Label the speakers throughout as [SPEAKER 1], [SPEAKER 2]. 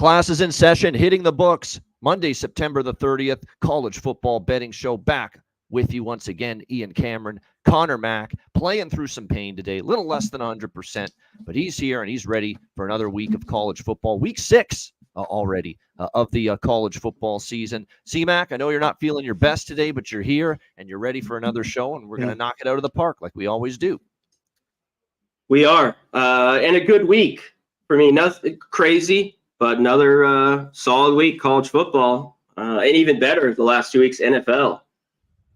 [SPEAKER 1] Classes in session, hitting the books. Monday, September the 30th, college football betting show back with you once again. Ian Cameron, Connor Mack, playing through some pain today, a little less than 100%, but he's here and he's ready for another week of college football. Week 6 already of the college football season. C-Mac, I know you're not feeling your best today, but you're here and you're ready for another show, and we're going to knock it out of the park like we always do.
[SPEAKER 2] We are. And a good week for me. Nothing crazy, but another solid week, college football. And even better, the last 2 weeks, NFL.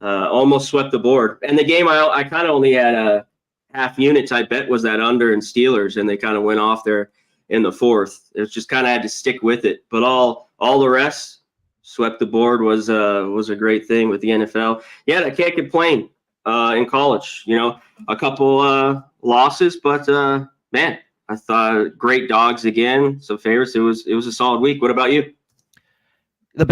[SPEAKER 2] Almost swept the board. And the game I kind of only had a half units. I bet was that under and Steelers, and they kind of went off there in the fourth. It was just kind of had to stick with it. But all the rest swept the board was a great thing with the NFL. Yeah, I can't complain in college. You know, a couple losses, but man, I thought great dogs again. Some favorites. It was a solid week. What about you?
[SPEAKER 1] The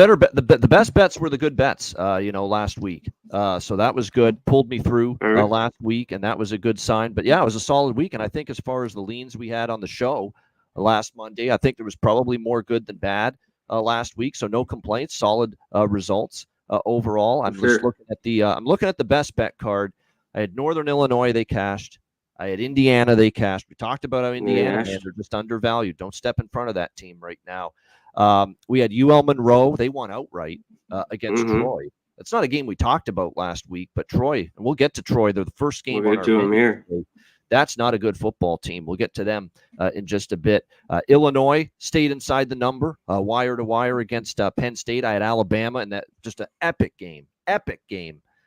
[SPEAKER 1] best bets were the good bets, last week. So that was good. Pulled me through last week, and that was a good sign. But yeah, it was a solid week. And I think as far as the leans we had on the show last Monday, I think there was probably more good than bad last week. So no complaints. Solid results overall. I'm just looking at the best bet card. I had Northern Illinois. They cashed. I had Indiana. They cashed. We talked about how Indiana, man, they're just undervalued. Don't step in front of that team right now. We had UL Monroe. They won outright against Troy. That's not a game we talked about last week, but Troy, and we'll get to Troy. They're the first game
[SPEAKER 2] we'll get to them here.
[SPEAKER 1] That's not a good football team. We'll get to them in just a bit. Illinois stayed inside the number, wire to wire against Penn State. I had Alabama, and that just an epic game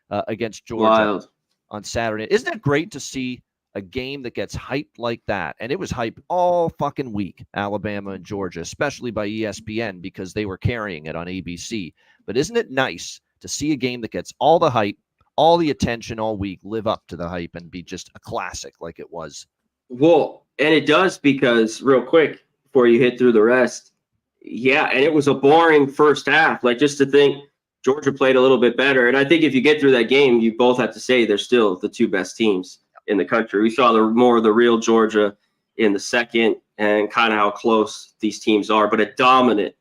[SPEAKER 1] against Georgia on Saturday. Isn't it great to see a game that gets hyped like that? And it was hyped all fucking week, Alabama and Georgia, especially by ESPN because they were carrying it on ABC. But isn't it nice to see a game that gets all the hype, all the attention all week, live up to the hype and be just a classic like it was?
[SPEAKER 2] Well, and it does because real quick before you hit through the rest, yeah, and it was a boring first half. Like just to think Georgia played a little bit better. And I think if you get through that game, you both have to say they're still the two best teams in the country. We saw more of the real Georgia in the second and kind of how close these teams are, but a dominant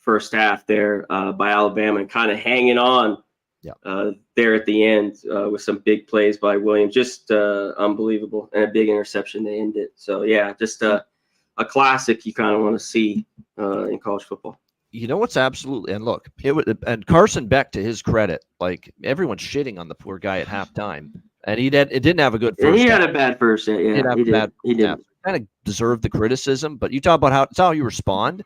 [SPEAKER 2] first half there by Alabama and kind of hanging on there at the end with some big plays by Williams. Just unbelievable, and a big interception to end it. So, yeah, just a classic you kind of want to see in college football.
[SPEAKER 1] You know what's absolutely, and look, and Carson Beck, to his credit, like everyone's shitting on the poor guy at halftime. And it didn't have a good first half.
[SPEAKER 2] He had a bad first half. Yeah, he did.
[SPEAKER 1] Kind of deserved the criticism, but you talk about how you respond.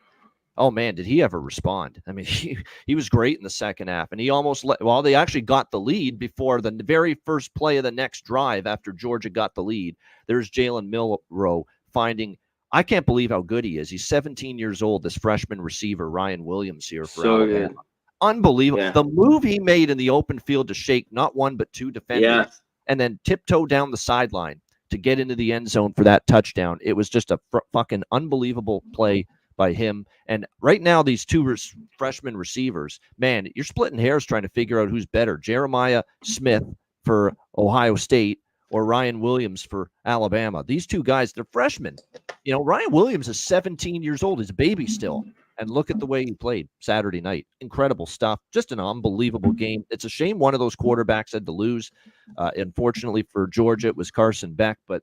[SPEAKER 1] Oh, man, did he ever respond? I mean, he was great in the second half, and he almost they actually got the lead before the very first play of the next drive after Georgia got the lead. There's Jalen Milroe finding – I can't believe how good he is. He's 17 years old, this freshman receiver, Ryan Williams here for Alabama. Good. Unbelievable. Yeah. The move he made in the open field to shake not one but two defenders and then tiptoe down the sideline to get into the end zone for that touchdown. It was just a fucking unbelievable play by him. And right now, these two freshman receivers, man, you're splitting hairs trying to figure out who's better, Jeremiah Smith for Ohio State or Ryan Williams for Alabama. These two guys, they're freshmen. You know, Ryan Williams is 17 years old. He's a baby still. And look at the way he played Saturday night. Incredible stuff. Just an unbelievable game. It's a shame one of those quarterbacks had to lose. Unfortunately for Georgia, it was Carson Beck, but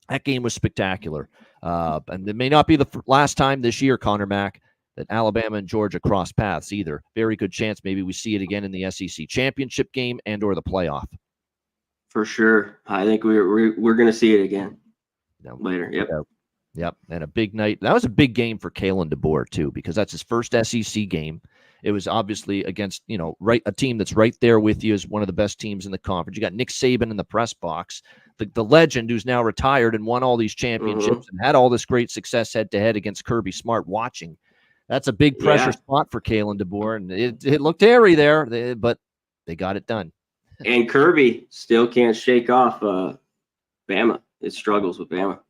[SPEAKER 1] that game was spectacular. And it may not be the last time this year, Connor Mack, that Alabama and Georgia cross paths either. Very good chance maybe we see it again in the SEC championship game and or the playoff.
[SPEAKER 2] For sure. I think we're going to see it again later.
[SPEAKER 1] Yep, and a big night. That was a big game for Kalen DeBoer, too, because that's his first SEC game. It was obviously against, a team that's right there with you as one of the best teams in the conference. You got Nick Saban in the press box, the legend who's now retired and won all these championships and had all this great success head-to-head against Kirby Smart watching. That's a big pressure spot for Kalen DeBoer, and it looked hairy there, but they got it done.
[SPEAKER 2] And Kirby still can't shake off Bama. It struggles with Bama.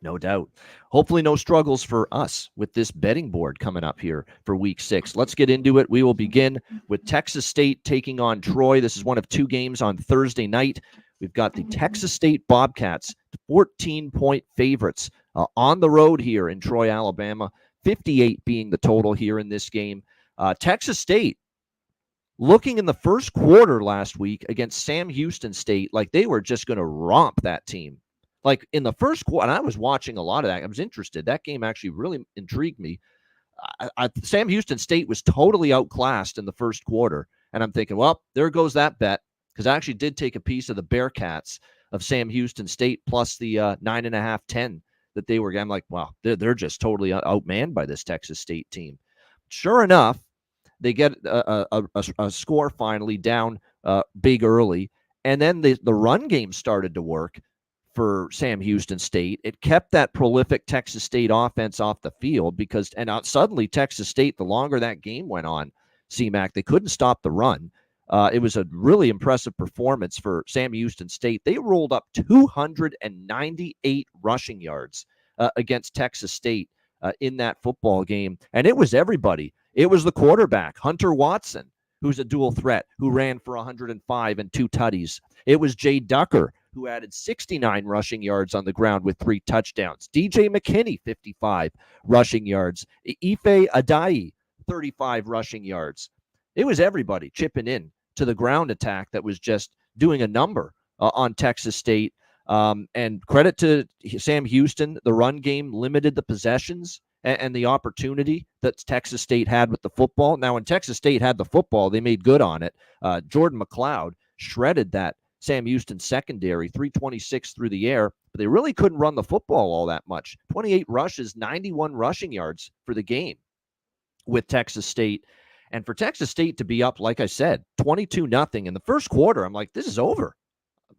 [SPEAKER 1] No doubt. Hopefully no struggles for us with this betting board coming up here for week 6. Let's get into it. We will begin with Texas State taking on Troy. This is one of two games on Thursday night. We've got the Texas State Bobcats, 14-point favorites on the road here in Troy, Alabama, 58 being the total here in this game. Texas State, looking in the first quarter last week against Sam Houston State, like they were just going to romp that team. Like in the first quarter, and I was watching a lot of that. I was interested. That game actually really intrigued me. Sam Houston State was totally outclassed in the first quarter. And I'm thinking, well, there goes that bet, because I actually did take a piece of the Bearcats of Sam Houston State plus the 9.5, 10 that they were. I'm like, wow, they're just totally outmanned by this Texas State team. Sure enough, they get a score finally down big early, and then the run game started to work for Sam Houston State. It kept that prolific Texas State offense off the field suddenly Texas State, the longer that game went on, CMAC, they couldn't stop the run. It was a really impressive performance for Sam Houston State. They rolled up 298 rushing yards against Texas State in that football game, and it was everybody. It was the quarterback, Hunter Watson, who's a dual threat, who ran for 105 and 2 tutties. It was Jay Ducker, who added 69 rushing yards on the ground with 3 touchdowns. DJ McKinney, 55 rushing yards. Ife Adai, 35 rushing yards. It was everybody chipping in to the ground attack that was just doing a number on Texas State. And credit to Sam Houston, the run game limited the possessions and the opportunity that Texas State had with the football. Now, when Texas State had the football, they made good on it. Jordan McLeod shredded that Sam Houston secondary, 326 through the air, but they really couldn't run the football all that much. 28 rushes, 91 rushing yards for the game with Texas State. And for Texas State to be up, like I said, 22-0 in the first quarter, I'm like, this is over.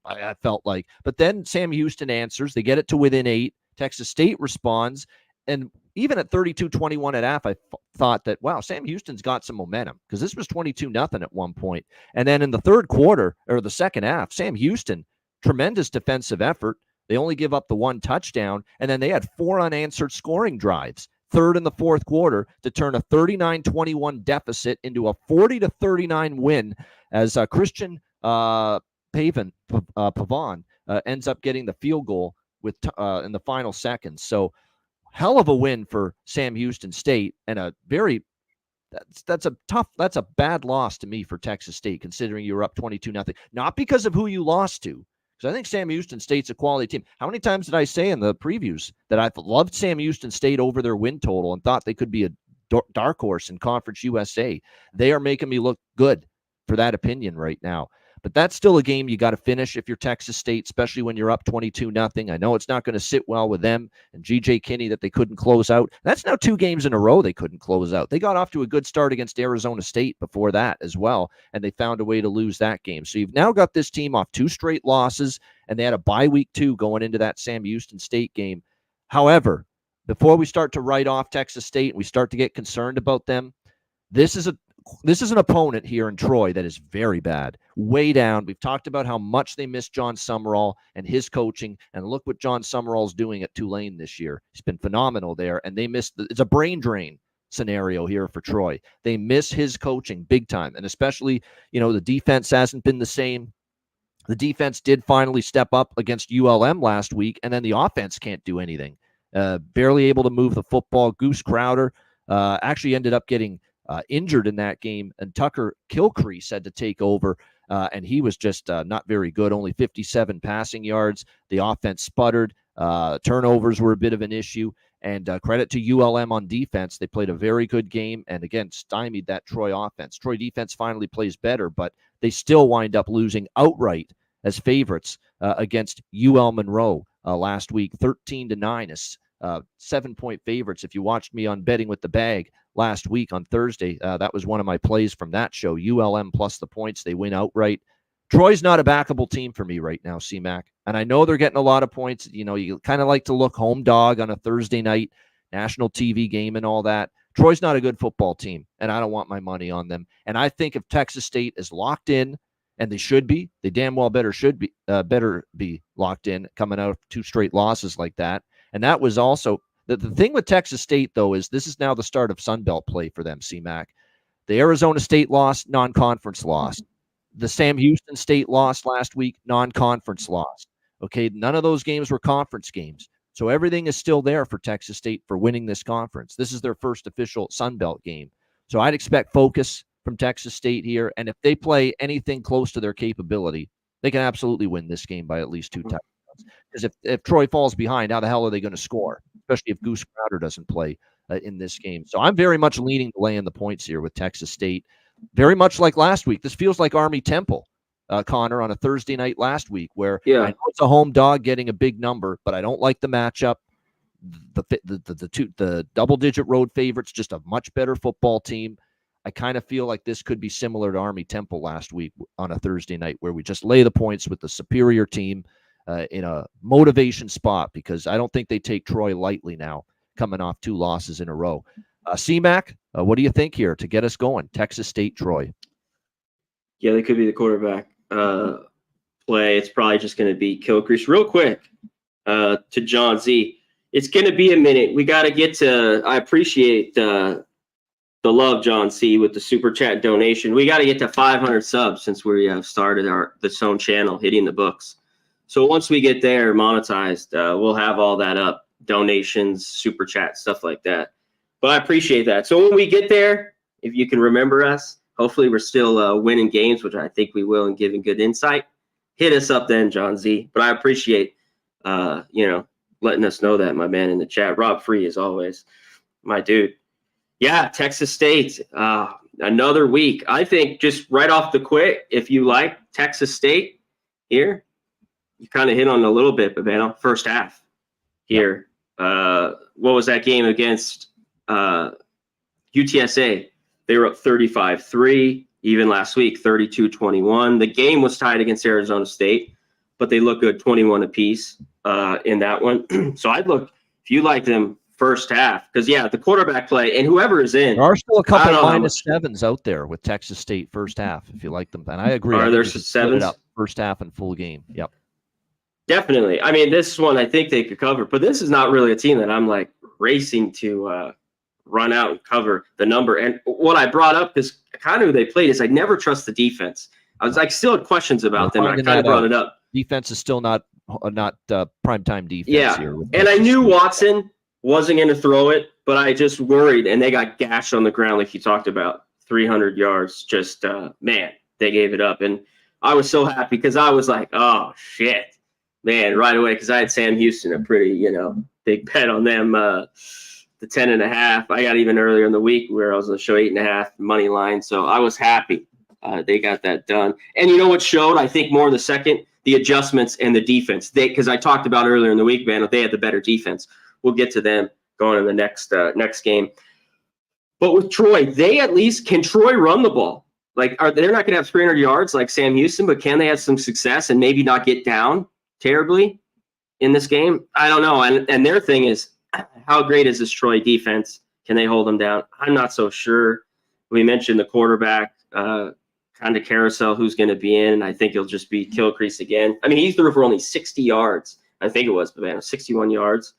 [SPEAKER 1] I felt like. But then Sam Houston answers. They get it to within 8. Texas State responds. And even at 32-21 at half, I thought that, wow, Sam Houston's got some momentum, because this was 22-0 at one point. And then in the third quarter, or the second half, Sam Houston, tremendous defensive effort. They only give up the 1 touchdown, and then they had 4 unanswered scoring drives, third and the fourth quarter, to turn a 39-21 deficit into a 40-39 win, as Christian Pavon ends up getting the field goal with in the final seconds. So hell of a win for Sam Houston State, and that's a bad loss to me for Texas State, considering you were up 22-0. Not because of who you lost to, because I think Sam Houston State's a quality team. How many times did I say in the previews that I've loved Sam Houston State over their win total and thought they could be a dark horse in Conference USA? They are making me look good for that opinion right now. But that's still a game you got to finish if you're Texas State, especially when you're up 22-0. I know it's not going to sit well with them and G.J. Kinney that they couldn't close out. That's now 2 games in a row they couldn't close out. They got off to a good start against Arizona State before that as well, and they found a way to lose that game. So you've now got this team off 2 straight losses, and they had a bye week too going into that Sam Houston State game. However, before we start to write off Texas State and we start to get concerned about them, this is an opponent here in Troy that is very bad, way down. We've talked about how much they miss John Summerall and his coaching, and look what John Summerall's doing at Tulane this year. He's been phenomenal there, and they missed. It's a brain drain scenario here for Troy. They miss his coaching big time, and especially, the defense hasn't been the same. The defense did finally step up against ULM last week, and then the offense can't do anything. Barely able to move the football. Goose Crowder actually ended up getting injured in that game, and Tucker Kilcrease had to take over, and he was just not very good, only 57 passing yards. The offense sputtered. Turnovers were a bit of an issue, and credit to ULM on defense. They played a very good game, and again, stymied that Troy offense. Troy defense finally plays better, but they still wind up losing outright as favorites against UL Monroe last week, 13-9, as 7-point favorites. If you watched me on Betting with the Bag last week on Thursday, that was one of my plays from that show. ULM plus the points, they win outright. Troy's not a backable team for me right now, CMAC, and I know they're getting a lot of points. You kind of like to look home dog on a Thursday night national TV game and all that. Troy's not a good football team, and I don't want my money on them. And I think if Texas State is locked in, and they should be, they damn well better be locked in, coming out of 2 straight losses like that. And that was also the thing with Texas State, though, is this is now the start of Sunbelt play for them, CMAC. The Arizona State loss, non-conference loss. The Sam Houston State loss last week, non-conference loss. Okay, none of those games were conference games. So everything is still there for Texas State for winning this conference. This is their first official Sun Belt game. So I'd expect focus from Texas State here. And if they play anything close to their capability, they can absolutely win this game by at least 2 touchdowns. Because if Troy falls behind, how the hell are they going to score? Especially if Goose Crowder doesn't play in this game. So I'm very much leaning to laying the points here with Texas State. Very much like last week. This feels like Army Temple, Connor, on a Thursday night last week, where I know it's a home dog getting a big number, but I don't like the matchup. The double-digit road favorites, just a much better football team. I kind of feel like this could be similar to Army Temple last week on a Thursday night, where we just lay the points with the superior team in a motivation spot, because I don't think they take Troy lightly now, coming off 2 losses in a row. C-Mac, what do you think here to get us going? Texas State, Troy.
[SPEAKER 2] Yeah, they could be the quarterback play. It's probably just going to be Kilcrease. Real quick to John Z. It's going to be a minute. We got to get to – I appreciate the love, John C., with the Super Chat donation. We got to get to 500 subs since we have started the Zone channel, hitting the books. So once we get there monetized, we'll have all that up, donations, Super Chat, stuff like that. But I appreciate that. So when we get there, if you can remember us, hopefully we're still winning games, which I think we will, and giving good insight. Hit us up then, John Z. But I appreciate, letting us know that, my man, in the chat. Rob Free, as always, my dude. Yeah, Texas State, another week. I think just right off the quick, if you like Texas State here, you kind of hit on a little bit, but man, first half here. What was that game against UTSA? They were up 35-3. Even last week, 32-21. The game was tied against Arizona State, but they look good 21 apiece in that one. So I'd look, if you like them first half, because, the quarterback play and whoever is in.
[SPEAKER 1] There are still a couple -7s out there with Texas State first half, if you like them. And I agree.
[SPEAKER 2] Are there 7s?
[SPEAKER 1] First half and full game. Yep.
[SPEAKER 2] Definitely. I mean, this one I think they could cover, but this is not really a team that I'm like racing to run out and cover the number. And what I brought up is kind of who they played is I never trust the defense. I was like still had questions about them. I kind of brought it up.
[SPEAKER 1] Defense is still not primetime defense here.
[SPEAKER 2] And I knew Watson wasn't going to throw it, but I just worried, and they got gashed on the ground like you talked about, 300 yards. Just, man, they gave it up. And I was so happy because I was like, oh, shit, man, right away, because I had Sam Houston, a pretty, big bet on them, the 10.5. I got even earlier in the week where I was going to show 8.5 money line. So I was happy they got that done. And you know what showed, I think, more in the second, the adjustments and the defense. Because I talked about earlier in the week, man, they had the better defense. We'll get to them going in the next game. But with Troy, they at least, can Troy run the ball? Like, they're not going to have 300 yards like Sam Houston, but can they have some success and maybe not get down terribly in this game? I don't know. And their thing is, how great is this Troy defense? Can they hold them down? I'm not so sure. We mentioned the quarterback kind of carousel, who's going to be in. And I think it'll just be Kilcrease again. I mean, he threw for only 60 yards. I think it was, but man, 61 yards.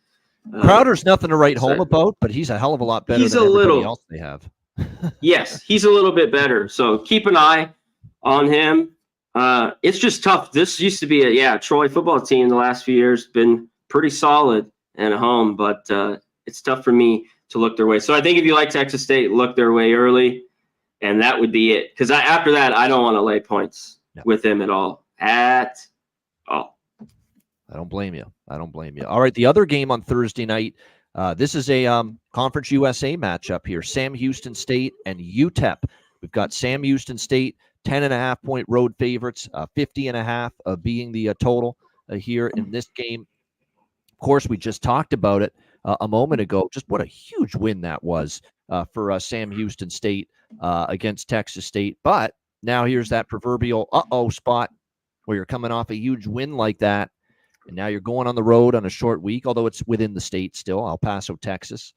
[SPEAKER 1] Crowder's nothing to write home about, but he's a hell of a lot better than everybody else they have.
[SPEAKER 2] Yes, he's a little bit better. So keep an eye on him. It's just tough. This used to be a Troy football team the last few years, been pretty solid and at home, but it's tough for me to look their way. So I think if you like Texas State, look their way early, and that would be it. Because after that, I don't want to lay points with them at all. At all.
[SPEAKER 1] I don't blame you. All right, the other game on Thursday night, this is a Conference USA matchup here. Sam Houston State and UTEP. We've got Sam Houston State, 10.5-point road favorites, 50.5 being the total here in this game. Of course, we just talked about it a moment ago. Just what a huge win that was for Sam Houston State against Texas State. But now here's that proverbial spot where you're coming off a huge win like that. And now you're going on the road on a short week, although it's within the state still. El Paso, Texas,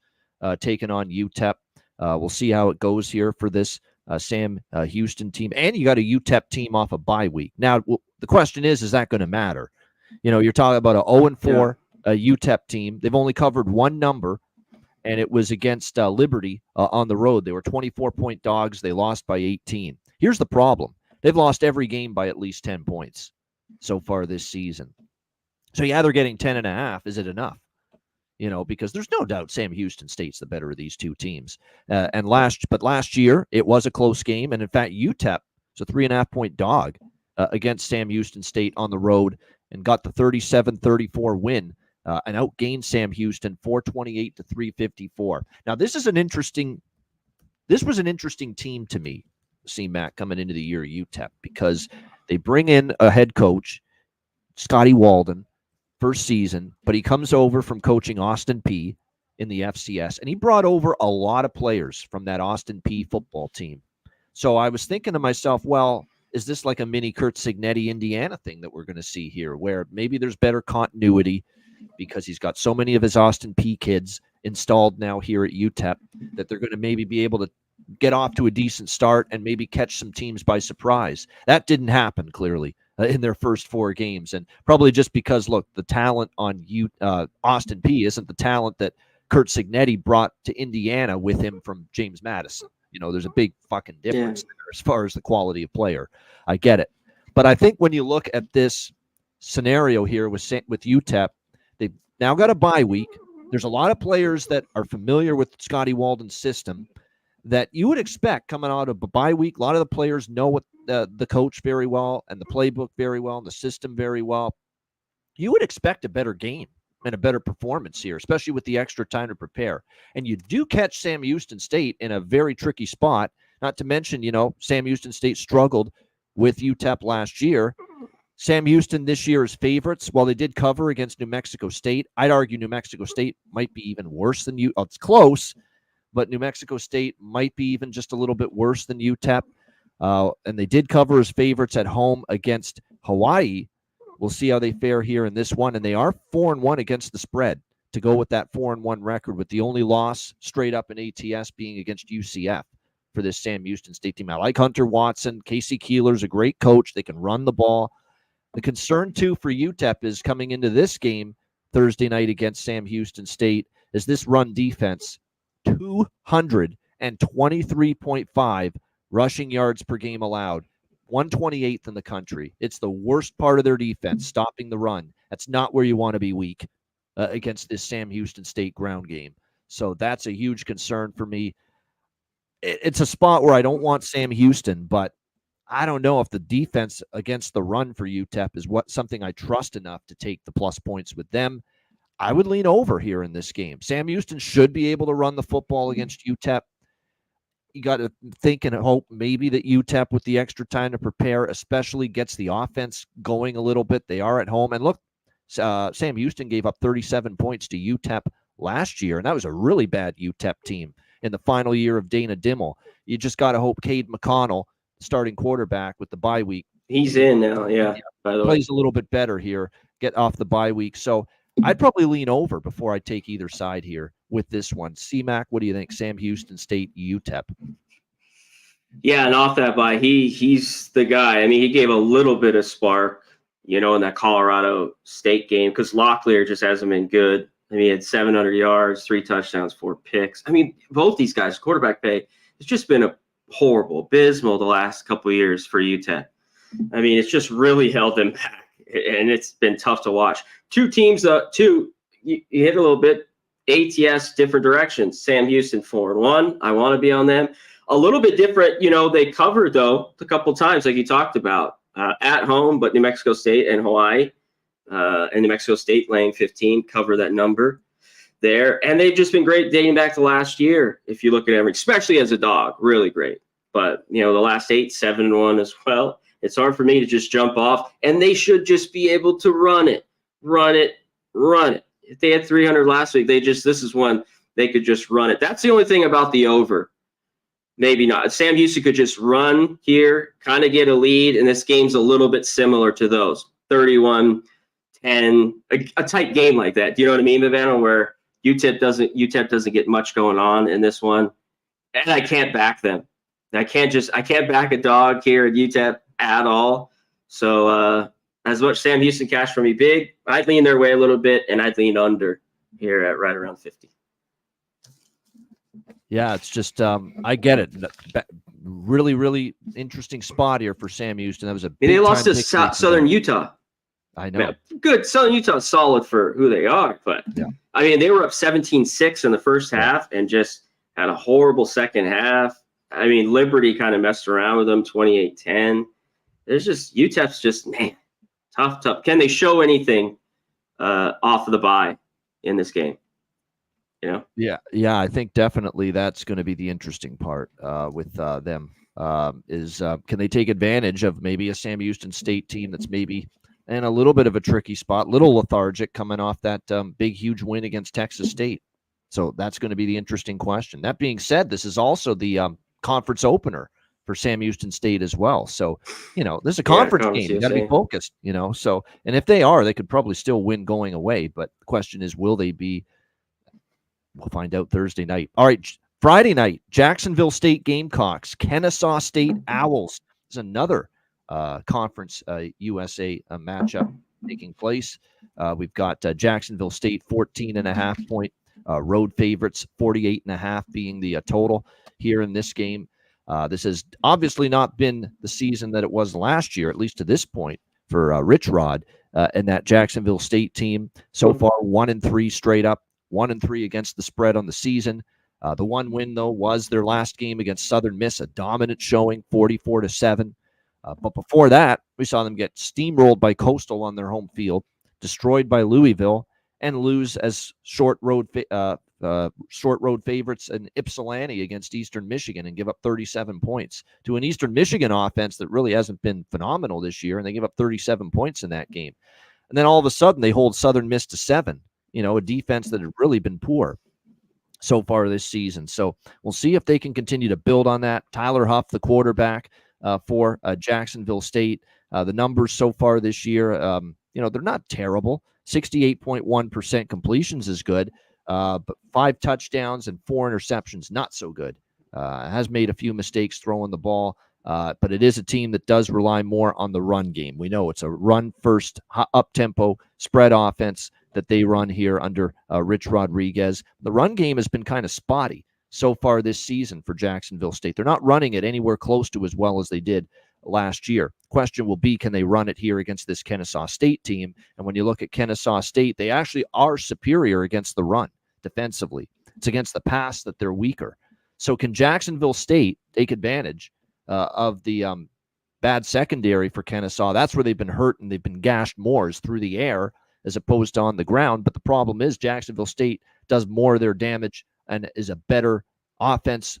[SPEAKER 1] taking on UTEP. We'll see how it goes here for this Sam Houston team. And you got a UTEP team off a bye week. Now, the question is that going to matter? You're talking about an 0-4 UTEP team. They've only covered one number, and it was against Liberty on the road. They were 24-point dogs. They lost by 18. Here's the problem. They've lost every game by at least 10 points so far this season. So, they're getting 10.5. Is it enough? because there's no doubt Sam Houston State's the better of these two teams. And last year it was a close game, and in fact UTEP is a 3.5-point dog against Sam Houston State on the road and got the 37-34 win and outgained Sam Houston 428 to 354. Now this was an interesting team to me, CMAC, coming into the year UTEP, because they bring in a head coach, Scotty Walden, first season, but he comes over from coaching Austin Peay in the FCS, and he brought over a lot of players from that Austin Peay football team. So I was thinking to myself, well, is this like a mini Curt Cignetti Indiana thing that we're going to see here, where maybe there's better continuity because he's got so many of his Austin Peay kids installed now here at UTEP that they're going to maybe be able to get off to a decent start and maybe catch some teams by surprise. That didn't happen, clearly, in their first 4 games, and probably just because, look, the talent on Austin Peay isn't the talent that Curt Cignetti brought to Indiana with him from James Madison. There's a big fucking difference there as far as the quality of player. I get it. But I think when you look at this scenario here with UTEP, they've now got a bye week. There's a lot of players that are familiar with Scotty Walden's system that you would expect coming out of a bye week. A lot of the players know what the coach very well and the playbook very well and the system very well. You would expect a better game and a better performance here, especially with the extra time to prepare. And you do catch Sam Houston State in a very tricky spot, not to mention, Sam Houston State struggled with UTEP last year. Sam Houston this year is favorites. While they did cover against New Mexico State, I'd argue New Mexico State might be even worse than you. It's close, but New Mexico State might be even just a little bit worse than UTEP. And they did cover as favorites at home against Hawaii. We'll see how they fare here in this one. And they are 4-1 against the spread to go with that 4-1 record, with the only loss straight up in ATS being against UCF for this Sam Houston State team. I like Hunter Watson. Casey Keeler's a great coach. They can run the ball. The concern, too, for UTEP is coming into this game Thursday night against Sam Houston State is this run defense, 223.5 rushing yards per game allowed. 128th in the country. It's the worst part of their defense, stopping the run. That's not where you want to be weak against this Sam Houston State ground game. So that's a huge concern for me. It's a spot where I don't want Sam Houston, but I don't know if the defense against the run for UTEP is something I trust enough to take the plus points with them. I would lean over here in this game. Sam Houston should be able to run the football against UTEP. You got to think and hope maybe that UTEP, with the extra time to prepare, especially gets the offense going a little bit. They are at home. And look, Sam Houston gave up 37 points to UTEP last year, and that was a really bad UTEP team in the final year of Dana Dimmel. You just got to hope Cade McConnell, starting quarterback with the bye week.
[SPEAKER 2] He's in now, yeah. By the way,
[SPEAKER 1] plays a little bit better here, get off the bye week. So I'd probably lean over before I take either side here with this one. CMAC, what do you think? Sam Houston State, UTEP.
[SPEAKER 2] Yeah, and off that bye, he's the guy. I mean, he gave a little bit of spark, in that Colorado State game, because Locklear just hasn't been good. I mean, he had 700 yards, 3 touchdowns, 4 picks. I mean, both these guys, quarterback play, it's just been abysmal the last couple of years for UTEP. I mean, it's just really held them back, and it's been tough to watch. Two teams, you hit a little bit. ATS, different directions. Sam Houston 4-1. I want to be on them. A little bit different, they covered, though, a couple times, like you talked about, at home, but New Mexico State and Hawaii, and New Mexico State laying 15, cover that number there. And they've just been great dating back to last year, if you look at everything, especially as a dog, really great. But, the last 8, 7-1 as well. It's hard for me to just jump off, and they should just be able to run it. If they had 300 last week, this is one they could just run it. That's the only thing about the over. Maybe not. Sam Houston could just run here, kind of get a lead, and this game's a little bit similar to those. 31-10, a tight game like that. Do you know what I mean, Vivanna, where UTEP doesn't get much going on in this one, and I can't back them. I can't back a dog here at UTEP at all. So as much Sam Houston cash for me big, I'd lean their way a little bit, and I'd lean under here at right around 50.
[SPEAKER 1] Yeah, it's just I get it. Really, really interesting spot here for Sam Houston. That was a big
[SPEAKER 2] they lost to Southern Utah.
[SPEAKER 1] I know.
[SPEAKER 2] Man, good. Southern Utah's solid for who they are, but
[SPEAKER 1] Yeah.
[SPEAKER 2] I mean, they were up 17-6 in the first half and just had a horrible second half. I mean, Liberty kind of messed around with them, 28-10. There's just UTEP's just, man, tough. Can they show anything off of the bye in this game? You know?
[SPEAKER 1] Yeah. I think definitely that's going to be the interesting part with them. Can they take advantage of maybe a Sam Houston State team that's maybe in a little bit of a tricky spot, little lethargic coming off that big, huge win against Texas State. So that's going to be the interesting question. That being said, this is also the conference opener for Sam Houston State as well. So, this is a conference game. You got to be focused, So, and if they are, they could probably still win going away. But the question is, will they be? We'll find out Thursday night. All right, Friday night, Jacksonville State Gamecocks, Kennesaw State Owls. There's another Conference USA matchup taking place. We've got Jacksonville State 14.5-point road favorites, 48.5 being the total here in this game. This has obviously not been the season that it was last year, at least to this point, for Rich Rod and that Jacksonville State team. So far, 1-3 straight up, 1-3 against the spread on the season. The one win, though, was their last game against Southern Miss, a dominant showing, 44-7. But before that, we saw them get steamrolled by Coastal on their home field, destroyed by Louisville, and lose as short road favorites in Ypsilanti against Eastern Michigan and give up 37 points to an Eastern Michigan offense that really hasn't been phenomenal this year, and they give up 37 points in that game. And then all of a sudden, they hold Southern Miss to 7, a defense that had really been poor so far this season. So we'll see if they can continue to build on that. Tyler Huff, the quarterback for Jacksonville State. The numbers so far this year, they're not terrible. 68.1% completions is good, but 5 touchdowns and 4 interceptions, not so good. Has made a few mistakes throwing the ball, but it is a team that does rely more on the run game. We know it's a run-first, up-tempo, spread offense that they run here under Rich Rodriguez. The run game has been kind of spotty so far this season for Jacksonville State. They're not running it anywhere close to as well as they did last year. Question will be, can they run it here against this Kennesaw State team? And when you look at Kennesaw State, they actually are superior against the run defensively. It's against the pass that they're weaker. So can Jacksonville State take advantage of the bad secondary for Kennesaw? That's where they've been hurt and they've been gashed more, is through the air as opposed to on the ground. But the problem is Jacksonville State does more of their damage and is a better offense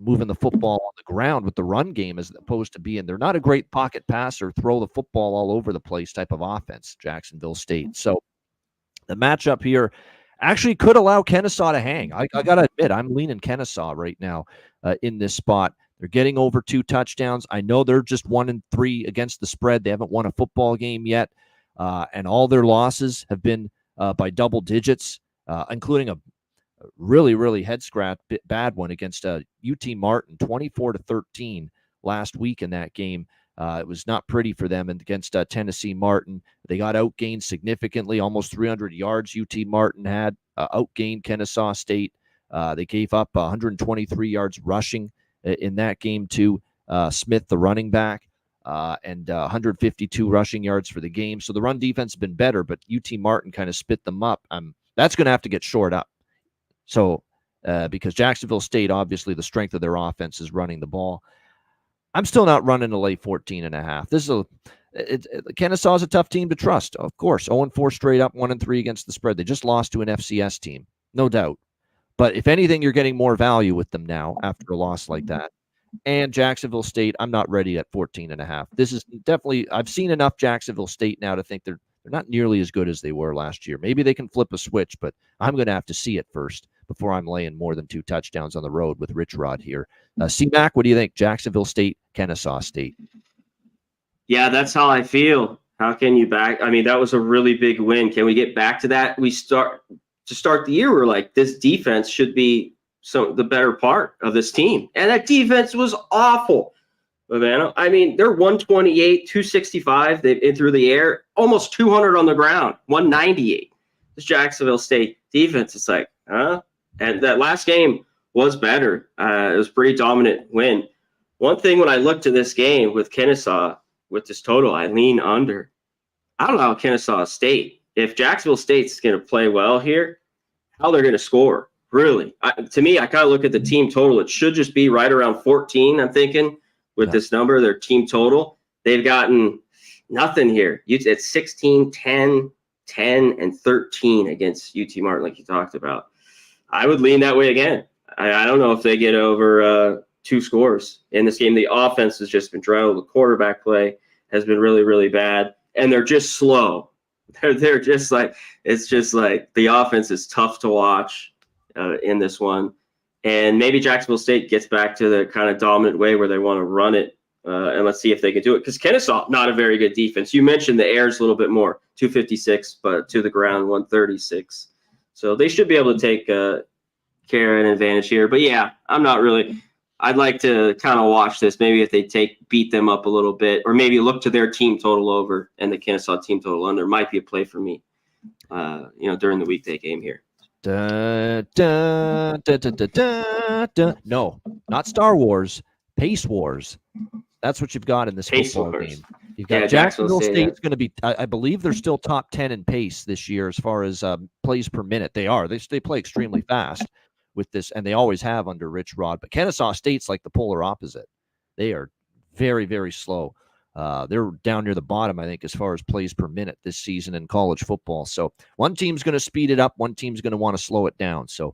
[SPEAKER 1] moving the football on the ground with the run game as opposed to being, they're not a great pocket passer, throw the football all over the place type of offense, Jacksonville State. So the matchup here actually could allow Kennesaw to hang. I got to admit, I'm leaning Kennesaw right now in this spot. They're getting over 2 touchdowns. I know they're just 1-3 against the spread. They haven't won a football game yet. And all their losses have been by double digits, including a really, really head-scratch bad one against UT Martin, 24-13 last week in that game. It was not pretty for them against Tennessee Martin. They got outgained significantly, almost 300 yards UT Martin had, outgained Kennesaw State. They gave up 123 yards rushing in that game to Smith, the running back. And 152 rushing yards for the game. So the run defense has been better, but UT Martin kind of spit them up. That's going to have to get shored up. So because Jacksonville State, obviously the strength of their offense is running the ball. I'm still not running to lay 14.5. This is Kennesaw is a tough team to trust, of course. 0-4 straight up, 1-3 against the spread. They just lost to an FCS team, no doubt. But if anything, you're getting more value with them now after a loss like that. And Jacksonville State, I'm not ready at 14.5. This is definitely, I've seen enough Jacksonville State now to think they're not nearly as good as they were last year. Maybe they can flip a switch, but I'm going to have to see it first before I'm laying more than 2 touchdowns on the road with Rich Rod here. C-Mac, what do you think? Jacksonville State, Kennesaw State.
[SPEAKER 2] Yeah, that's how I feel. How can you back? I mean, that was a really big win. Can we get back to that? To start the year, we're like, this defense should be the better part of this team. And that defense was awful. I mean, they're 128, 265 in through the air, almost 200 on the ground, 198. This Jacksonville State defense, it's like, huh? And that last game was better. It was a pretty dominant win. One thing when I looked at this game with Kennesaw, with this total, I lean under. I don't know how Kennesaw State, if Jacksonville State's going to play well here, how they're going to score. Really, to me, I kind of look at the team total. It should just be right around 14, I'm thinking, with this number, their team total. They've gotten nothing here. It's 16, 10, 10, and 13 against UT Martin, like you talked about. I would lean that way again. I don't know if they get over 2 scores in this game. The offense has just been dry. The quarterback play has been really, really bad, and they're just slow. They're just like, it's just like the offense is tough to watch in this one. And maybe Jacksonville State gets back to the kind of dominant way where they want to run it. And let's see if they can do it. Because Kennesaw, not a very good defense. You mentioned the airs a little bit more, 256, but to the ground, 136. So they should be able to take care and advantage here. But yeah, I'm not really. I'd like to kind of watch this. Maybe if they beat them up a little bit, or maybe look to their team total over and the Kennesaw team total under. Might be a play for me, during the weekday game here.
[SPEAKER 1] Da, da, da, da, da, da, da. No, not Star Wars. Pace Wars. That's what you've got in this football game. You've got Jacksonville State's going to be, I believe they're still top 10 in pace this year as far as plays per minute. They are. They play extremely fast with this, and they always have under Rich Rod. But Kennesaw State's like the polar opposite. They are very, very slow. They're down near the bottom, I think, as far as plays per minute this season in college football. So one team's going to speed it up. One team's going to want to slow it down. So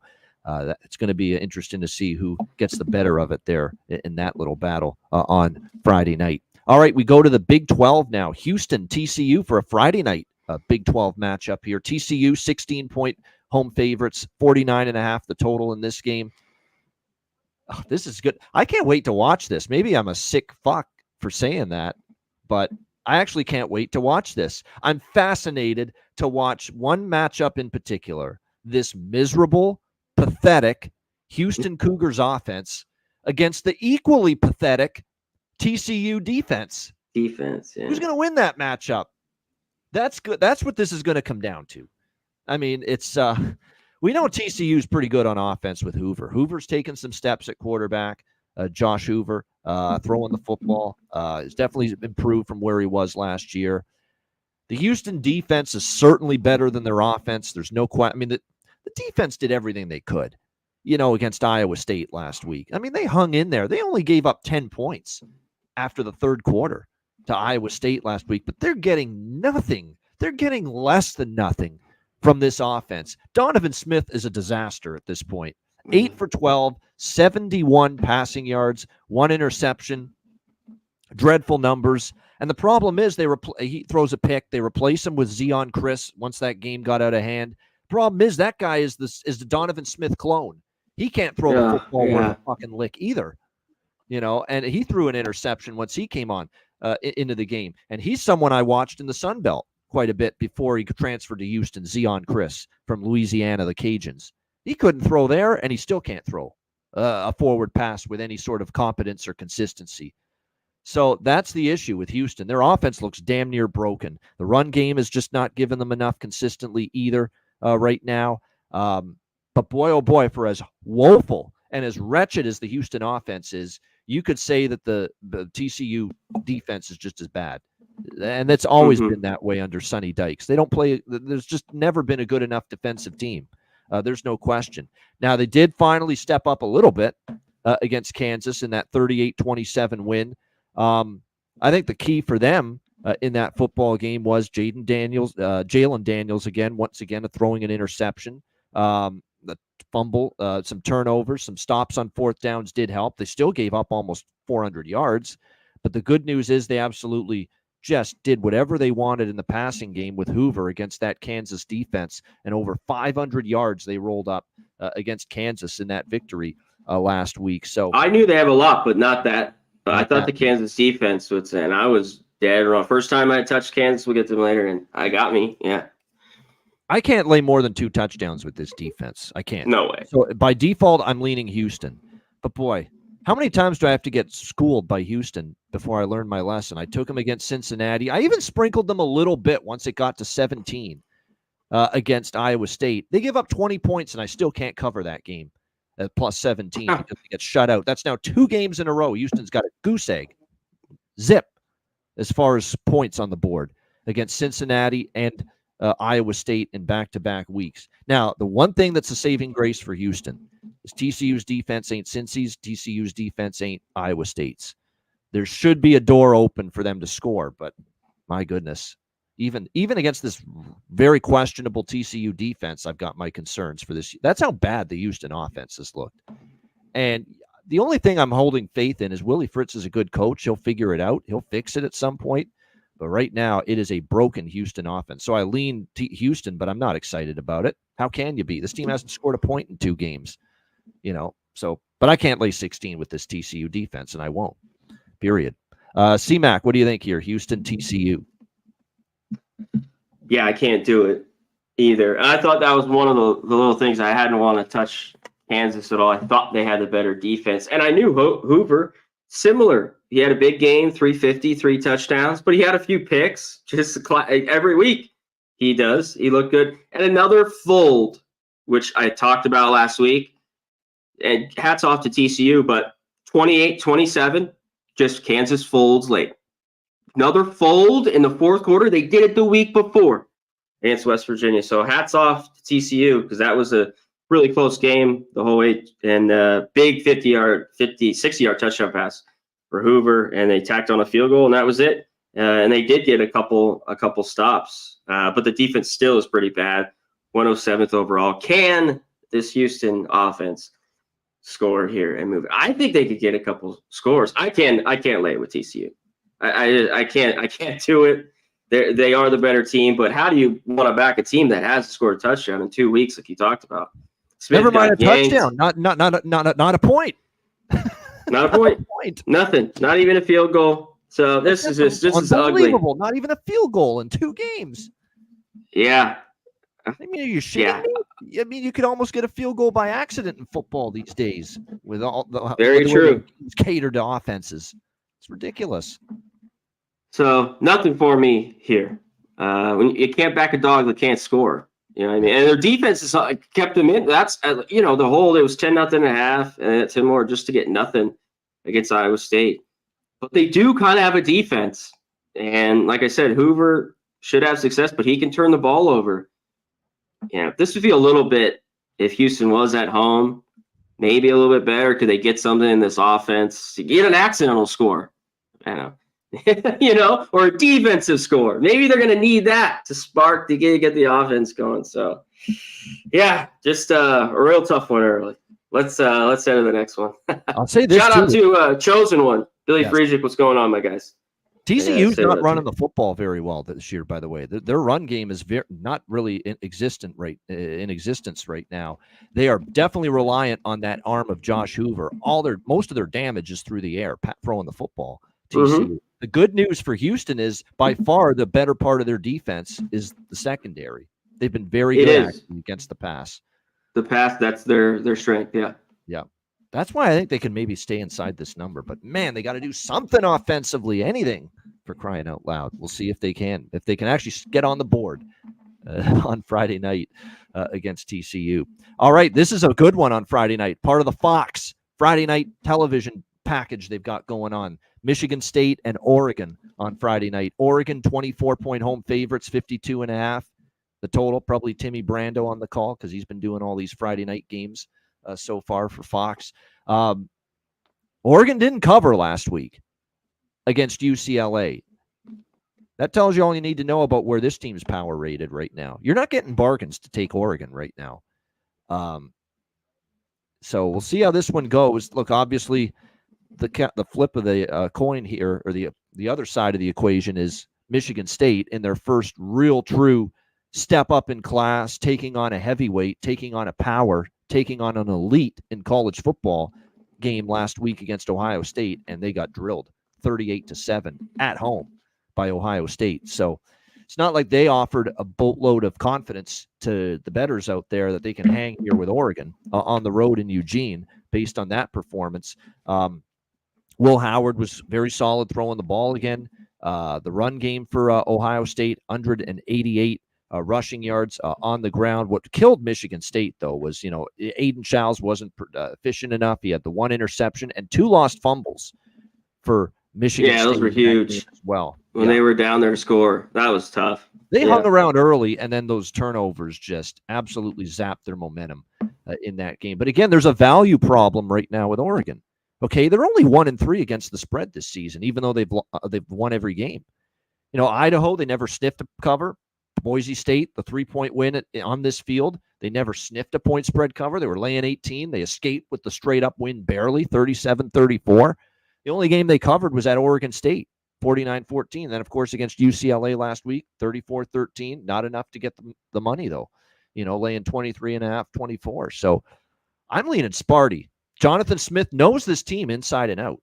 [SPEAKER 1] it's going to be interesting to see who gets the better of it there in that little battle on Friday night. All right, we go to the Big 12 now. Houston, TCU for a Friday night Big 12 matchup here. TCU, 16-point home favorites, 49.5 the total in this game. Oh, this is good. I can't wait to watch this. Maybe I'm a sick fuck for saying that, but I actually can't wait to watch this. I'm fascinated to watch one matchup in particular, this miserable, pathetic Houston Cougars offense against the equally pathetic TCU defense.
[SPEAKER 2] Yeah.
[SPEAKER 1] Who's going to win that matchup? That's good. That's what this is going to come down to. I mean, it's we know TCU's pretty good on offense with Hoover. Hoover's taken some steps at quarterback. Josh Hoover throwing the football is definitely improved from where he was last year. The Houston defense is certainly better than their offense. There's no question. I mean, the defense did everything they could, against Iowa State last week. I mean, they hung in there. They only gave up 10 points after the third quarter to Iowa State last week, but they're getting nothing. They're getting less than nothing from this offense. Donovan Smith is a disaster at this point. 8 for 12, 71 passing yards, 1 interception, dreadful numbers. And the problem is he throws a pick. They replace him with Zion Chris once that game got out of hand. Problem is that guy is the Donovan Smith clone. He can't throw the football worth a fucking lick either. And he threw an interception once he came on into the game. And he's someone I watched in the Sun Belt quite a bit before he transferred to Houston, Zion Chris from Louisiana, the Cajuns. He couldn't throw there, and he still can't throw a forward pass with any sort of competence or consistency. So that's the issue with Houston. Their offense looks damn near broken. The run game is just not giving them enough consistently either right now. But boy, oh boy, for as woeful and as wretched as the Houston offense is, you could say that the TCU defense is just as bad. And that's always been that way under Sonny Dykes. They don't play. There's just never been a good enough defensive team. There's no question. Now, they did finally step up a little bit against Kansas in that 38-27 win. I think the key for them in that football game was Jalen Daniels once again, throwing an interception. The fumble, some turnovers, some stops on fourth downs did help. They still gave up almost 400 yards. But the good news is they absolutely just did whatever they wanted in the passing game with Hoover against that Kansas defense, and over 500 yards they rolled up against Kansas in that victory last week. So
[SPEAKER 2] I knew they have a lot, but not that. I thought the Kansas defense would say, and I was dead wrong. First time I touched Kansas, we'll get to them later, and I got me. Yeah.
[SPEAKER 1] I can't lay more than 2 touchdowns with this defense. I can't.
[SPEAKER 2] No way.
[SPEAKER 1] So by default, I'm leaning Houston. But boy, how many times do I have to get schooled by Houston before I learn my lesson? I took them against Cincinnati. I even sprinkled them a little bit once it got to 17 against Iowa State. They give up 20 points, and I still can't cover that game at plus 17 because they get shut out. That's now 2 games in a row. Houston's got a goose egg. Zip as far as points on the board. against Cincinnati and Iowa State in back-to-back weeks. Now, the one thing that's a saving grace for Houston is TCU's defense ain't Cincy's, TCU's defense ain't Iowa State's. There should be a door open for them to score, but my goodness, even against this very questionable TCU defense, I've got my concerns for this. That's how bad the Houston offense has looked. And the only thing I'm holding faith in is Willie Fritz is a good coach. He'll figure it out. He'll fix it at some point. But right now, it is a broken Houston offense. So I lean Houston, but I'm not excited about it. How can you be? This team hasn't scored a point in 2 games, but I can't lay 16 with this TCU defense, and I won't, period. C-Mac, what do you think here? Houston, TCU.
[SPEAKER 2] Yeah, I can't do it either. I thought that was one of the little things I hadn't want to touch Kansas at all. I thought they had the better defense. And I knew Hoover, similar. He had a big game, 350, 3 touchdowns, but he had a few picks just every week. He does. He looked good. And another fold, which I talked about last week. And hats off to TCU, but 28-27, just Kansas folds late. Another fold in the fourth quarter. They did it the week before against West Virginia. So hats off to TCU because that was a really close game the whole way. And big 60-yard touchdown pass for Hoover, and they tacked on a field goal, and that was it. And they did get a couple stops, but the defense still is pretty bad. 107th overall. Can this Houston offense score here and move? I think they could get a couple scores. I can't lay it with TCU. I can't do it. They are the better team, but how do you want to back a team that hasn't scored a touchdown in 2 weeks, like you talked about? Smith
[SPEAKER 1] Never mind a touchdown, not a point.
[SPEAKER 2] Not a point. Nothing. Not even a field goal. So this is unbelievable.
[SPEAKER 1] Not even a field goal in 2 games.
[SPEAKER 2] Yeah.
[SPEAKER 1] I mean, are you shitting me? I mean, you could almost get a field goal by accident in football these days with all the
[SPEAKER 2] very true
[SPEAKER 1] catered to offenses. It's ridiculous.
[SPEAKER 2] So nothing for me here. When you can't back a dog that can't score, you know what I mean? And their defense has kept them in. That's the whole. It was 10-0 and a half, and 10 more just to get nothing against Iowa State. But they do kind of have a defense, and like I said, Hoover should have success, but he can turn the ball over. This would be a little bit if Houston was at home, maybe a little bit better. Could they get something in this offense to get an accidental score? I don't know. Or a defensive score. Maybe they're going to need that to spark to get the offense going. So, yeah, just a real tough one early. Let's head to the next one.
[SPEAKER 1] I'll say this.
[SPEAKER 2] Shout out to Chosen One, Billy Friedrich. What's going on, my guys?
[SPEAKER 1] TCU's not running the football very well this year, by the way. Their run game is not really in existence right now. They are definitely reliant on that arm of Josh Hoover. Most of their damage is through the air, throwing the football. TCU. Mm-hmm. The good news for Houston is by far the better part of their defense is the secondary. They've been very good against the pass.
[SPEAKER 2] The pass, that's their strength. Yeah.
[SPEAKER 1] Yeah. That's why I think they can maybe stay inside this number. But, man, they got to do something offensively, anything, for crying out loud. We'll see if they can actually get on the board on Friday night against TCU. All right, this is a good one on Friday night. Part of the Fox Friday night television package they've got going on. Michigan State and Oregon on Friday night. Oregon, 24-point home favorites, 52.5. The total, probably Timmy Brando on the call because he's been doing all these Friday night games so far for Fox. Oregon didn't cover last week against UCLA. That tells you all you need to know about where this team's power rated right now. You're not getting bargains to take Oregon right now. So we'll see how this one goes. Look, obviously, the flip of the coin here, or the other side of the equation, is Michigan State in their first real true step up in class, taking on a heavyweight, taking on a power, taking on an elite in college football game last week against Ohio State, and they got drilled 38-7 at home by Ohio State. So it's not like they offered a boatload of confidence to the bettors out there that they can hang here with Oregon on the road in Eugene based on that performance. Will Howard was very solid throwing the ball again. The run game for Ohio State, 188 rushing yards on the ground. What killed Michigan State, though, was, Aiden Childs wasn't efficient enough. He had the one interception and 2 lost fumbles for Michigan
[SPEAKER 2] Yeah, those
[SPEAKER 1] State
[SPEAKER 2] were
[SPEAKER 1] in that game
[SPEAKER 2] huge
[SPEAKER 1] as well.
[SPEAKER 2] when they were down there to score. That was tough.
[SPEAKER 1] They hung around early, and then those turnovers just absolutely zapped their momentum in that game. But again, there's a value problem right now with Oregon. Okay, they're only 1-3 against the spread this season, even though they've won every game. You know, Idaho, they never sniffed a cover. Boise State, the 3-point win on this field, they never sniffed a point spread cover. They were laying 18. They escaped with the straight-up win barely, 37-34. The only game they covered was at Oregon State, 49-14. Then, of course, against UCLA last week, 34-13. Not enough to get the money, though. You know, laying 23.5, 24. So I'm leaning Sparty. Jonathan Smith knows this team inside and out.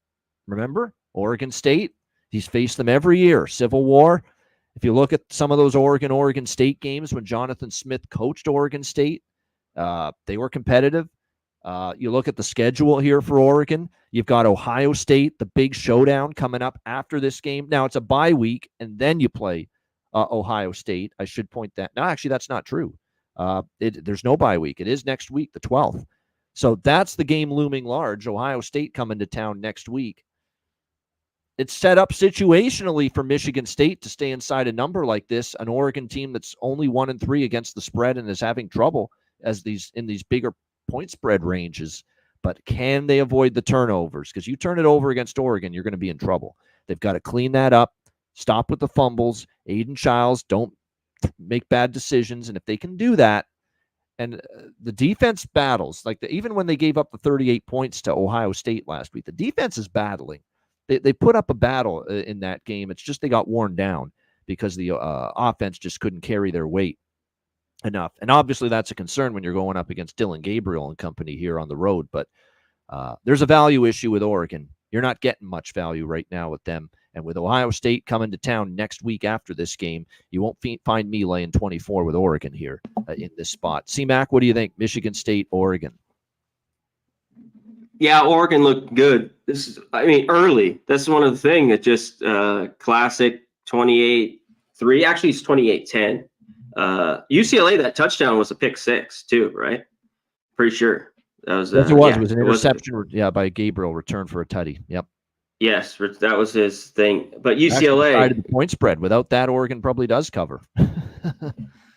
[SPEAKER 1] Remember? Oregon State, he's faced them every year. Civil War. If you look at some of those Oregon State games when Jonathan Smith coached Oregon State, they were competitive. You look at the schedule here for Oregon. You've got Ohio State, the big showdown coming up after this game. Now, it's a bye week, and then you play Ohio State. I should point that. No, actually, that's not true. There's no bye week. It is next week, the 12th. So that's the game looming large. Ohio State coming to town next week. It's set up situationally for Michigan State to stay inside a number like this, an Oregon team that's only 1-3 against the spread and is having trouble in these bigger point spread ranges. But can they avoid the turnovers? Because you turn it over against Oregon, you're going to be in trouble. They've got to clean that up, stop with the fumbles. Aiden Childs, don't make bad decisions. And if they can do that, and the defense battles, even when they gave up the 38 points to Ohio State last week, the defense is battling. They put up a battle in that game. It's just they got worn down because the offense just couldn't carry their weight enough. And obviously that's a concern when you're going up against Dylan Gabriel and company here on the road. But there's a value issue with Oregon. You're not getting much value right now with them. And with Ohio State coming to town next week after this game, you won't find me laying 24 with Oregon here in this spot. C-Mac, what do you think? Michigan State, Oregon.
[SPEAKER 2] Yeah, Oregon looked good. Early. That's one of the things that just classic 28-3. Actually, it's 28-10. UCLA, that touchdown was a pick six too, right? Pretty sure. That was.
[SPEAKER 1] It was an interception. By Gabriel, return for a tutty. Yep.
[SPEAKER 2] Yes, that was his thing. But UCLA
[SPEAKER 1] the point spread. Without that, Oregon probably does cover.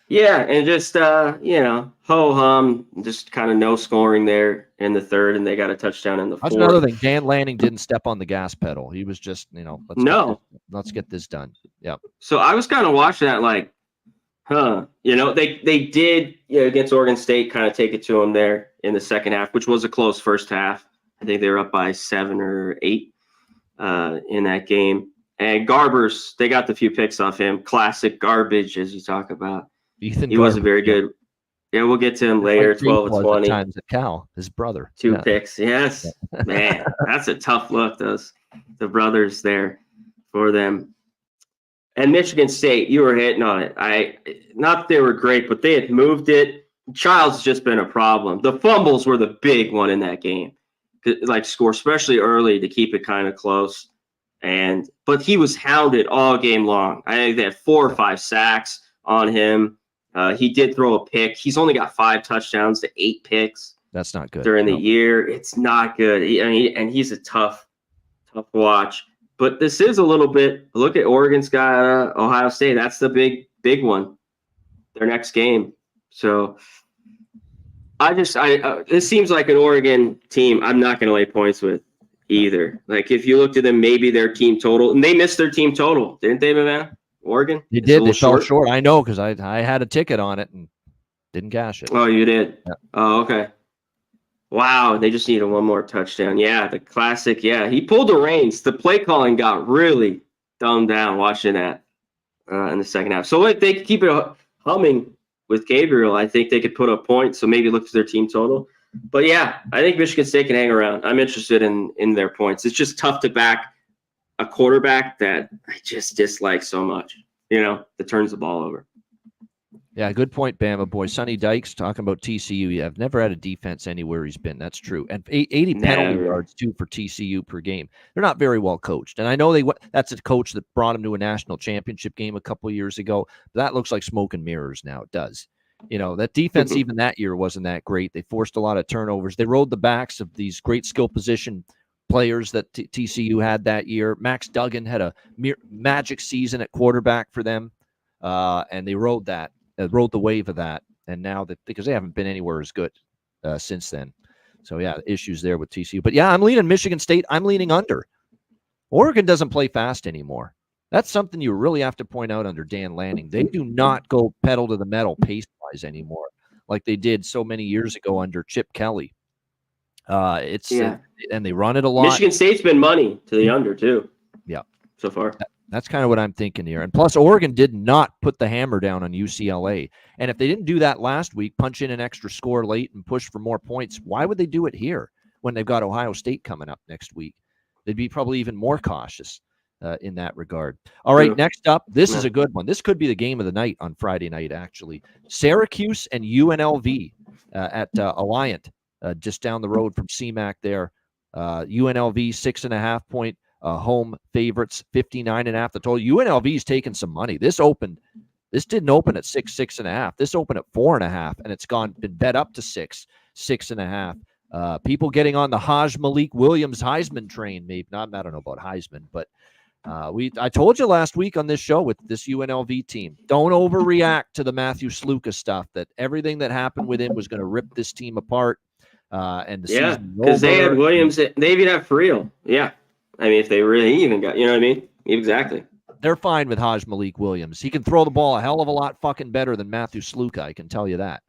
[SPEAKER 2] Yeah, and just ho-hum, just kind of no scoring there in the third, and they got a touchdown in the fourth.
[SPEAKER 1] That's another thing. Dan Lanning didn't step on the gas pedal. He was just, let's get this done. Yeah.
[SPEAKER 2] So I was kind of watching that like, they did against Oregon State kind of take it to them there in the second half, which was a close first half. I think they were up by 7 or 8 in that game. And Garbers, they got the few picks off him. Classic garbage, as you talk about. He wasn't very good. Yeah, we'll get to him later. 12 and 20
[SPEAKER 1] times at Cal, his brother.
[SPEAKER 2] 2 picks. Yes, man, that's a tough look. The brothers there for them. And Michigan State, you were hitting on it. Not that they were great, but they had moved it. Child's just been a problem. The fumbles were the big one in that game. Score, especially early, to keep it kind of close. But he was hounded all game long. I think they had 4 or 5 sacks on him. He did throw a pick. He's only got 5 touchdowns to 8 picks.
[SPEAKER 1] That's not good
[SPEAKER 2] during the year. It's not good. He's a tough watch. But this is a little bit. Look at Oregon's got Ohio State. That's the big one. Their next game. So this seems like an Oregon team I'm not going to lay points with either. Like if you looked at them, maybe their team total, and they missed their team total, didn't they, man? Oregon?
[SPEAKER 1] They did. They fell short. I know because I had a ticket on it and didn't cash it.
[SPEAKER 2] Oh, you did?
[SPEAKER 1] Yeah.
[SPEAKER 2] Oh, okay. Wow, they just needed one more touchdown. Yeah, the classic. Yeah, he pulled the reins. The play calling got really dumbed down watching that in the second half. So if they could keep it humming with Gabriel, I think they could put up points. So maybe look to their team total. But yeah, I think Michigan State can hang around. I'm interested in their points. It's just tough to back a quarterback that I just dislike so much, that turns the ball over.
[SPEAKER 1] Yeah, good point, Bama boy. Sonny Dykes talking about TCU. I've never had a defense anywhere he's been. That's true. And 80 penalty yards, too, for TCU per game. They're not very well coached. And I know that's a coach that brought him to a national championship game a couple of years ago. But that looks like smoke and mirrors now. It does. That defense even that year wasn't that great. They forced a lot of turnovers. They rode the backs of these great skill position players that TCU had that year. Max Duggan had a magic season at quarterback for them, and they rode the wave of that. And now because they haven't been anywhere as good since then. So, yeah, issues there with TCU. But, yeah, I'm leaning Michigan State. I'm leaning under. Oregon doesn't play fast anymore. That's something you really have to point out under Dan Lanning. They do not go pedal to the metal pace-wise anymore like they did so many years ago under Chip Kelly. And they run it a lot.
[SPEAKER 2] Michigan State's been money to the under, too.
[SPEAKER 1] Yeah.
[SPEAKER 2] So far.
[SPEAKER 1] That's kind of what I'm thinking here. And plus, Oregon did not put the hammer down on UCLA. And if they didn't do that last week, punch in an extra score late and push for more points, why would they do it here when they've got Ohio State coming up next week? They'd be probably even more cautious in that regard. All right, next up, this is a good one. This could be the game of the night on Friday night, actually. Syracuse and UNLV at Alliant, just down the road from CMAC there. UNLV 6.5-point home favorites, 59.5 the total. UNLV's taken some money. This didn't open at 6.5. This opened at 4.5, and it's been bet up to 6.5. People getting on the Malik Williams Heisman train. Maybe not. I don't know about Heisman, but I told you last week on this show with this UNLV team, don't overreact to the Matthew Sluka stuff. That everything that happened with him was going to rip this team apart. And
[SPEAKER 2] because they had Williams, they even have for real. Yeah, I mean, if they really even got, you know what I mean? Exactly.
[SPEAKER 1] They're fine with Malik Williams. He can throw the ball a hell of a lot fucking better than Matthew Sluka. I can tell you that.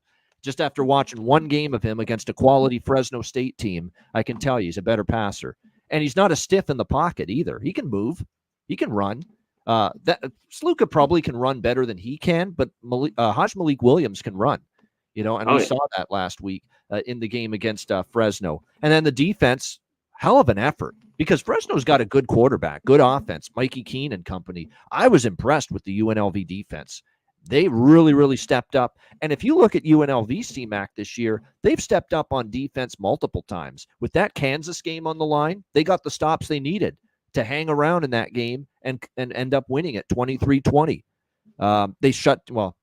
[SPEAKER 1] Just after watching one game of him against a quality Fresno State team, I can tell you he's a better passer. And he's not a stiff in the pocket either. He can move. He can run. Sluka probably can run better than he can, but Malik Williams can run. And we saw that last week in the game against Fresno. And then the defense, hell of an effort, because Fresno's got a good quarterback, good offense, Mikey Keene and company. I was impressed with the UNLV defense. They really, really stepped up. And if you look at UNLV CMAC this year, they've stepped up on defense multiple times. With that Kansas game on the line, they got the stops they needed to hang around in that game and end up winning it 23-20.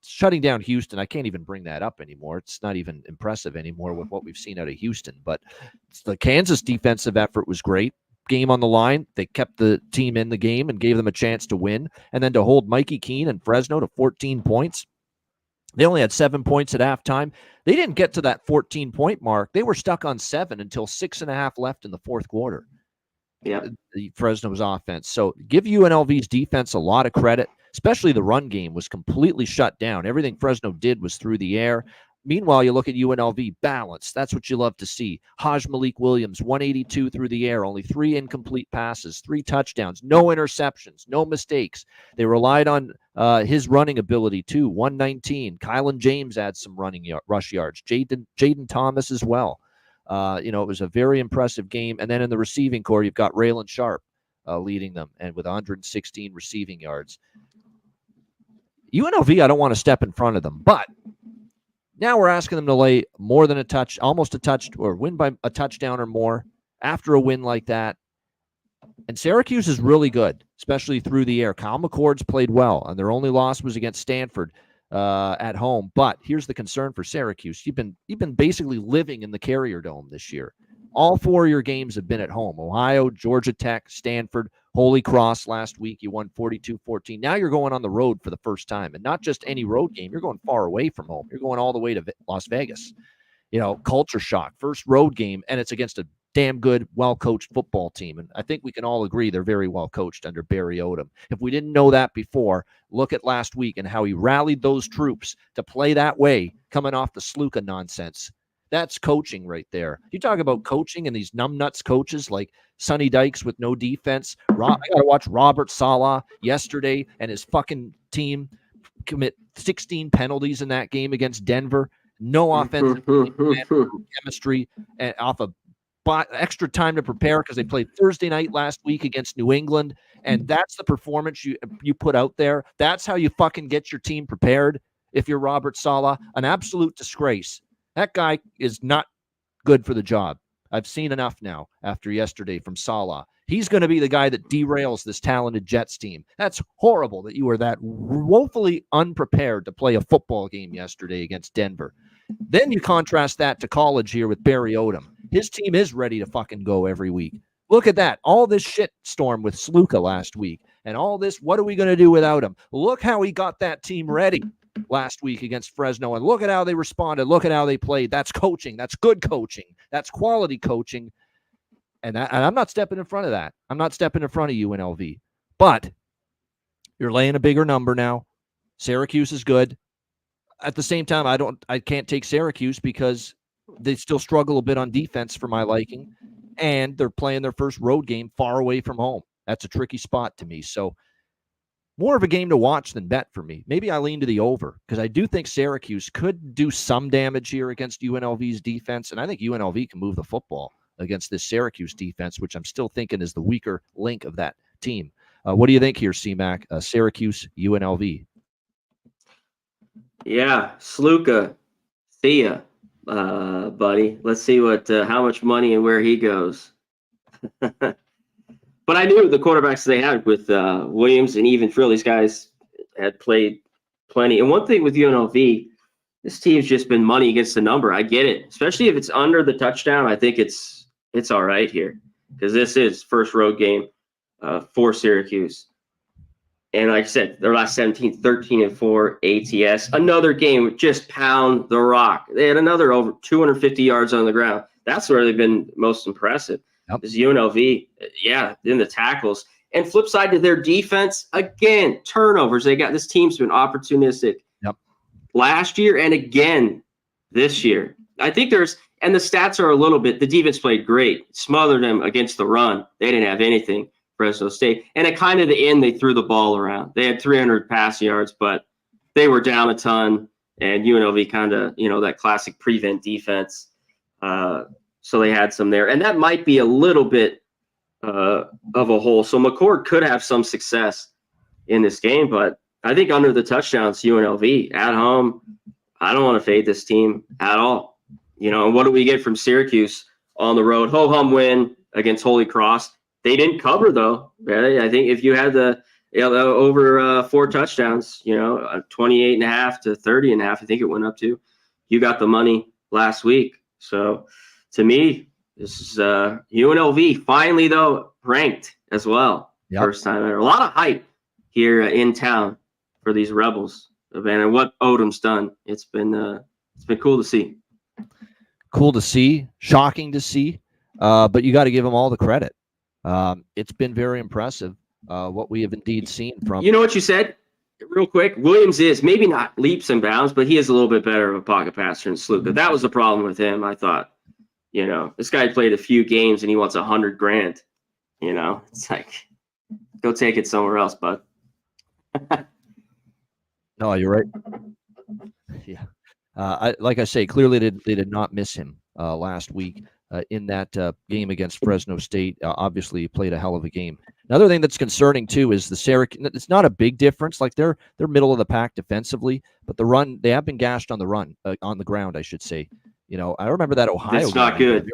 [SPEAKER 1] Shutting down Houston, I can't even bring that up anymore. It's not even impressive anymore with what we've seen out of Houston. But the Kansas defensive effort was great. Game on the line, they kept the team in the game and gave them a chance to win. And then to hold Mikey Keene and Fresno to 14 points. They only had 7 points at halftime. They didn't get to that 14-point mark. They were stuck on 7 until 6.5 left in the fourth quarter.
[SPEAKER 2] Yeah,
[SPEAKER 1] Fresno's offense. So give UNLV's defense a lot of credit, especially the run game was completely shut down. Everything Fresno did was through the air. Meanwhile, you look at UNLV, balance. That's what you love to see. Malik Williams, 182 through the air, only 3 incomplete passes, 3 touchdowns, no interceptions, no mistakes. They relied on his running ability, too, 119. Kylan James adds some rush yards. Jaden Thomas as well. It was a very impressive game. And then in the receiving core, you've got Raylan Sharp leading them, and with 116 receiving yards. UNLV, I don't want to step in front of them, but now we're asking them to lay more than almost a touch, or win by a touchdown or more after a win like that. And Syracuse is really good, especially through the air. Kyle McCord's played well, and their only loss was against Stanford at home. But here's the concern for Syracuse. You've been basically living in the Carrier Dome this year. All 4 of your games have been at home. Ohio, Georgia Tech, Stanford, Holy Cross last week. You won 42-14. Now you're going on the road for the first time. And not just any road game. You're going far away from home. You're going all the way to Las Vegas. Culture shock. First road game, and it's against a damn good, well-coached football team. And I think we can all agree they're very well-coached under Barry Odom. If we didn't know that before, look at last week and how he rallied those troops to play that way coming off the Sluka nonsense. That's coaching right there. You talk about coaching and these numbnuts coaches like Sonny Dykes with no defense. I got to watch Robert Saleh yesterday and his fucking team commit 16 penalties in that game against Denver. No offensive chemistry and off of extra time to prepare because they played Thursday night last week against New England. And that's the performance you put out there. That's how you fucking get your team prepared. If you're Robert Saleh, an absolute disgrace. That guy is not good for the job. I've seen enough now after yesterday from Saleh. He's going to be the guy that derails this talented Jets team. That's horrible that you were that woefully unprepared to play a football game yesterday against Denver. Then you contrast that to college here with Barry Odom. His team is ready to fucking go every week. Look at that. All this shit storm with Sluka last week and all this. What are we going to do without him? Look how he got that team ready last week against Fresno. And look at how they responded. Look at how they played. That's coaching. That's good coaching. That's quality coaching. And I'm not stepping in front of that. I'm not stepping in front of UNLV. But you're laying a bigger number now. Syracuse is good. At the same time, I can't take Syracuse because they still struggle a bit on defense for my liking. And they're playing their first road game far away from home. That's a tricky spot to me. So more of a game to watch than bet for me. Maybe I lean to the over because I do think Syracuse could do some damage here against UNLV's defense. And I think UNLV can move the football against this Syracuse defense, which I'm still thinking is the weaker link of that team. What do you think here, C-Mac? Syracuse, UNLV.
[SPEAKER 2] Yeah, Sluka, see ya, buddy. Let's see how much money and where he goes. But I knew the quarterbacks they had with Williams and even Frill, these guys had played plenty. And one thing with UNLV, this team's just been money against the number. I get it, especially if it's under the touchdown. I think it's all right here because this is first road game for Syracuse. And like I said, their last 17, 13-4 ATS. Another game, just pound the rock. They had another over 250 yards on the ground. That's where they've been most impressive.
[SPEAKER 1] Yep.
[SPEAKER 2] Is UNLV, in the tackles. And flip side to their defense, again, turnovers. This team's been opportunistic last year and again this year. I think and the stats are a little bit, the defense played great, smothered them against the run. They didn't have anything, Fresno State. And at kind of the end, they threw the ball around. They had 300 pass yards, but they were down a ton. And UNLV kind of, that classic prevent defense. So they had some there. And that might be a little bit of a hole. So McCord could have some success in this game, but I think under the touchdowns, UNLV at home, I don't want to fade this team at all. And what do we get from Syracuse on the road? Ho-hum win against Holy Cross. They didn't cover, though. Right? I think if you had the over 4 touchdowns, 28.5 to 30.5, I think it went up to, you got the money last week. So to me, this is UNLV finally, though, ranked as well. Yep. First time ever. A lot of hype here in town for these Rebels. And what Odom's done, it's been cool to see.
[SPEAKER 1] Cool to see, shocking to see, but you got to give them all the credit. It's been very impressive what we have indeed seen from.
[SPEAKER 2] You know what you said? Real quick, Williams is maybe not leaps and bounds, but he is a little bit better of a pocket passer than Sluka. That was the problem with him, I thought. This guy played a few games and he wants $100,000. It's like, go take it somewhere else, bud.
[SPEAKER 1] No, you're right. Yeah. Like I say, clearly they did not miss him last week in that game against Fresno State. Obviously, he played a hell of a game. Another thing that's concerning too is the Syracuse. It's not a big difference. Like they're middle of the pack defensively, but the run, they have been gashed on the run, on the ground, I should say. I remember that Ohio.
[SPEAKER 2] It's not good.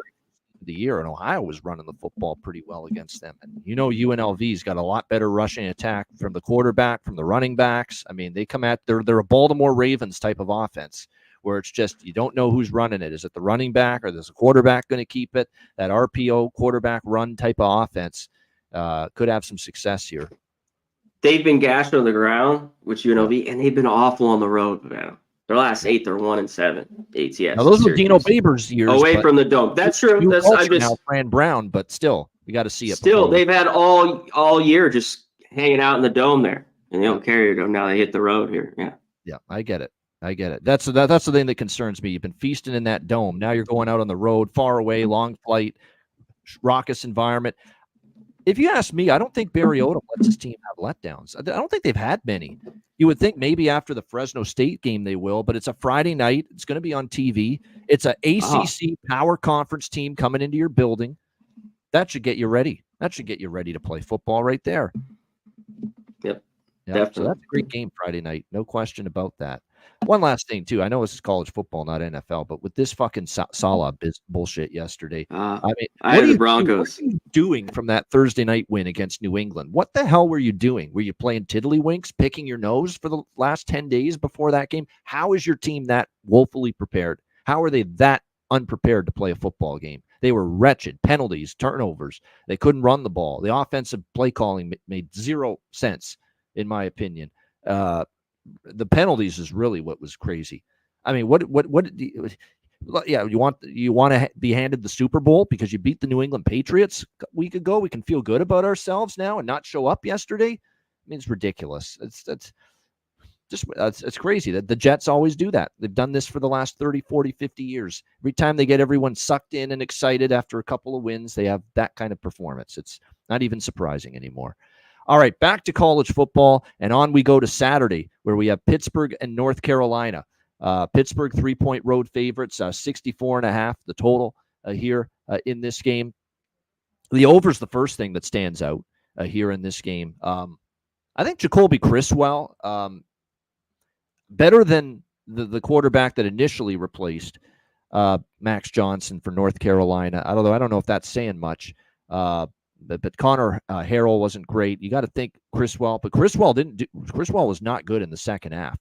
[SPEAKER 1] The year, and Ohio was running the football pretty well against them. And UNLV's got a lot better rushing attack from the quarterback, from the running backs. I mean, they come at they're a Baltimore Ravens type of offense where it's just you don't know who's running it. Is it the running back or is the quarterback going to keep it? That RPO quarterback run type of offense could have some success here.
[SPEAKER 2] They've been gashed on the ground with UNLV, and they've been awful on the road, man. Their last 8, they're 1-7 ATS.
[SPEAKER 1] Now those are Dino Babers years
[SPEAKER 2] away from the dome. That's true. That's
[SPEAKER 1] now Fran Brown, but still, we got to see it.
[SPEAKER 2] Still, they've had all year just hanging out in the dome there, and they don't carry them. Now they hit the road here.
[SPEAKER 1] Yeah, I get it. That's the thing that concerns me. You've been feasting in that dome. Now you're going out on the road, far away, long flight, raucous environment. If you ask me, I don't think Barry Odom lets his team have letdowns. I don't think they've had many. You would think maybe after the Fresno State game they will, but it's a Friday night. It's going to be on TV. It's an ACC power conference team coming into your building. That should get you ready. That should get you ready to play football right there.
[SPEAKER 2] Yep.
[SPEAKER 1] So that's a great game Friday night. No question about that. One last thing, too. I know this is college football, not NFL, but with this fucking Salah bullshit yesterday.
[SPEAKER 2] I had the Broncos.
[SPEAKER 1] What are you doing from that Thursday night win against New England? What the hell were you doing? Were you playing tiddlywinks, picking your nose for the last 10 days before that game? How is your team that woefully prepared? How are they that unprepared to play a football game? They were wretched. Penalties, turnovers. They couldn't run the ball. The offensive play calling made zero sense, in my opinion. The penalties is really what was crazy. I mean, you want to be handed the Super Bowl because you beat the New England Patriots a week ago? We can feel good about ourselves now and not show up yesterday? I mean, it's ridiculous. It's crazy that the Jets always do that. They've done this for the last 30, 40, 50 years. Every time they get everyone sucked in and excited after a couple of wins, they have that kind of performance. It's not even surprising anymore. All right, back to college football, and on we go to Saturday, where we have Pittsburgh and North Carolina. Pittsburgh 3-point road favorites, 64.5 the total here in this game. The over is the first thing that stands out here in this game. I think Jacoby Criswell, better than the quarterback that initially replaced Max Johnson for North Carolina. Although I don't know if that's saying much. But Connor Harrell wasn't great. You got to think Criswell, but Criswell was not good in the second half.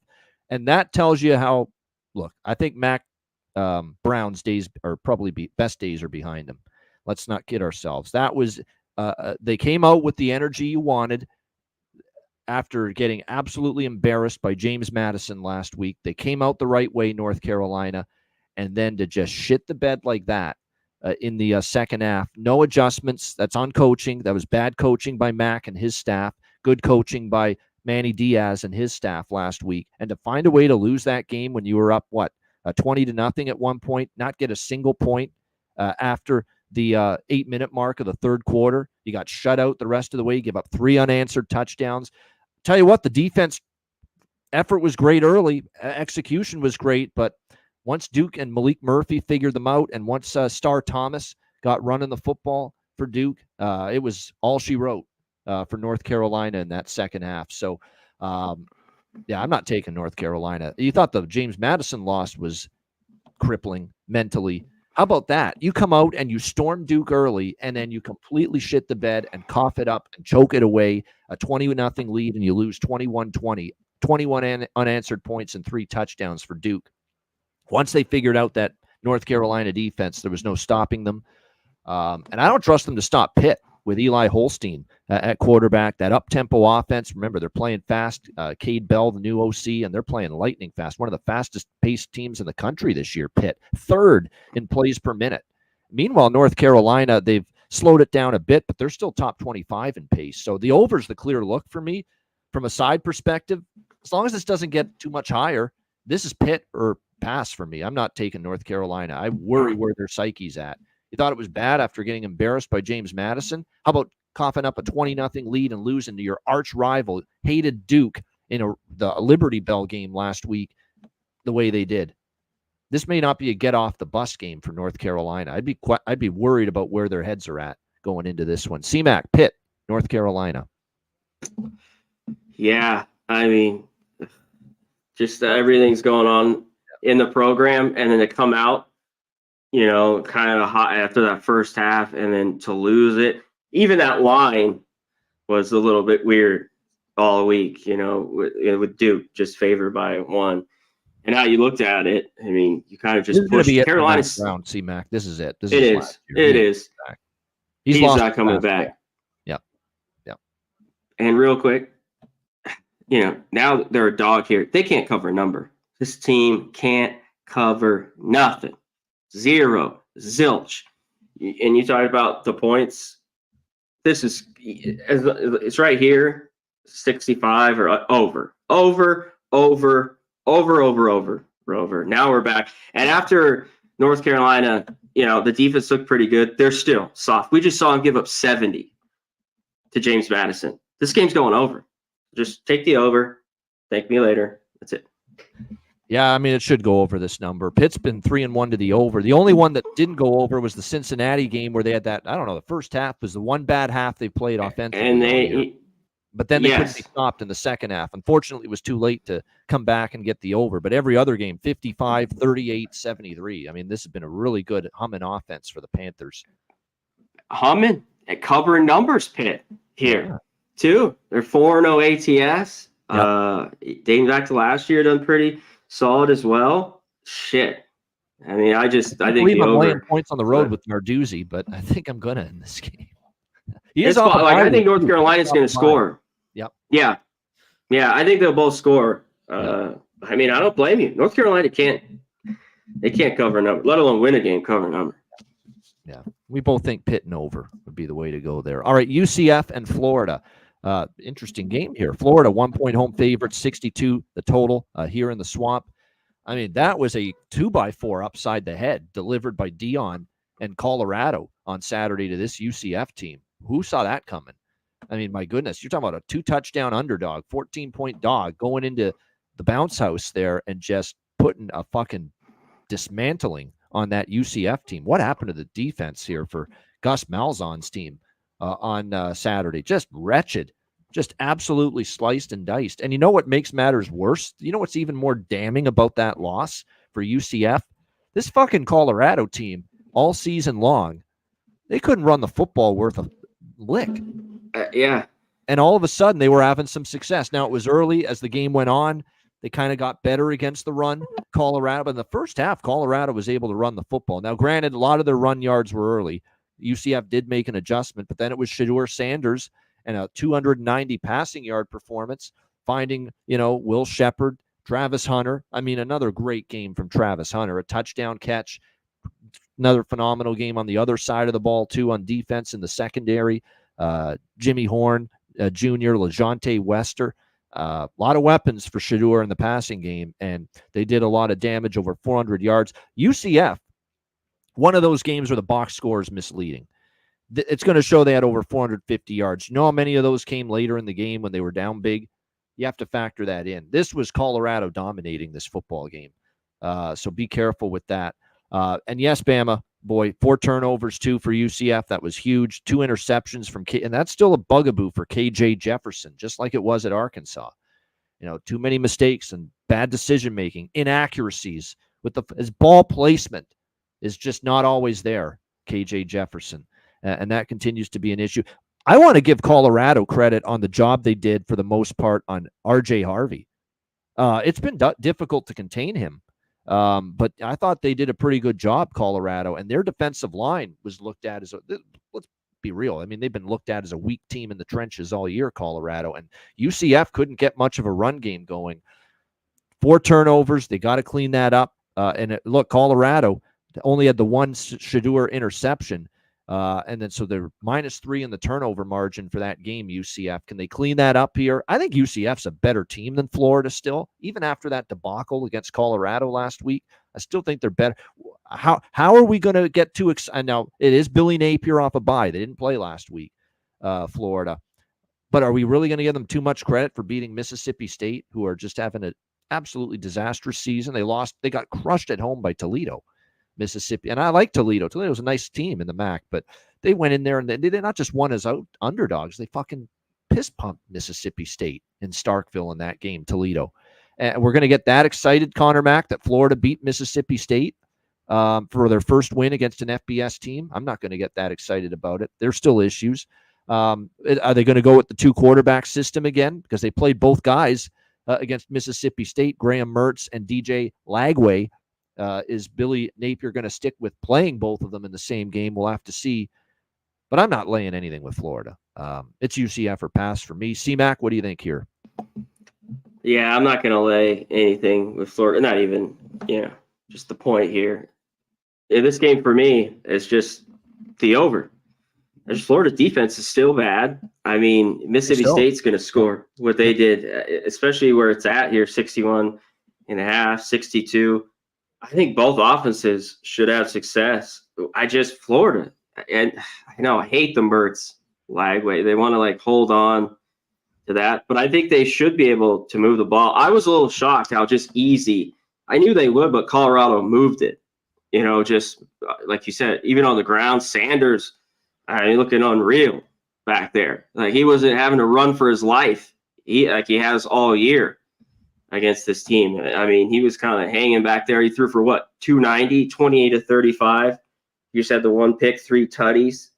[SPEAKER 1] And that tells you how, look, I think Mac Brown's days are probably best days are behind him. Let's not kid ourselves. That was, they came out with the energy you wanted after getting absolutely embarrassed by James Madison last week. They came out the right way, North Carolina, and then to just shit the bed like that in the second half. No adjustments. That's on coaching. That was bad coaching by Mac and his staff. Good coaching by Manny Diaz and his staff last week. And to find a way to lose that game when you were up, 20-0 at one point, not get a single point after the 8-minute mark of the third quarter. You got shut out the rest of the way. You give up 3 unanswered touchdowns. Tell you what, the defense effort was great early. Execution was great, but once Duke and Malik Murphy figured them out, and once Star Thomas got running the football for Duke, it was all she wrote for North Carolina in that second half. So, I'm not taking North Carolina. You thought the James Madison loss was crippling mentally. How about that? You come out and you storm Duke early, and then you completely shit the bed and cough it up and choke it away, a 20-0 lead, and you lose 21-20, 21 unanswered points and 3 touchdowns for Duke. Once they figured out that North Carolina defense, there was no stopping them. And I don't trust them to stop Pitt with Eli Holstein at quarterback, that up-tempo offense. Remember, they're playing fast. Cade Bell, the new OC, and they're playing lightning fast. One of the fastest-paced teams in the country this year, Pitt. 3rd in plays per minute. Meanwhile, North Carolina, they've slowed it down a bit, but they're still top 25 in pace. So the over's the clear look for me. From a side perspective, as long as this doesn't get too much higher, this is Pitt or pass for me. I'm not taking North Carolina. I worry where their psyche's at. You thought it was bad after getting embarrassed by James Madison? How about coughing up a 20-0 lead and losing to your arch rival, hated Duke, in the Liberty Bell game last week the way they did? This may not be a get-off-the-bus game for North Carolina. I'd be worried about where their heads are at going into this one. CMAC, Pitt, North Carolina.
[SPEAKER 2] Yeah, I mean, just everything's going on in the program, and then to come out, kind of hot after that first half, and then to lose it. Even that line was a little bit weird all week, with Duke just favored by 1. And how you looked at it, I mean, you kind of just pushed Carolina's
[SPEAKER 1] round. CMAC, this is it. This
[SPEAKER 2] it
[SPEAKER 1] is.
[SPEAKER 2] It is.
[SPEAKER 1] He's
[SPEAKER 2] not coming back.
[SPEAKER 1] Yep.
[SPEAKER 2] And real quick, now they're a dog here. They can't cover a number. This team can't cover nothing. 0, zilch. And you talked about the points. This is, it's right here, 65 or over. Now we're back. And after North Carolina, the defense looked pretty good. They're still soft. We just saw them give up 70 to James Madison. This game's going over. Just take the over. Thank me later. That's it.
[SPEAKER 1] Yeah, I mean, it should go over this number. Pitt's been 3-1 to the over. The only one that didn't go over was the Cincinnati game where they had that, I don't know, the first half was the one bad half they played offensively. But then they couldn't be stopped in the second half. Unfortunately, it was too late to come back and get the over. But every other game, 55, 38, 73. I mean, this has been a really good humming offense for the Panthers.
[SPEAKER 2] Humming and covering numbers, Pitt here, too. They're 4-0 ATS. Yep. Dating back to last year, done pretty solid as well. Shit. I mean, I think
[SPEAKER 1] believe
[SPEAKER 2] the
[SPEAKER 1] I'm laying
[SPEAKER 2] over.
[SPEAKER 1] points on the road with Narduzzi, but I think I'm gonna in this game.
[SPEAKER 2] I think North Carolina's going to score.
[SPEAKER 1] Yep.
[SPEAKER 2] Yeah. I think they'll both score.
[SPEAKER 1] Yep.
[SPEAKER 2] I mean, I don't blame you. North Carolina can't cover a number, let alone win a game cover a number.
[SPEAKER 1] Yeah, we both think Pitt and over would be the way to go there. All right, UCF and Florida. Interesting game here. Florida 1-point home favorite, 62 the total here in the Swamp. I mean, that was a 2x4 upside the head delivered by Dion and Colorado on Saturday to this UCF team. Who saw that coming? I mean, my goodness, you're talking about a 2-touchdown underdog, 14-point dog going into the bounce house there and just putting a fucking dismantling on that UCF team. What happened to the defense here for Gus Malzahn's team on Saturday? Just wretched, just absolutely sliced and diced. And you know what makes matters worse? You know what's even more damning about that loss for UCF? This fucking Colorado team all season long, they couldn't run the football worth a lick.
[SPEAKER 2] Yeah.
[SPEAKER 1] And all of a sudden they were having some success. Now it was early as the game went on. They kind of got better against the run, Colorado. But in the first half, Colorado was able to run the football. Now, granted, a lot of their run yards were early. UCF did make an adjustment, but then it was Shedeur Sanders and a 290 passing yard performance, finding, Will Shepard, Travis Hunter. I mean, another great game from Travis Hunter, a touchdown catch, another phenomenal game on the other side of the ball, too, on defense in the secondary. Jimmy Horn, Jr., LeJounte Wester. A lot of weapons for Shedeur in the passing game, and they did a lot of damage, over 400 yards. UCF, one of those games where the box score is misleading. It's going to show they had over 450 yards. You know how many of those came later in the game when they were down big? You have to factor that in. This was Colorado dominating this football game, so be careful with that. And yes, Bama, boy, 4 turnovers, 2 for UCF. That was huge. 2 interceptions from and that's still a bugaboo for KJ Jefferson, just like it was at Arkansas. Too many mistakes and bad decision-making, inaccuracies with his ball placement is just not always there, KJ Jefferson. And that continues to be an issue. I want to give Colorado credit on the job they did for the most part on RJ Harvey. It's been difficult to contain him. But I thought they did a pretty good job, Colorado, and their defensive line was looked at as let's be real. I mean, they've been looked at as a weak team in the trenches all year, Colorado, and UCF couldn't get much of a run game going. 4 turnovers. They got to clean that up. Look, Colorado only had the one Shedeur interception. And then so they're -3 in the turnover margin for that game, UCF. Can they clean that up here? I think UCF's a better team than Florida still. Even after that debacle against Colorado last week, I still think they're better. How are we going to get too excited? Now, it is Billy Napier off a bye. They didn't play last week, Florida. But are we really going to give them too much credit for beating Mississippi State, who are just having an absolutely disastrous season? They got crushed at home by Toledo. Mississippi, and I like Toledo. Toledo was a nice team in the MAC, but they went in there and they not just won as underdogs. They fucking piss pumped Mississippi State in Starkville in that game, Toledo. And we're going to get that excited, Connor Mack, that Florida beat Mississippi State for their first win against an FBS team. I'm not going to get that excited about it. There's still issues. Are they going to go with the 2 quarterback system again? Because they played both guys against Mississippi State, Graham Mertz and DJ Lagway. Is Billy Napier going to stick with playing both of them in the same game? We'll have to see. But I'm not laying anything with Florida. It's UCF or pass for me. C-Mac, what do you think here?
[SPEAKER 2] Yeah, I'm not going to lay anything with Florida. Not even, just the point here. This game for me is just the over. Florida defense is still bad. I mean, Mississippi State's going to score what they did, especially where it's at here, 61.5, 62. I think both offenses should have success. Florida, and I hate the Mertz Lagway. They want to hold on to that, but I think they should be able to move the ball. I was a little shocked how just easy. I knew they would, but Colorado moved it. Just like you said, even on the ground, Sanders, looking unreal back there. He wasn't having to run for his life. He has all year against this team. I mean, he was kind of hanging back there. He threw for 290, 28 to 35. You just had the 1 pick, 3 tutties.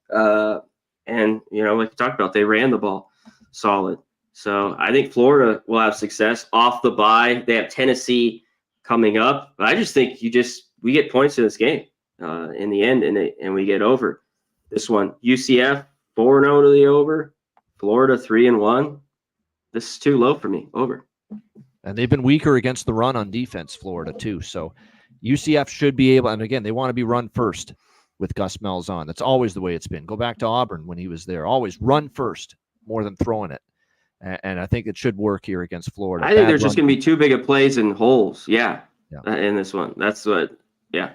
[SPEAKER 2] And, like you talked about, they ran the ball solid. So I think Florida will have success off the bye. They have Tennessee coming up. But I just think you just we get points in this game in the end, and we get over this one. UCF 4-0 to the over. Florida 3-1. This is too low for me. Over.
[SPEAKER 1] And they've been weaker against the run on defense, Florida, too. So UCF should be able, and again, they want to be run first with Gus Malzahn. That's always the way it's been. Go back to Auburn when he was there. Always run first more than throwing it. And I think it should work here against Florida.
[SPEAKER 2] I think there's just going to be too big of plays and holes. Yeah. In this one. That's what, yeah.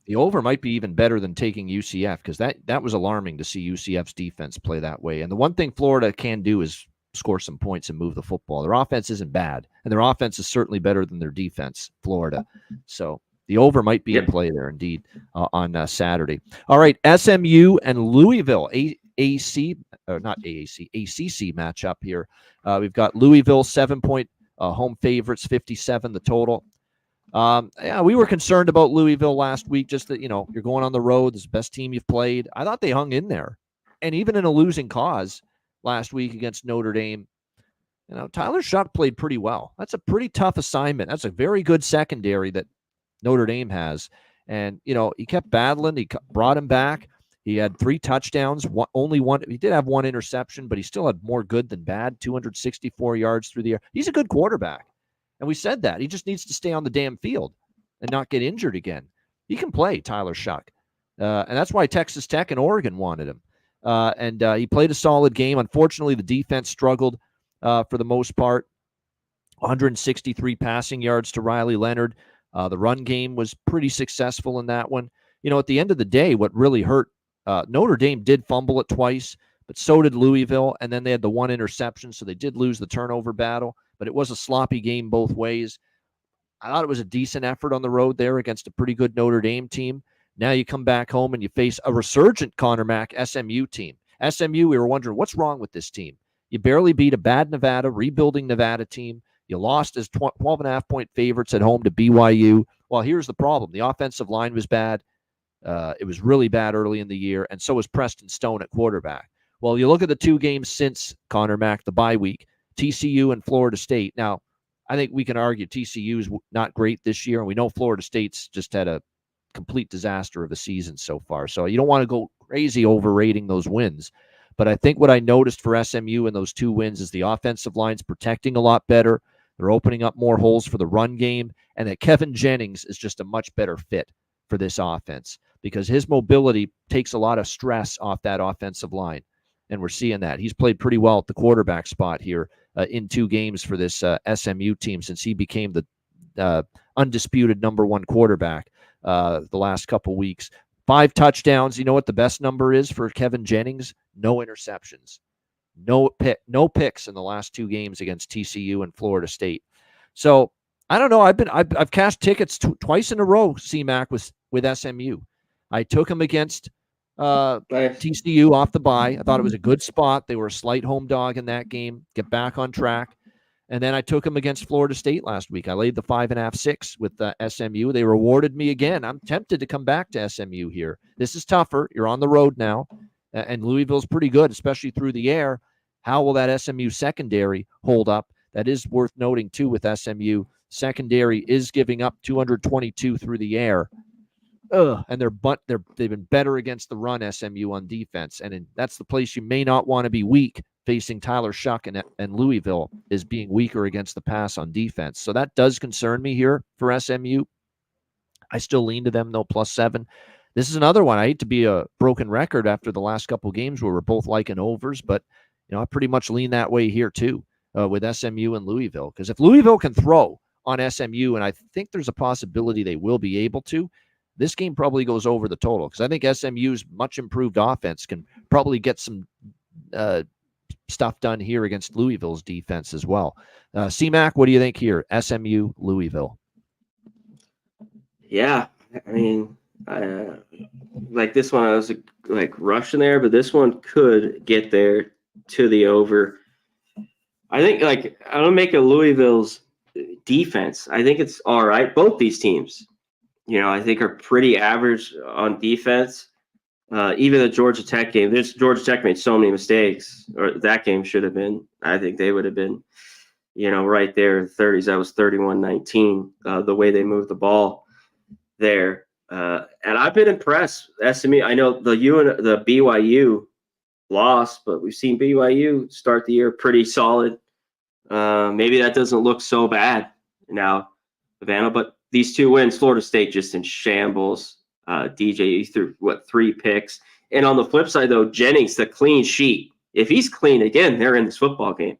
[SPEAKER 1] The over might be even better than taking UCF because that was alarming to see UCF's defense play that way. And the one thing Florida can do is score some points and move the football. Their offense isn't bad, and their offense is certainly better than their defense, Florida. So the over might be in play there indeed on Saturday. All right, SMU and Louisville, ACC matchup here. We've got Louisville 7-point home favorites, 57 the total. Yeah, we were concerned about Louisville last week, just that, you're going on the road. This is the best team you've played. I thought they hung in there. And even in a losing cause last week against Notre Dame, Tyler Shuck played pretty well. That's a pretty tough assignment. That's a very good secondary that Notre Dame has. And, he kept battling. He brought him back. He had 3 touchdowns, only one. He did have 1 interception, but he still had more good than bad, 264 yards through the air. He's a good quarterback. And we said that. He just needs to stay on the damn field and not get injured again. He can play, Tyler Shuck. And that's why Texas Tech and Oregon wanted him. And he played a solid game. Unfortunately, the defense struggled for the most part. 163 passing yards to Riley Leonard. The run game was pretty successful in that one. At the end of the day, what really hurt, Notre Dame did fumble it twice, but so did Louisville. And then they had the 1 interception, so they did lose the turnover battle. But it was a sloppy game both ways. I thought it was a decent effort on the road there against a pretty good Notre Dame team. Now you come back home and you face a resurgent Connor Mack SMU team. SMU, we were wondering, what's wrong with this team? You barely beat a bad Nevada, rebuilding Nevada team. You lost as 12.5-point favorites at home to BYU. Well, here's the problem. The offensive line was bad. It was really bad early in the year, and so was Preston Stone at quarterback. Well, you look at the 2 games since Connor Mack, the bye week, TCU and Florida State. Now, I think we can argue TCU is not great this year, and we know Florida State's just had a complete disaster of a season so far. So you don't want to go crazy overrating those wins. But I think what I noticed for SMU in those 2 wins is the offensive line's protecting a lot better. They're opening up more holes for the run game, and that Kevin Jennings is just a much better fit for this offense because his mobility takes a lot of stress off that offensive line. And we're seeing that. He's played pretty well at the quarterback spot here in 2 games for this SMU team since he became the undisputed number 1 quarterback the last couple weeks. 5 touchdowns. You know what the best number is for Kevin Jennings? No interceptions. No picks in the last 2 games against TCU and Florida State. So I don't know. I've cashed tickets twice in a row, CMAC, with SMU. I took him against TCU off the bye. I thought it was a good spot. They were a slight home dog in that game. Get back on track. And then I took him against Florida State last week. I laid the 5.5, 6 with SMU. They rewarded me again. I'm tempted to come back to SMU here. This is tougher. You're on the road now. And Louisville's pretty good, especially through the air. How will that SMU secondary hold up? That is worth noting, too, with SMU. Secondary is giving up 222 through the air. And they've been better against the run, SMU, on defense. And that's the place you may not want to be weak facing Tyler Shuck and Louisville, is being weaker against the pass on defense. So that does concern me here for SMU. I still lean to them, though, +7. This is another one. I hate to be a broken record after the last couple games where we're both liking overs, but I pretty much lean that way here too with SMU and Louisville. Because if Louisville can throw on SMU, and I think there's a possibility they will be able to, this game probably goes over the total. Because I think SMU's much improved offense can probably get some stuff done here against Louisville's defense as well. CMAC, what do you think here? SMU, Louisville.
[SPEAKER 2] Yeah, I mean, like this one, I was like rushing there, but this one could get there to the over. I think I don't make a Louisville's defense. I think it's all right. Both these teams, I think are pretty average on defense. Even the Georgia Tech game, Georgia Tech made so many mistakes, or that game should have been. I think they would have been, right there in the 30s. That was 31-19, the way they moved the ball. there. And I've been impressed. SMU, I know the BYU lost, but we've seen BYU start the year pretty solid. Maybe that doesn't look so bad now, Havana, but these 2 wins, Florida State just in shambles. DJ threw 3 picks. And on the flip side, though, Jennings, the clean sheet. If he's clean again, they're in this football game.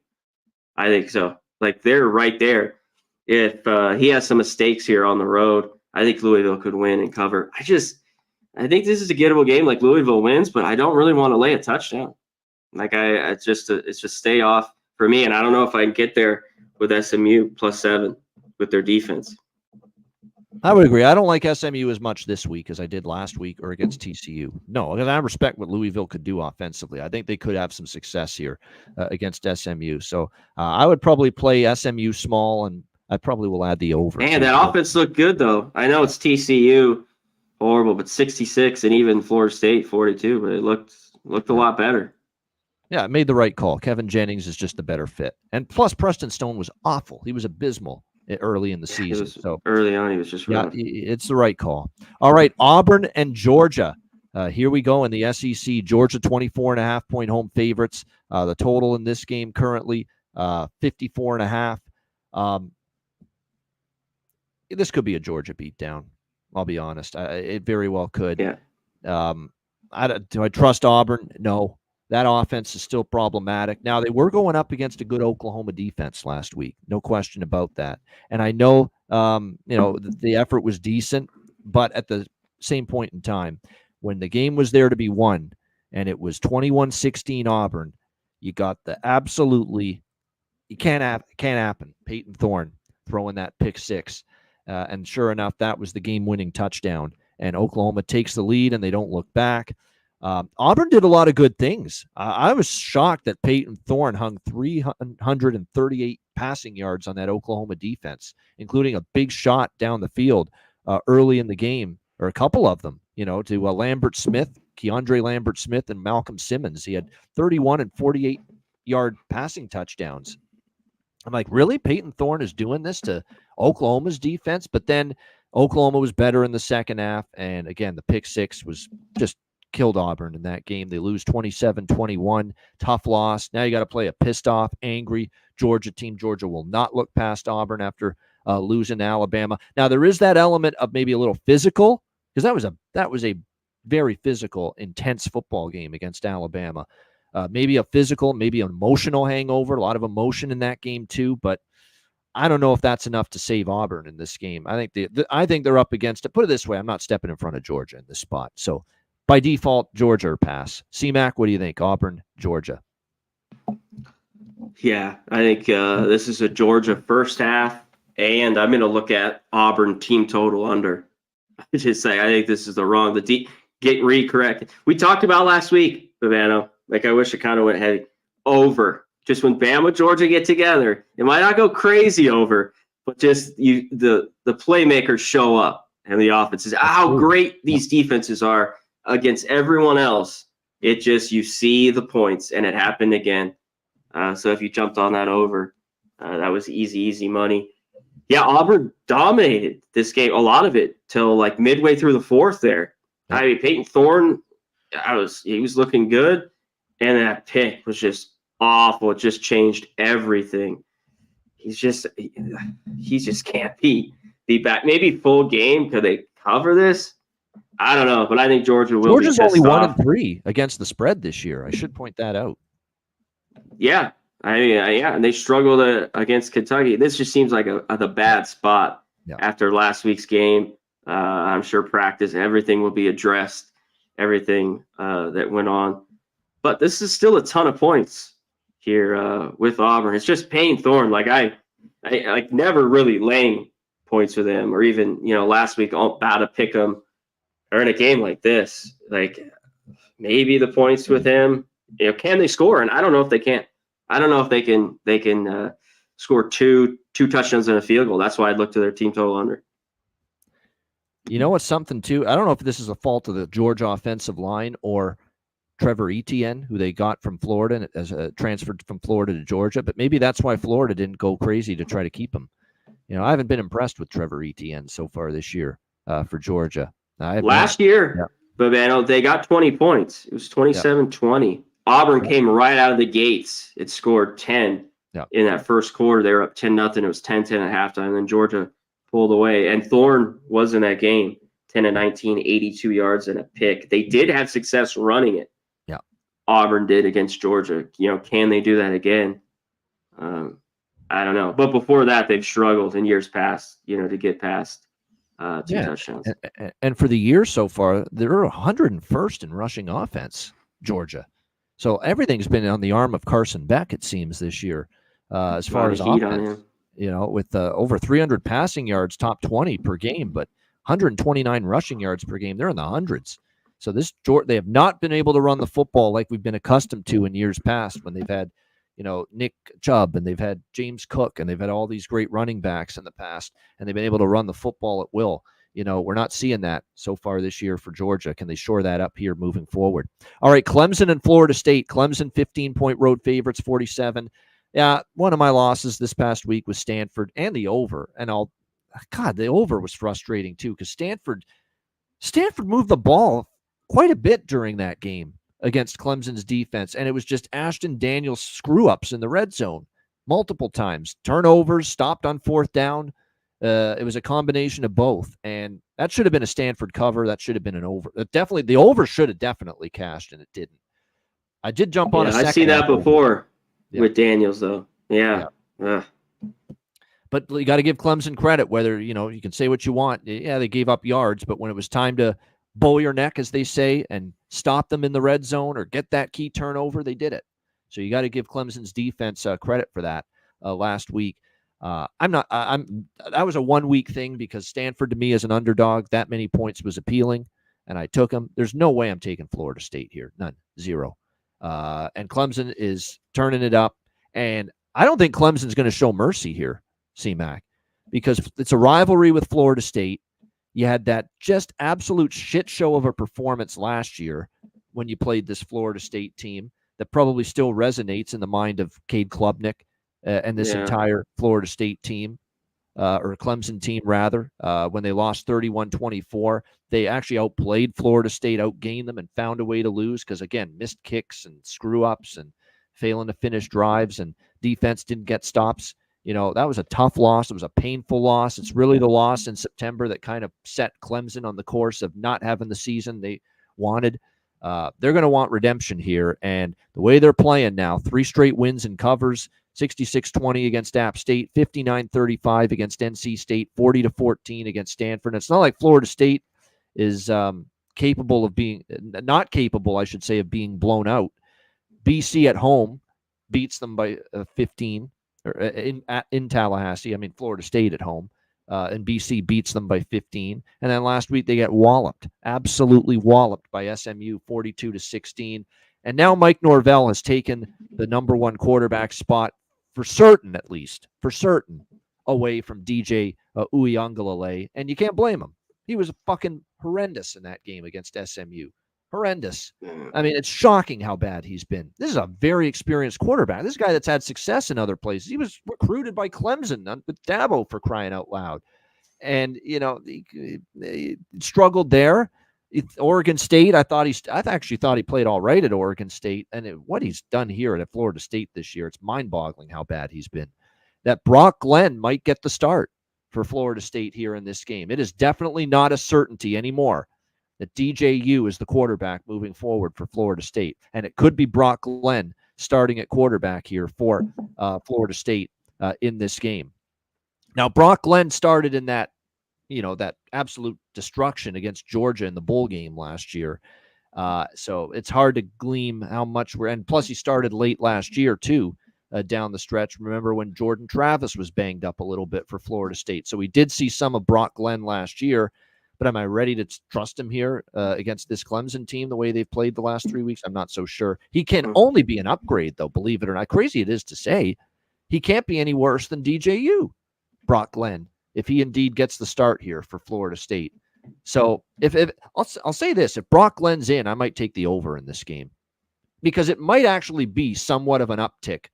[SPEAKER 2] I think so. Like, they're right there. If he has some mistakes here on the road, I think Louisville could win and cover. I think this is a gettable game. Like, Louisville wins, but I don't really want to lay a touchdown. Like, it's just stay off for me. And I don't know if I can get there with SMU +7 with their defense.
[SPEAKER 1] I would agree. I don't like SMU as much this week as I did last week or against TCU. No, because I respect what Louisville could do offensively. I think they could have some success here against SMU. So I would probably play SMU small, and I probably will add the over.
[SPEAKER 2] Man, that offense looked good, though. I know it's TCU, horrible, but 66 and even Florida State 42, but it looked a lot better.
[SPEAKER 1] Yeah, it made the right call. Kevin Jennings is just a better fit. And plus, Preston Stone was awful. He was abysmal early in the season. So
[SPEAKER 2] early on, he was just rough.
[SPEAKER 1] It's the right call. All right, Auburn and Georgia. Here we go in the SEC. Georgia 24.5-point home favorites. The total in this game currently 54.5. This could be a Georgia beatdown. I'll be honest. It very well could.
[SPEAKER 2] Yeah.
[SPEAKER 1] Do I trust Auburn? No. That offense is still problematic. Now, they were going up against a good Oklahoma defense last week. No question about that. And I know, the effort was decent, but at the same point in time, when the game was there to be won and it was 21-16 Auburn, you got the absolutely – it can't happen. Peyton Thorne throwing that pick 6. And sure enough, that was the game-winning touchdown. And Oklahoma takes the lead, and they don't look back. Auburn did a lot of good things. I was shocked that Peyton Thorne hung 338 passing yards on that Oklahoma defense, including a big shot down the field early in the game, or a couple of them, to Lambert Smith, Keandre Lambert Smith, and Malcolm Simmons. He had 31 and 48-yard passing touchdowns. I'm like, really? Peyton Thorne is doing this to Oklahoma's defense? But then Oklahoma was better in the second half, and again, the pick 6 was just killed Auburn in that game. They lose 27-21. Tough loss. Now you got to play a pissed off, angry Georgia team. Georgia will not look past Auburn after losing to Alabama. Now there is that element of maybe a little physical, because that was a very physical, intense football game against Alabama. Maybe a physical, maybe an emotional hangover. A lot of emotion in that game too, but I don't know if that's enough to save Auburn in this game. I think they're up against it. Put it this way: I'm not stepping in front of Georgia in this spot. So by default, Georgia or pass. C-Mac, what do you think? Auburn, Georgia.
[SPEAKER 2] Yeah, I think this is a Georgia first half, and I'm going to look at Auburn team total under. I just say I think this is get recorrected. We talked about last week, Bavano. Like, I wish it kind of went heavy. Over. Just when Bama, Georgia get together, it might not go crazy over, but just the playmakers show up and the offenses. How great these defenses are against everyone else. It just, you see the points, and it happened again. So if you jumped on that over, that was easy money. Yeah, Auburn dominated this game, a lot of it, till like midway through the fourth there. I mean, Peyton Thorne, he was looking good, and that pick was just awful. It just changed everything. He just can't be back. Maybe full game. Could they cover this? I don't know, but I think Georgia will.
[SPEAKER 1] Georgia's only 1-3 against the spread this year. I should point that out.
[SPEAKER 2] Yeah, and they struggled against Kentucky. This just seems like the bad spot after last week's game. I'm sure practice, everything will be addressed, everything that went on. But this is still a ton of points here with Auburn. It's just Payne Thorne. Like I like never really laying points with him, or even last week about to pick him, or in a game like this. Like maybe the points with him. Can they score? And I don't know if they can. I don't know if they can score two touchdowns and a field goal. That's why I'd look to their team total under.
[SPEAKER 1] You know what's something too? I don't know if this is a fault of the Georgia offensive line or Trevor Etienne, who they got from Florida as a transferred from Florida to Georgia, but maybe that's why Florida didn't go crazy to try to keep him. I haven't been impressed with Trevor Etienne so far this year. for Georgia.
[SPEAKER 2] Last year, but man, they got 20 points. It was 27-20. Auburn came right out of the gates. It scored 10 in that first quarter. They were up 10-0. It was 10-10 at halftime. And then Georgia pulled away. And Thorne was in that game, 10-19, 82 yards and a pick. They did have success running it.
[SPEAKER 1] Yeah,
[SPEAKER 2] Auburn did against Georgia. Can they do that again? I don't know. But before that, they've struggled in years past, to get past 2 touchdowns.
[SPEAKER 1] And for the year so far, they're 101st in rushing offense, Georgia. So everything's been on the arm of Carson Beck, it seems, this year, as far as offense. With over 300 passing yards, top 20 per game, but 129 rushing yards per game. They're in the hundreds. So they have not been able to run the football like we've been accustomed to in years past when they've had, Nick Chubb and they've had James Cook and they've had all these great running backs in the past, and they've been able to run the football at will. We're not seeing that so far this year for Georgia. Can they shore that up here moving forward? All right, Clemson and Florida State. Clemson 15-point road favorites, 47. Yeah, one of my losses this past week was Stanford and the over. And the over was frustrating too, because Stanford moved the ball quite a bit during that game against Clemson's defense, and it was just Ashton Daniels screw-ups in the red zone multiple times. Turnovers, stopped on fourth down. It was a combination of both, and that should have been a Stanford cover. That should have been an over. The over should have definitely cashed, and it didn't. I did jump on a second.
[SPEAKER 2] I've seen that before with Daniels, though. Yeah.
[SPEAKER 1] But you got to give Clemson credit, whether, you can say what you want. Yeah, they gave up yards, but when it was time to bow your neck, as they say, and stop them in the red zone or get that key turnover, they did it. So you got to give Clemson's defense credit for that last week. That was a 1 week thing because Stanford to me as an underdog, that many points was appealing, and I took them. There's no way I'm taking Florida State here. None. Zero. And Clemson is turning it up, and I don't think Clemson's going to show mercy here, C-Mac, because it's a rivalry with Florida State. You had that just absolute shit show of a performance last year when you played this Florida State team that probably still resonates in the mind of Cade Klubnik and this entire Florida State team, or Clemson team, rather, when they lost 31-24. They actually outplayed Florida State, outgained them, and found a way to lose because, again, missed kicks and screw-ups and failing to finish drives, and defense didn't get stops. That was a tough loss. It was a painful loss. It's really the loss in September that kind of set Clemson on the course of not having the season they wanted. They're going to want redemption here, and the way they're playing now, 3 straight wins and covers, 66-20 against App State, 59-35 against NC State, 40-14 against Stanford. And it's not like Florida State is capable of being blown out. BC at home beats them by 15 in Tallahassee. I mean, Florida State at home. And BC beats them by 15. And then last week they get absolutely walloped by SMU, 42-16. And now Mike Norvell has taken the number 1 quarterback spot for certain, away from DJ Uiagalelei. And you can't blame him. He was fucking horrendous in that game against SMU. Horrendous. I mean, it's shocking how bad he's been. This is a very experienced quarterback. This guy that's had success in other places. He was recruited by Clemson with Dabo, for crying out loud. And, he struggled there. Oregon State, I actually thought he played all right at Oregon State. And what he's done here at Florida State this year, it's mind-boggling how bad he's been. That Brock Glenn might get the start for Florida State here in this game. It is definitely not a certainty anymore that DJU is the quarterback moving forward for Florida State. And it could be Brock Glenn starting at quarterback here for Florida State in this game. Now, Brock Glenn started in that absolute destruction against Georgia in the bowl game last year. So it's hard to glean how much and plus he started late last year too, down the stretch. Remember when Jordan Travis was banged up a little bit for Florida State. So we did see some of Brock Glenn last year. But am I ready to trust him here against this Clemson team the way they've played the last 3 weeks? I'm not so sure. He can only be an upgrade, though, believe it or not. Crazy it is to say. He can't be any worse than DJU, Brock Glenn, if he indeed gets the start here for Florida State. So if I'll say this, if Brock Glenn's in, I might take the over in this game because it might actually be somewhat of an uptick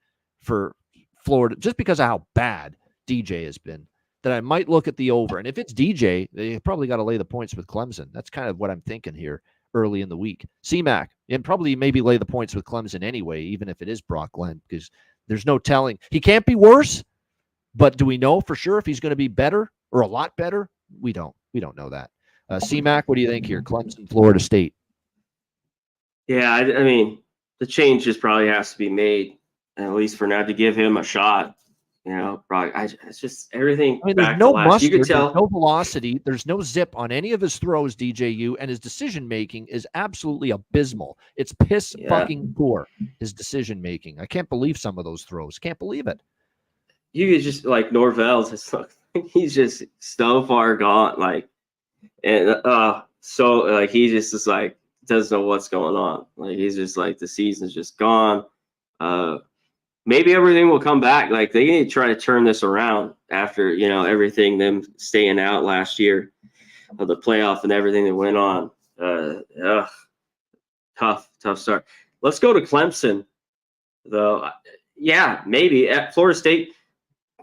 [SPEAKER 1] for Florida just because of how bad DJ has been. that I might look at the over. And if it's DJ, they probably got to lay the points with Clemson. That's kind of what I'm thinking here early in the week. CMAC, and probably maybe lay the points with Clemson anyway, even if it is Brock Glenn, because there's no telling. He can't be worse, but do we know for sure if he's going to be better or a lot better? We don't know that. CMAC, what do you think here? Clemson, Florida State.
[SPEAKER 2] Yeah, I mean, the change just probably has to be made, at least for now, to give him a shot. Probably. It's just everything.
[SPEAKER 1] I mean, there's no mustard, you can tell. There's no velocity. There's no zip on any of his throws, DJU, and his decision making is absolutely abysmal. It's piss fucking poor, his decision making. I can't believe some of those throws. Can't believe it.
[SPEAKER 2] You could just like Norvell's. He's just so far gone. He just is like doesn't know what's going on. Like he's just like the season's just gone. Maybe everything will come back. Like they need to try to turn this around after, everything, them staying out last year of the playoff and everything that went on. Tough start. Let's go to Clemson, though. Yeah, maybe. Florida State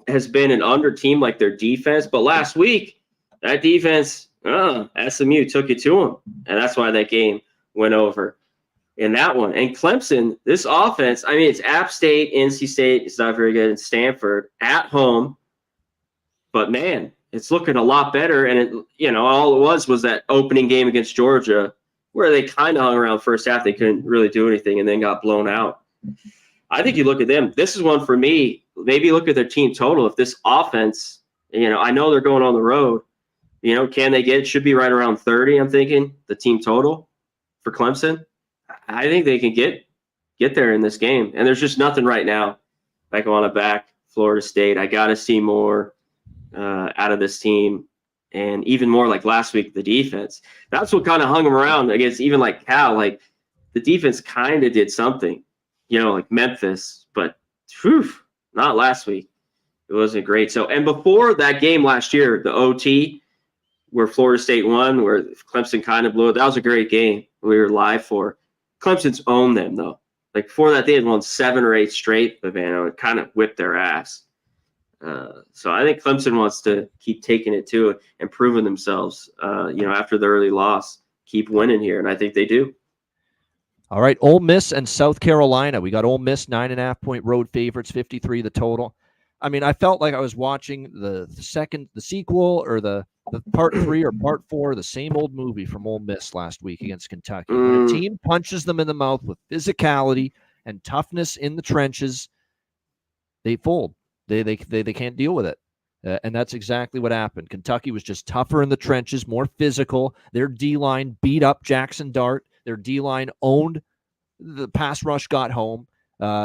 [SPEAKER 2] has been an under team, like their defense. But last week, that defense, SMU took it to them. And that's why that game went over. In that one. And Clemson, this offense, I mean, it's App State, NC State, it's not very good, and Stanford at home. But, man, it's looking a lot better. And, all it was that opening game against Georgia where they kind of hung around first half. They couldn't really do anything and then got blown out. I think you look at them. This is one for me. Maybe look at their team total. If this offense, I know they're going on the road. Can they should be right around 30, I'm thinking, the team total for Clemson. I think they can get there in this game. And there's just nothing right now. Like I want to back Florida State. I got to see more out of this team. And even more like last week, the defense. That's what kind of hung them around against even like Cal. Like the defense kind of did something, like Memphis. But not last week. It wasn't great. So, and before that game last year, the OT, where Florida State won, where Clemson kind of blew it, that was a great game we were live for. Clemson's owned them, though. Like, before that, they had won 7 or 8 straight, but, it kind of whipped their ass. So I think Clemson wants to keep taking it to it and proving themselves, after the early loss, keep winning here, and I think they do.
[SPEAKER 1] All right, Ole Miss and South Carolina. We got Ole Miss 9.5-point road favorites, 53 the total. I mean, I felt like I was watching the sequel or the part 3 or part 4, the same old movie from Ole Miss last week against Kentucky. When a team punches them in the mouth with physicality and toughness in the trenches, they fold. They can't deal with it. And that's exactly what happened. Kentucky was just tougher in the trenches, more physical. Their D-line beat up Jackson Dart. Their D-line owned the pass rush, got home.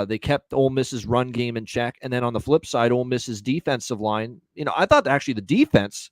[SPEAKER 1] They kept Ole Miss's run game in check. And then on the flip side, Ole Miss's defensive line, I thought actually the defense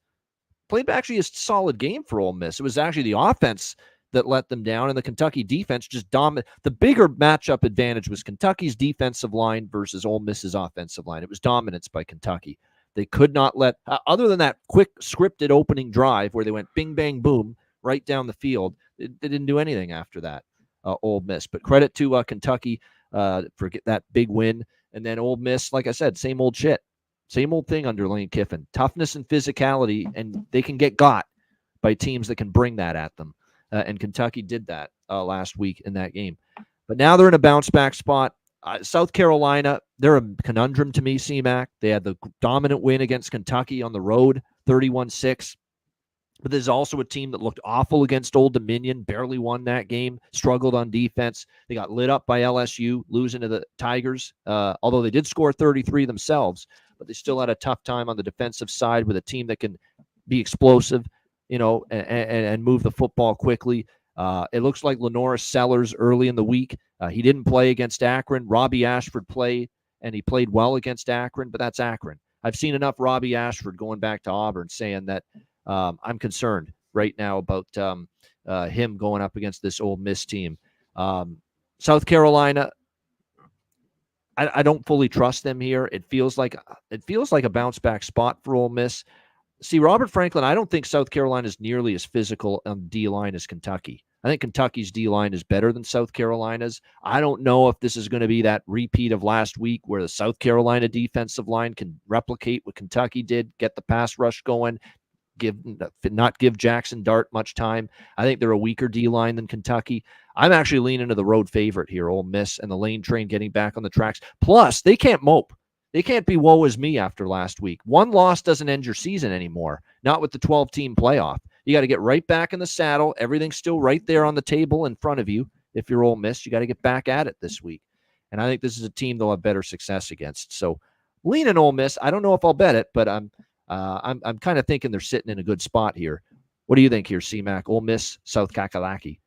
[SPEAKER 1] played actually a solid game for Ole Miss. It was actually the offense that let them down, and the Kentucky defense just dominated. The bigger matchup advantage was Kentucky's defensive line versus Ole Miss's offensive line. It was dominance by Kentucky. They could not let, other than that quick scripted opening drive where they went bing, bang, boom, right down the field, they didn't do anything after that, Ole Miss. But credit to Kentucky for that big win. And then Ole Miss, like I said, same old shit. Same old thing under Lane Kiffin. Toughness and physicality, and they can get got by teams that can bring that at them. And Kentucky did that last week in that game. But now they're in a bounce-back spot. South Carolina, they're a conundrum to me, CMAC. They had the dominant win against Kentucky on the road, 31-6. But there's also a team that looked awful against Old Dominion, barely won that game, struggled on defense. They got lit up by LSU, losing to the Tigers, although they did score 33 themselves. But they still had a tough time on the defensive side with a team that can be explosive, and move the football quickly. It looks like Lenora Sellers early in the week. He didn't play against Akron. Robbie Ashford played, and he played well against Akron, but that's Akron. I've seen enough Robbie Ashford going back to Auburn saying that I'm concerned right now about him going up against this Ole Miss team. South Carolina, I don't fully trust them here. It feels like a bounce back spot for Ole Miss. See, Robert Franklin, I don't think South Carolina is nearly as physical on D line as Kentucky. I think Kentucky's D-line is better than South Carolina's. I don't know if this is going to be that repeat of last week where the South Carolina defensive line can replicate what Kentucky did, get the pass rush going, not give Jackson Dart much time. I think they're a weaker D-line than Kentucky. I'm actually leaning to the road favorite here, Ole Miss, and the Lane train getting back on the tracks. Plus, they can't mope. They can't be woe is me after last week. One loss doesn't end your season anymore, not with the 12-team playoff. You got to get right back in the saddle. Everything's still right there on the table in front of you. If you're Ole Miss, you got to get back at it this week. And I think this is a team they'll have better success against. So leaning Ole Miss. I don't know if I'll bet it, but I'm kind of thinking they're sitting in a good spot here. What do you think here, C-Mac? Ole Miss, South Kakalaki.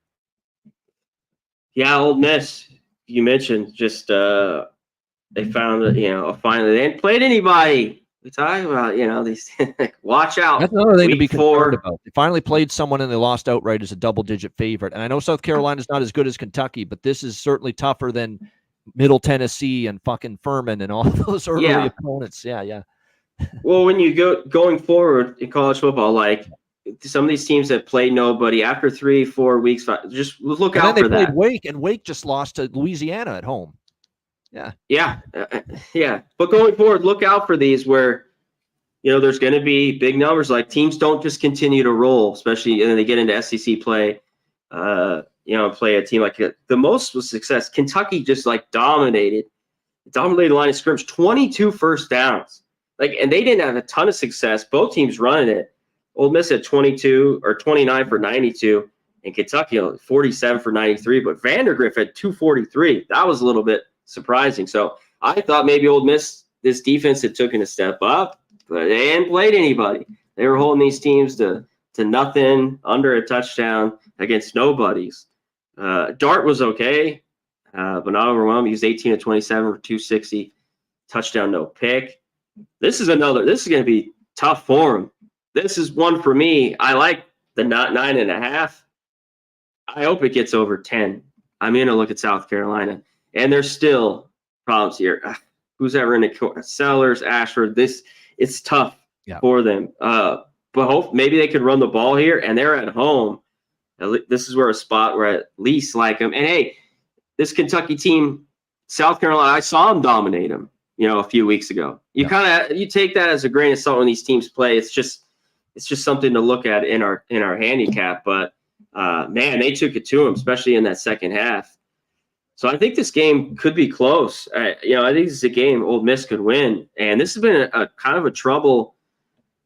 [SPEAKER 2] Yeah, Ole Miss. You mentioned just they found finally they hadn't played anybody. We talk about these. Watch out.
[SPEAKER 1] That's another thing to be concerned about. They finally played someone and they lost outright as a double-digit favorite. And I know South Carolina's not as good as Kentucky, but this is certainly tougher than Middle Tennessee and fucking Furman and all those early opponents. Yeah.
[SPEAKER 2] Well, when you going forward in college football, like some of these teams that played nobody after 3-4 weeks, just look out for that.
[SPEAKER 1] They played Wake, and Wake just lost to Louisiana at home.
[SPEAKER 2] Yeah. But going forward, look out for these where there's going to be big numbers. Like teams don't just continue to roll, especially and they get into SEC play. Play a team like the most was success. Kentucky just dominated the line of scrimmage, 22 first downs. And they didn't have a ton of success. Both teams running it. Ole Miss had 22 or 29 for 92, and Kentucky 47 for 93. But Vanderbilt had 243. That was a little bit surprising. So I thought maybe Ole Miss, this defense had taken a step up, but they hadn't played anybody. They were holding these teams to nothing, under a touchdown against nobodies. Dart was okay, but not overwhelming. He was 18 of 27 for 260, touchdown, no pick. This is going to be tough for him. This is one for me. I like the 9.5. I hope it gets over 10. I'm going to look at South Carolina, and there's still problems here. Who's ever in the Sellers, Ashford? It's tough for them. But maybe they could run the ball here, and they're at home. This is where a spot where I at least like them. And hey, this Kentucky team, South Carolina, I saw them dominate them. A few weeks ago. You take that as a grain of salt when these teams play. It's just something to look at in our handicap. But man, they took it to them, especially in that second half. So I think this game could be close. I think this is a game Ole Miss could win. And this has been a kind of a trouble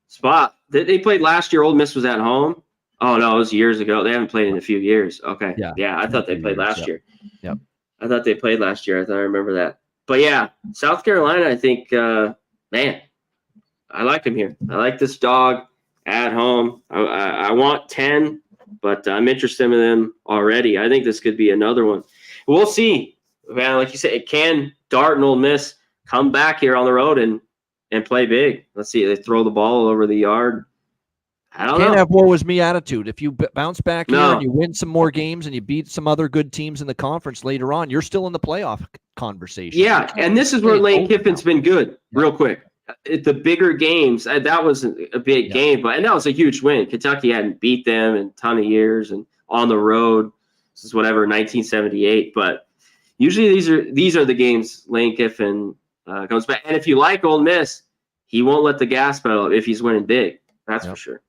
[SPEAKER 2] spot. They played last year. Ole Miss was at home. Oh no, it was years ago. They haven't played in a few years. Okay. Yeah. I thought they played last year.
[SPEAKER 1] Yep.
[SPEAKER 2] I thought they played last year. I thought I remember that. But yeah, South Carolina, I think, man, I like them here. I like this dog at home. I want 10, but I'm interested in them already. I think this could be another one. We'll see. Man, like you said, can Dart and Ole Miss come back here on the road and play big? Let's see. They throw the ball over the yard. I don't know.
[SPEAKER 1] Can't have woe was me attitude. If you bounce back here and you win some more games and you beat some other good teams in the conference later on, you're still in the playoff conversation.
[SPEAKER 2] Yeah, and this is where Lane Kiffin's been good. Real quick, the bigger games, that was a big game, and that was a huge win. Kentucky hadn't beat them in a ton of years, and on the road, this is 1978. But usually these are the games Lane Kiffin comes back. And if you like Ole Miss, he won't let the gas pedal if he's winning big. That's for sure.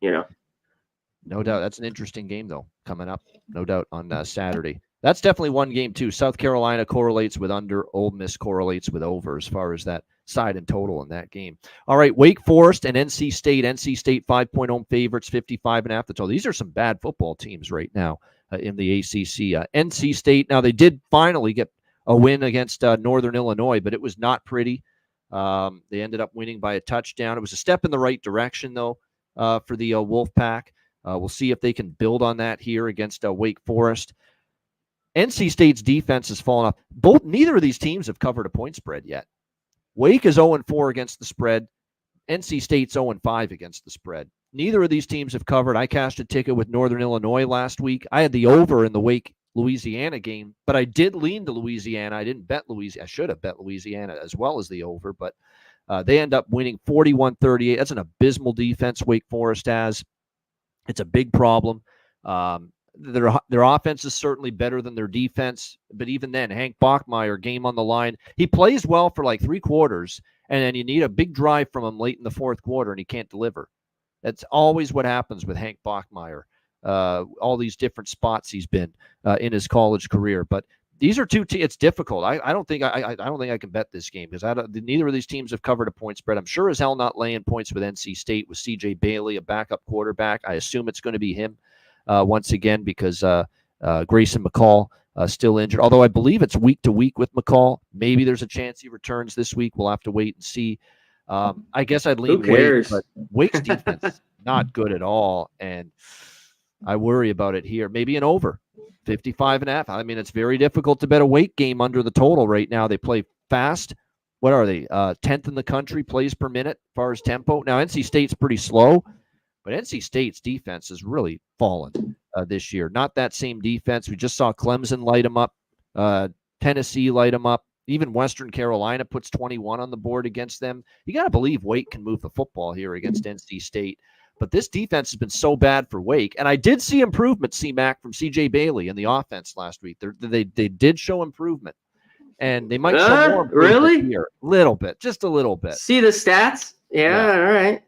[SPEAKER 1] No doubt. That's an interesting game, though, coming up. No doubt on Saturday. That's definitely one game, too. South Carolina correlates with under. Ole Miss correlates with over as far as that side and total in that game. All right, Wake Forest and NC State. NC State 5-point home favorites, 55.5 the total. These are some bad football teams right now in the ACC. NC State, now they did finally get a win against Northern Illinois, but it was not pretty. They ended up winning by a touchdown. It was a step in the right direction, though, for the Wolfpack. We'll see if they can build on that here against Wake Forest. NC State's defense has fallen off. Neither of these teams have covered a point spread yet. Wake is 0-4 against the spread. NC State's 0-5 against the spread. Neither of these teams have covered. I cashed a ticket with Northern Illinois last week. I had the over in the Wake Louisiana game, but I did lean to Louisiana. I didn't bet Louisiana. I should have bet Louisiana as well as the over, but they end up winning 41-38. That's an abysmal defense Wake Forest has. It's a big problem. Their offense is certainly better than their defense, but even then, Hank Bachmeier, game on the line, he plays well for like 3 quarters, and then you need a big drive from him late in the 4th quarter, and he can't deliver. That's always what happens with Hank Bachmeier. All these different spots he's been in his college career, but these are it's difficult. I don't think I can bet this game because neither of these teams have covered a point spread. I'm sure as hell not laying points with NC State with C.J. Bailey, a backup quarterback. I assume it's going to be him once again because Grayson McCall still injured. Although I believe it's week to week with McCall. Maybe there's a chance he returns this week. We'll have to wait and see. I guess I'd lean Wake, but Wake's defense is not good at all, and I worry about it here. Maybe an over. 55.5. I mean, it's very difficult to bet a Wake game under the total right now. They play fast. What are they? 10th in the country plays per minute as far as tempo. Now, NC State's pretty slow, but NC State's defense has really fallen this year. Not that same defense. We just saw Clemson light them up. Tennessee light them up. Even Western Carolina puts 21 on the board against them. You got to believe Wake can move the football here against NC State. But this defense has been so bad for Wake. And I did see improvement, C-Mac, from C.J. Bailey in the offense last week. They did show improvement. And they might show more improvement here. A little bit. Just a little bit.
[SPEAKER 2] See the stats? Yeah, all right.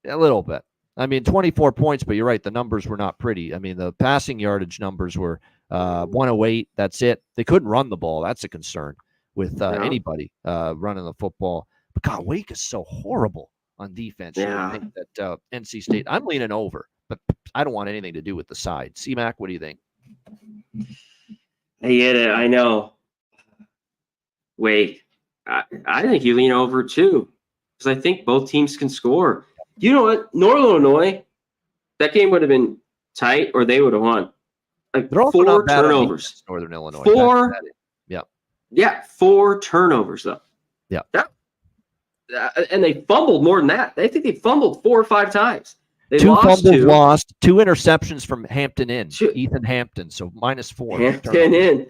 [SPEAKER 1] A little bit. I mean, 24 points, but you're right. The numbers were not pretty. I mean, the passing yardage numbers were 108. That's it. They couldn't run the ball. That's a concern with anybody running the football. But, God, Wake is so horrible on defense.
[SPEAKER 2] Yeah.
[SPEAKER 1] I think that NC State, I'm leaning over, but I don't want anything to do with the side. C-Mac, what do you think?
[SPEAKER 2] I get it. I know. Wake. I think you lean over too, because I think both teams can score. You know what? Northern Illinois, that game would have been tight, or they would have won. Like
[SPEAKER 1] They're also
[SPEAKER 2] 4
[SPEAKER 1] not bad
[SPEAKER 2] turnovers.
[SPEAKER 1] Northern Illinois.
[SPEAKER 2] 4.
[SPEAKER 1] Yeah.
[SPEAKER 2] Yeah, 4 turnovers though.
[SPEAKER 1] Yeah.
[SPEAKER 2] And they fumbled more than that. I think they fumbled 4 or 5 times. They
[SPEAKER 1] 2
[SPEAKER 2] lost
[SPEAKER 1] fumbles
[SPEAKER 2] 2.
[SPEAKER 1] lost, 2 interceptions from Hampton Inn, Ethan Hampton, so -4.
[SPEAKER 2] Hampton Inn.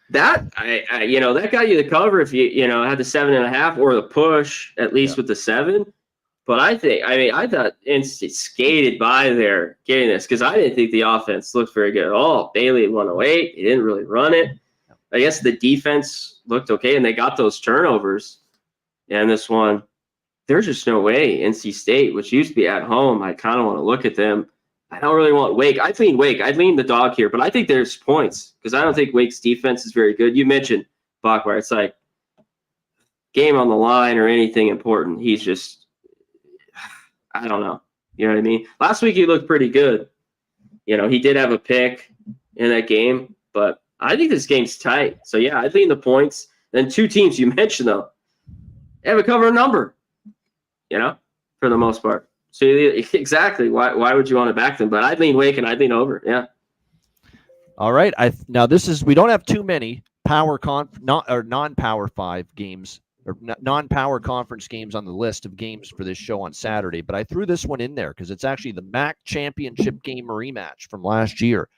[SPEAKER 2] That that got you the cover if you had the 7.5 or the push at least with the 7. But I thought NC skated by there getting this because I didn't think the offense looked very good at all. Bailey at 108, he didn't really run it. I guess the defense looked okay, and they got those turnovers. And this one, there's just no way NC State, which used to be at home, I kind of want to look at them. I don't really want Wake. I'd lean Wake. I'd lean the dog here, but I think there's points because I don't think Wake's defense is very good. You mentioned Bachmeier. It's like game on the line or anything important. He's just, I don't know. You know what I mean? Last week he looked pretty good. He did have a pick in that game, but I think this game's tight. So, yeah, I'd lean the points. Then 2 teams you mentioned, though, have a cover number, for the most part. So exactly, why would you want to back them? But I'd lean Wake and I'd lean over, yeah.
[SPEAKER 1] All right. Now we don't have too many non-Power 5 games or non-Power Conference games on the list of games for this show on Saturday, but I threw this one in there because it's actually the MAC championship game rematch from last year.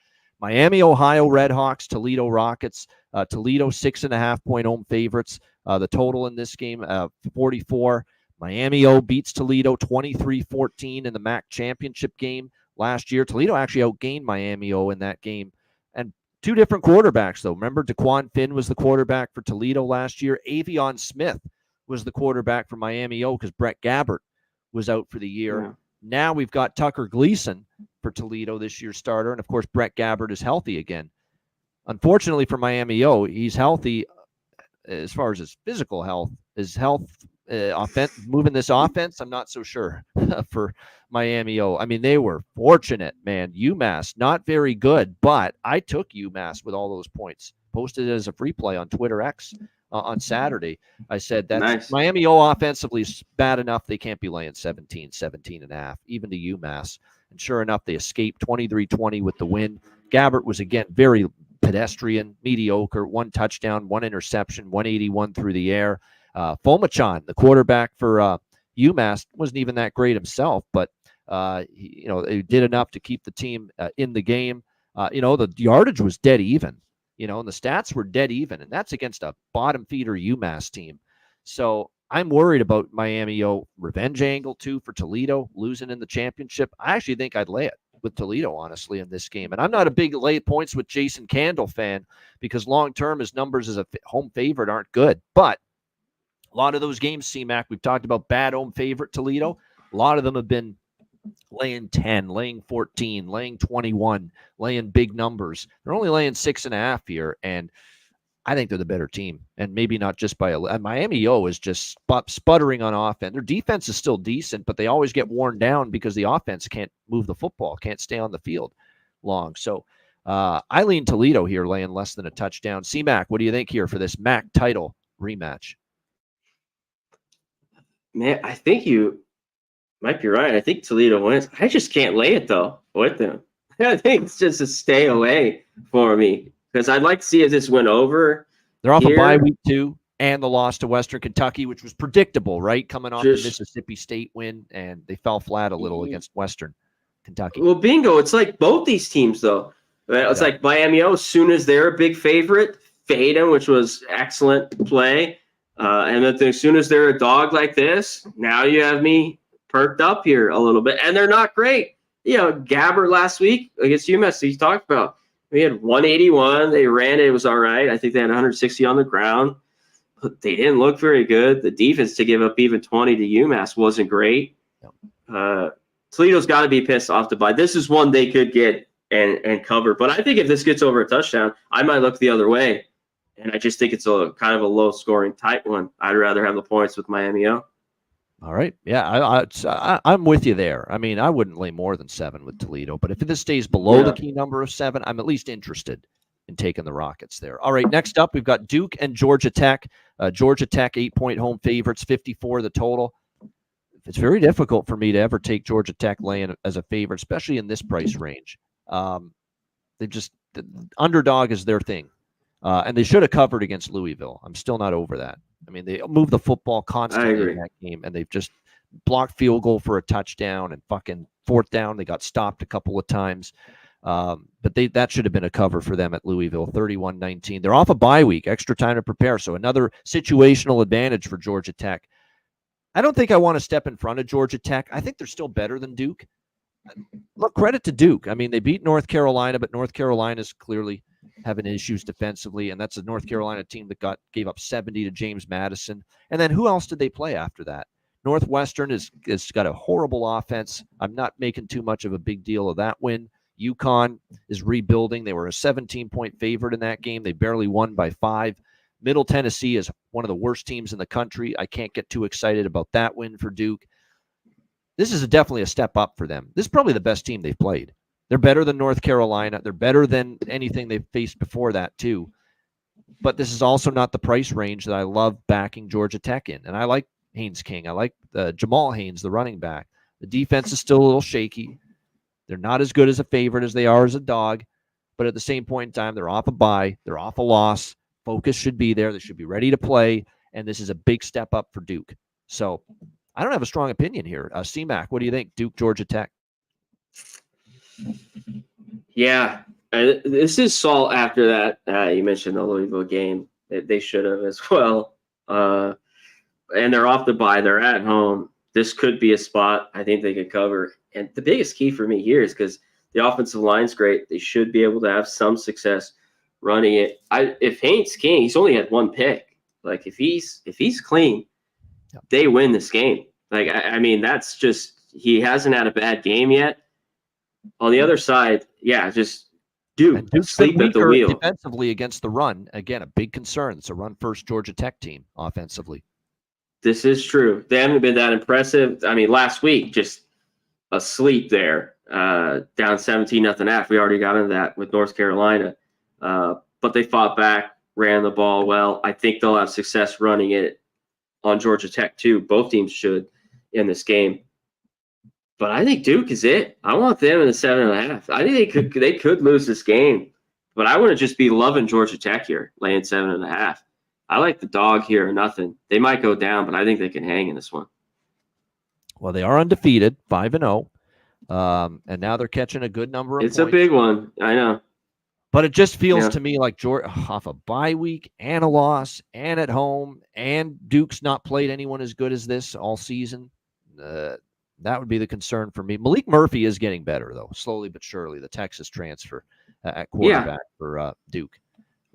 [SPEAKER 1] Miami, Ohio Redhawks, Toledo Rockets. Toledo 6.5-point home favorites. The total in this game, 44. Miami O beats Toledo 23-14 in the MAC championship game last year. Toledo actually outgained Miami O in that game. And 2 different quarterbacks, though. Remember, DeQuan Finn was the quarterback for Toledo last year. Avion Smith was the quarterback for Miami O because Brett Gabbert was out for the year. Yeah. Now we've got Tucker Gleason for Toledo, this year's starter. And, of course, Brett Gabbert is healthy again. Unfortunately for Miami O, he's healthy as far as his physical health. His health moving this offense, I'm not so sure for Miami O. I mean, they were fortunate, man. UMass, not very good, but I took UMass with all those points. Posted it as a free play on Twitter X on Saturday. I said that nice. Miami O offensively is bad enough they can't be laying 17.5, even to UMass. And sure enough, they escaped 23-20 with the win. Gabbert was, again, very pedestrian, mediocre, 1 touchdown, 1 interception, 181 through the air. Fomachan, the quarterback for UMass, wasn't even that great himself, but he did enough to keep the team in the game. The yardage was dead even, and the stats were dead even, and that's against a bottom feeder UMass team. So I'm worried about Miami O revenge angle too for Toledo losing in the championship. I actually think I'd lay it. with Toledo, honestly, in this game. And I'm not a big late points with Jason Candle fan because long-term his numbers as a home favorite aren't good. But a lot of those games, C-Mac, we've talked about bad home favorite Toledo. A lot of them have been laying 10, laying 14, laying 21, laying big numbers. They're only laying 6.5 here, and I think they're the better team, and maybe not just by a. Miami O is just sputtering on offense. Their defense is still decent, but they always get worn down because the offense can't move the football, can't stay on the field long. So I lean Toledo here, laying less than a touchdown. C-Mac, what do you think here for this MAC title rematch?
[SPEAKER 2] Man, I think you might be right. I think Toledo wins. I just can't lay it, though, with them. I think it's just a stay away for me because I'd like to see if this went over.
[SPEAKER 1] They're off a bye week 2 and the loss to Western Kentucky, which was predictable, right? Coming off the Mississippi State win, and they fell flat a little against Western Kentucky.
[SPEAKER 2] Well, bingo. It's like both these teams, though. It's like Miami O, as soon as they're a big favorite, fade them, which was excellent play. And then as soon as they're a dog like this, now you have me perked up here a little bit. And they're not great. You know, Gabbert last week against UMass, he talked about. We had 181. They ran it. It was all right. I think they had 160 on the ground. But they didn't look very good. The defense to give up even 20 to UMass wasn't great. Toledo's got to be pissed off to buy. This is one they could get and cover. But I think if this gets over a touchdown, I might look the other way. And I just think it's a kind of a low-scoring type one. I'd rather have the points with Miami O.
[SPEAKER 1] All right. Yeah, I'm with you there. I mean, I wouldn't lay more than 7 with Toledo, but if this stays below the key number of 7, I'm at least interested in taking the Rockets there. All right, next up, we've got Duke and Georgia Tech. Georgia Tech, 8-point home favorites, 54 the total. It's very difficult for me to ever take Georgia Tech laying as a favorite, especially in this price range. The underdog is their thing. And they should have covered against Louisville. I'm still not over that. I mean, they move the football constantly in that game, and they've just blocked field goal for a touchdown and fucking 4th down. They got stopped a couple of times. But that should have been a cover for them at Louisville, 31-19. They're off a bye week, extra time to prepare. So another situational advantage for Georgia Tech. I don't think I want to step in front of Georgia Tech. I think they're still better than Duke. Look, credit to Duke. I mean, they beat North Carolina, but North Carolina's clearly having issues defensively, and that's a North Carolina team that gave up 70 to James Madison. And then who else did they play after that? Northwestern has got a horrible offense. I'm not making too much of a big deal of that win. UConn is rebuilding. They were a 17-point favorite in that game. They barely won by 5. Middle Tennessee is one of the worst teams in the country. I can't get too excited about that win for Duke. This is definitely a step up for them. This is probably the best team they've played. They're better than North Carolina. They're better than anything they've faced before that, too. But this is also not the price range that I love backing Georgia Tech in. And I like Haynes King. I like Jamal Haynes, the running back. The defense is still a little shaky. They're not as good as a favorite as they are as a dog. But at the same point in time, they're off a bye. They're off a loss. Focus should be there. They should be ready to play. And this is a big step up for Duke. So I don't have a strong opinion here. C-Mac, what do you think? Duke, Georgia Tech.
[SPEAKER 2] Yeah, this is salt after that. You mentioned the Louisville game. They should have as well. And they're off the bye. They're at home. This could be a spot I think they could cover. And the biggest key for me here is because the offensive line's great. They should be able to have some success running it. If Haynes King, he's only had 1 pick. Like if he's clean, they win this game. Like I mean, that's just he hasn't had a bad game yet. On the other side, yeah, just Duke sleep at the wheel.
[SPEAKER 1] Defensively against the run, again, a big concern. It's a run-first Georgia Tech team offensively.
[SPEAKER 2] This is true. They haven't been that impressive. I mean, last week, just asleep there, down 17-0 half. We already got into that with North Carolina. But they fought back, ran the ball well. I think they'll have success running it on Georgia Tech, too. Both teams should in this game. But I think Duke is it. I want them in the 7.5. I think they could lose this game, but I wouldn't just be loving Georgia Tech here, laying 7.5. I like the dog here or nothing. They might go down, but I think they can hang in this one.
[SPEAKER 1] Well, they are undefeated, 5-0, and now they're catching a good number of points.
[SPEAKER 2] It's a big one, I know.
[SPEAKER 1] But it just feels to me like Georgia off a bye week and a loss and at home, and Duke's not played anyone as good as this all season. That would be the concern for me. Malik Murphy is getting better, though, slowly but surely, the Texas transfer at quarterback for Duke.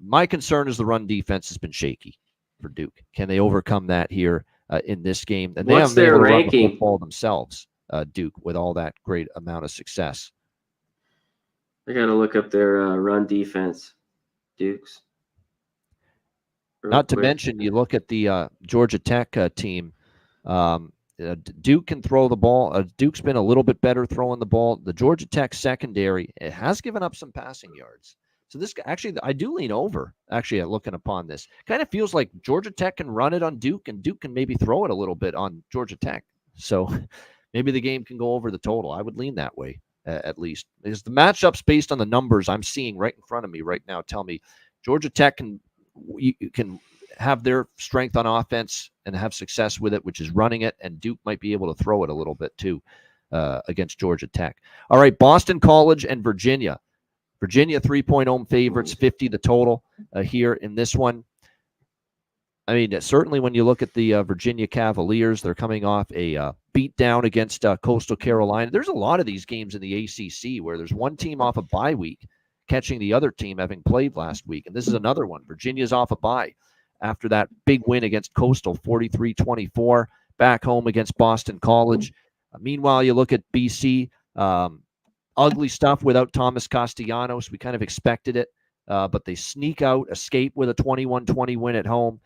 [SPEAKER 1] My concern is the run defense has been shaky for Duke. Can they overcome that here in this game? And they
[SPEAKER 2] What's
[SPEAKER 1] haven't been able
[SPEAKER 2] their
[SPEAKER 1] to run the
[SPEAKER 2] ranking?
[SPEAKER 1] football themselves, Duke, with all that great amount of success.
[SPEAKER 2] I got to look up their run defense, Duke's.
[SPEAKER 1] Not to mention, you look at the Georgia Tech team. Duke can throw the ball. Duke's been a little bit better throwing the ball. The Georgia Tech secondary, it has given up some passing yards. So this actually, I do lean over, actually, at looking upon this. Kind of feels like Georgia Tech can run it on Duke, and Duke can maybe throw it a little bit on Georgia Tech. So maybe the game can go over the total. I would lean that way, at least. Because the matchups based on the numbers I'm seeing right in front of me right now tell me Georgia Tech can have their strength on offense and have success with it, which is running it, and Duke might be able to throw it a little bit too against Georgia Tech. All right, Boston College and Virginia. Virginia 3-point home favorites, 50 the total here in this one. I mean, certainly when you look at the Virginia Cavaliers, they're coming off a beat down against Coastal Carolina. There's a lot of these games in the ACC where there's one team off a bye week catching the other team having played last week, and this is another one. Virginia's off a bye after that big win against Coastal, 43-24, back home against Boston College. Meanwhile, you look at BC, ugly stuff without Thomas Castellanos. We kind of expected it, but they sneak out, escape with a 21-20 win at home.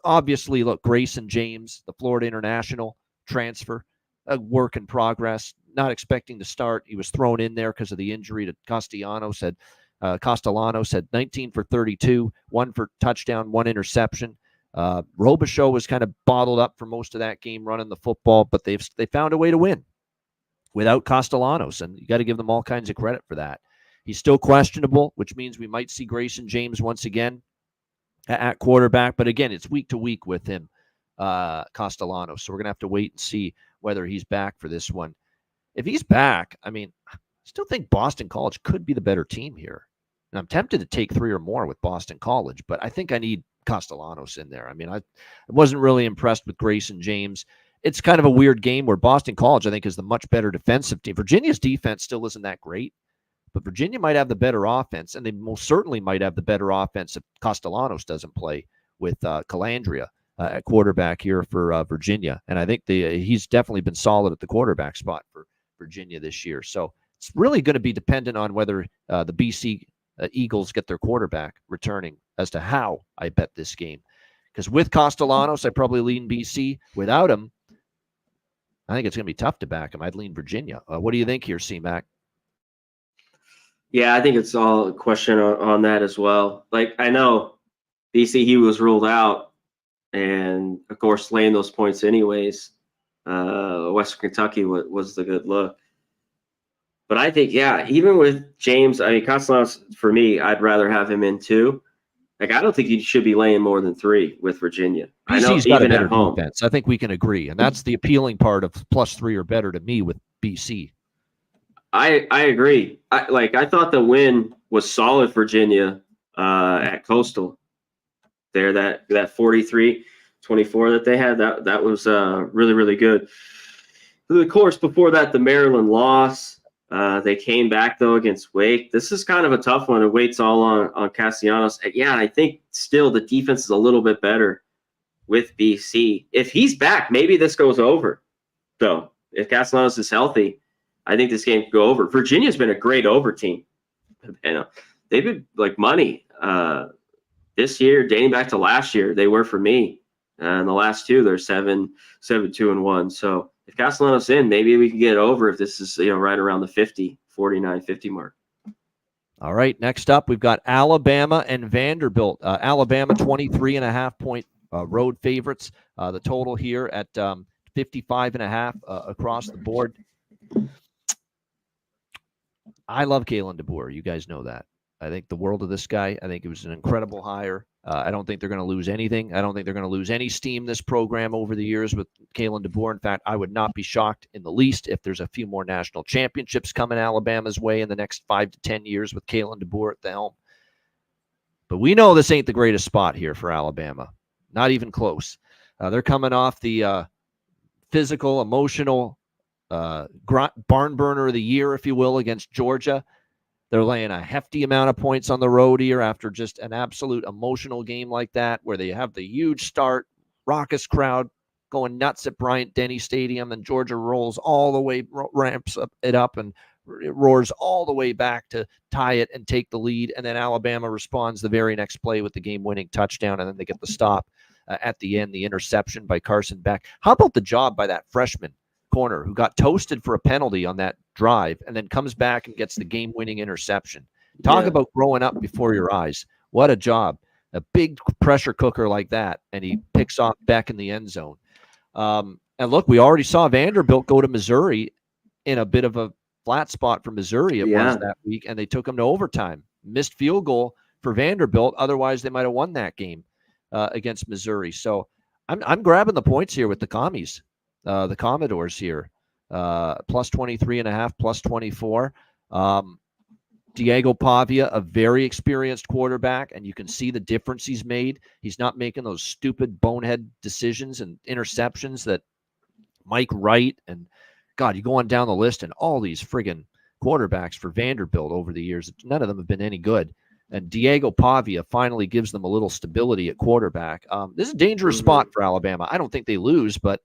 [SPEAKER 1] Obviously, Grayson James, the Florida International transfer, a work in progress, not expecting to start. He was thrown in there because of the injury to Castellanos. Castellanos had 19 for 32, 1 for touchdown, 1 interception. Robichaux was kind of bottled up for most of that game running the football, but they found a way to win without Castellanos, and you got to give them all kinds of credit for that. He's still questionable, which means we might see Grayson James once again at quarterback, but again, it's week to week with him, Castellanos, so we're going to have to wait and see whether he's back for this one. If he's back, I mean, I still think Boston College could be the better team here. And I'm tempted to take 3 or more with Boston College, but I think I need Castellanos in there. I mean, I wasn't really impressed with Grayson James. It's kind of a weird game where Boston College, I think, is the much better defensive team. Virginia's defense still isn't that great, but Virginia might have the better offense, and they most certainly might have the better offense if Castellanos doesn't play with Calandria at quarterback here for Virginia. And I think he's definitely been solid at the quarterback spot for Virginia this year. So it's really going to be dependent on whether the BC Eagles get their quarterback returning as to how I bet this game. Because with Castellanos, I probably lean BC. Without him, I think it's going to be tough to back him. I'd lean Virginia. What do you think here, C-Mac?
[SPEAKER 2] Yeah, I think it's all a question on that as well. Like, I know BC, he was ruled out, and of course, laying those points anyways. Western Kentucky was the good look. But I think, yeah, even with James, I mean, Castellanos, for me, I'd rather have him in too. Like, I don't think you should be laying more than 3 with Virginia. I know,
[SPEAKER 1] BC's got
[SPEAKER 2] even
[SPEAKER 1] a better
[SPEAKER 2] at home.
[SPEAKER 1] defense. I think we can agree. And that's the appealing part of +3 or better to me with BC. I
[SPEAKER 2] agree. I thought the win was solid, Virginia at Coastal. There, that 43-24 that they had, that was really, really good. Of course, before that, the Maryland loss. They came back, though, against Wake. This is kind of a tough one. It waits all on Castellanos. Yeah, I think still the defense is a little bit better with BC. If he's back, maybe this goes over, though. If Castellanos is healthy, I think this game could go over. Virginia's been a great over team. And they've been like money this year, dating back to last year. They were for me. And the last 2, they're 7-2-1. So if Castellanos in, maybe we can get over if this is right around the 49-50 mark.
[SPEAKER 1] All right, next up, we've got Alabama and Vanderbilt. Alabama 23.5-point road favorites. The total here at 55.5 across the board. I love Kalen DeBoer. You guys know that. I think the world of this guy. I think it was an incredible hire. I don't think they're going to lose anything. I don't think they're going to lose any steam this program over the years with Kalen DeBoer. In fact, I would not be shocked in the least if there's a few more national championships coming Alabama's way in the next 5 to 10 years with Kalen DeBoer at the helm. But we know this ain't the greatest spot here for Alabama. Not even close. They're coming off the physical, emotional barn burner of the year, if you will, against Georgia. They're laying a hefty amount of points on the road here after just an absolute emotional game like that, where they have the huge start, raucous crowd going nuts at Bryant-Denny Stadium, and Georgia rolls all the way, ramps it up, and it roars all the way back to tie it and take the lead. And then Alabama responds the very next play with the game-winning touchdown, and then they get the stop at the end, the interception by Carson Beck. How about the job by that freshman corner who got toasted for a penalty on that drive and then comes back and gets the game-winning interception? Talk about growing up before your eyes. What a job. A big pressure cooker like that, and he picks off Beck in the end zone. And look, we already saw Vanderbilt go to Missouri in a bit of a flat spot for Missouri was that week, and they took them to overtime. Missed field goal for Vanderbilt. Otherwise, they might have won that game against Missouri. So I'm grabbing the points here with the commies. The Commodores here, plus 23.5, plus 24. Diego Pavia, a very experienced quarterback, and you can see the difference he's made. He's not making those stupid bonehead decisions and interceptions that Mike Wright and, God, you go on down the list and all these friggin' quarterbacks for Vanderbilt over the years, none of them have been any good. And Diego Pavia finally gives them a little stability at quarterback. This is a dangerous spot for Alabama. I don't think they lose, but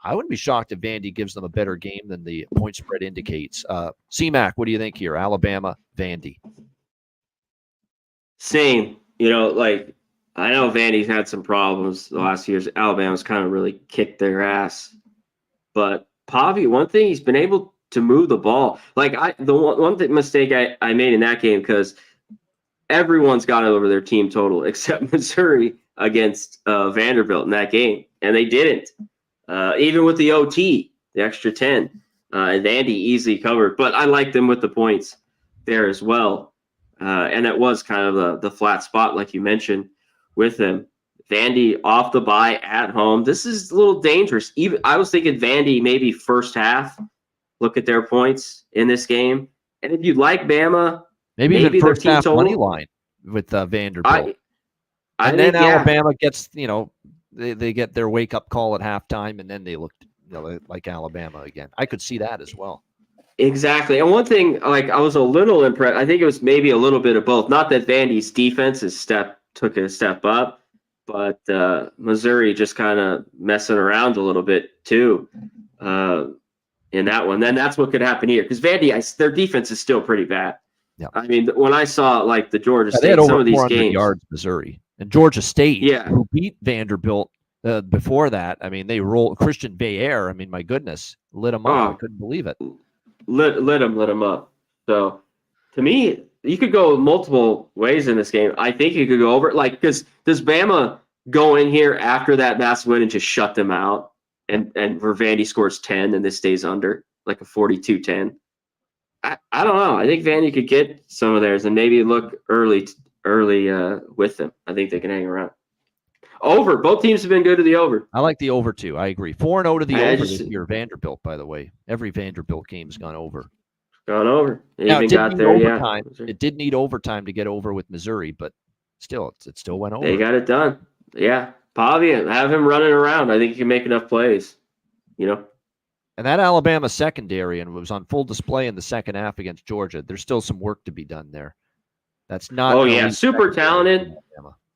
[SPEAKER 1] I wouldn't be shocked if Vandy gives them a better game than the point spread indicates. C-Mac, what do you think here? Alabama, Vandy.
[SPEAKER 2] Same. You know, like, I know Vandy's had some problems the last years. Alabama's kind of really kicked their ass. But Pavia, one thing, he's been able to move the ball. Like, the one mistake I made in that game, because everyone's got it over their team total except Missouri against Vanderbilt in that game, and they didn't. Even with the OT, the extra 10, and Vandy easily covered. But I liked them with the points there as well. And it was kind of the flat spot, like you mentioned, with them. Vandy off the bye at home. This is a little dangerous. Even I was thinking Vandy maybe first half. Look at their points in this game. And if you like Bama,
[SPEAKER 1] maybe even first half money line with Vanderbilt. And then Alabama gets, they get their wake up call at halftime, and then they look like Alabama again. I could see that as well.
[SPEAKER 2] Exactly. And one thing, like, I was a little impressed. I think it was maybe a little bit of both. Not that Vandy's defense took a step up, but Missouri just kind of messing around a little bit too in that one. Then that's what could happen here, because Vandy, their defense is still pretty bad. Yeah. I mean, when I saw like the Georgia State, some of these games,
[SPEAKER 1] yards, Missouri and Georgia State, who beat Vanderbilt before that. I mean, they rolled Christian Bayer. I mean, my goodness, lit them up. I couldn't believe it.
[SPEAKER 2] Lit them up. So, to me, you could go multiple ways in this game. I think you could go over, like, because does Bama go in here after that massive win and just shut them out, and where Vandy scores 10 and this stays under, like a 42-10? I don't know. I think Vandy could get some of theirs and maybe look early with them. I think they can hang around. Over. Both teams have been good to the over.
[SPEAKER 1] I like the over too. I agree. 4-0 to the over this year. Vanderbilt, by the way. Every Vanderbilt game's gone over.
[SPEAKER 2] Gone over.
[SPEAKER 1] Now, it did need overtime to get over with Missouri, but still, it still went over.
[SPEAKER 2] They got it done. Yeah. Pavia, have him running around. I think he can make enough plays.
[SPEAKER 1] And that Alabama secondary, and it was on full display in the second half against Georgia. There's still some work to be done there. That's not.
[SPEAKER 2] Oh yeah, super talented,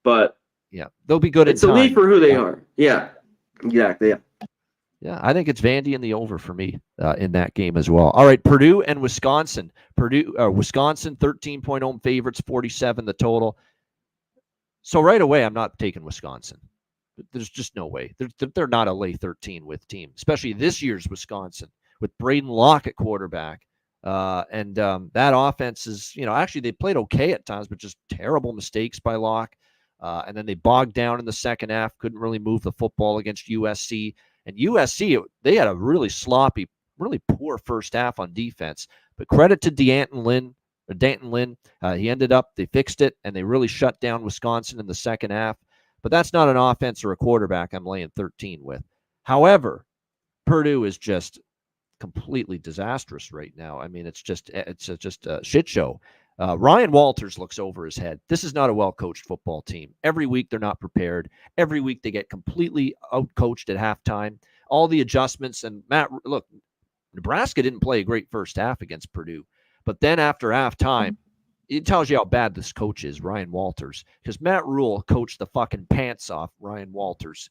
[SPEAKER 2] but
[SPEAKER 1] yeah, they'll be good.
[SPEAKER 2] It's a lead for who they are. Yeah, exactly.
[SPEAKER 1] Yeah, I think it's Vandy in the over for me in that game as well. All right, Purdue and Wisconsin. Wisconsin 13-point home favorites, 47 the total. So right away, I'm not taking Wisconsin. There's just no way. They're not a lay 13 with team, especially this year's Wisconsin with Braden Locke at quarterback. And that offense is, actually they played okay at times, but just terrible mistakes by Locke. And then they bogged down in the second half, couldn't really move the football against USC. And USC, they had a really sloppy, really poor first half on defense. But credit to Danton Lynn. They fixed it, and they really shut down Wisconsin in the second half. But that's not an offense or a quarterback I'm laying 13 with. However, Purdue is just completely disastrous right now. I mean, it's just a shit show. Ryan Walters looks over his head. This is not a well-coached football team. Every week they're not prepared. Every week they get completely out-coached at halftime. All the adjustments, and Matt, look, Nebraska didn't play a great first half against Purdue. But then after halftime, it tells you how bad this coach is, Ryan Walters, because Matt Rule coached the fucking pants off Ryan Walters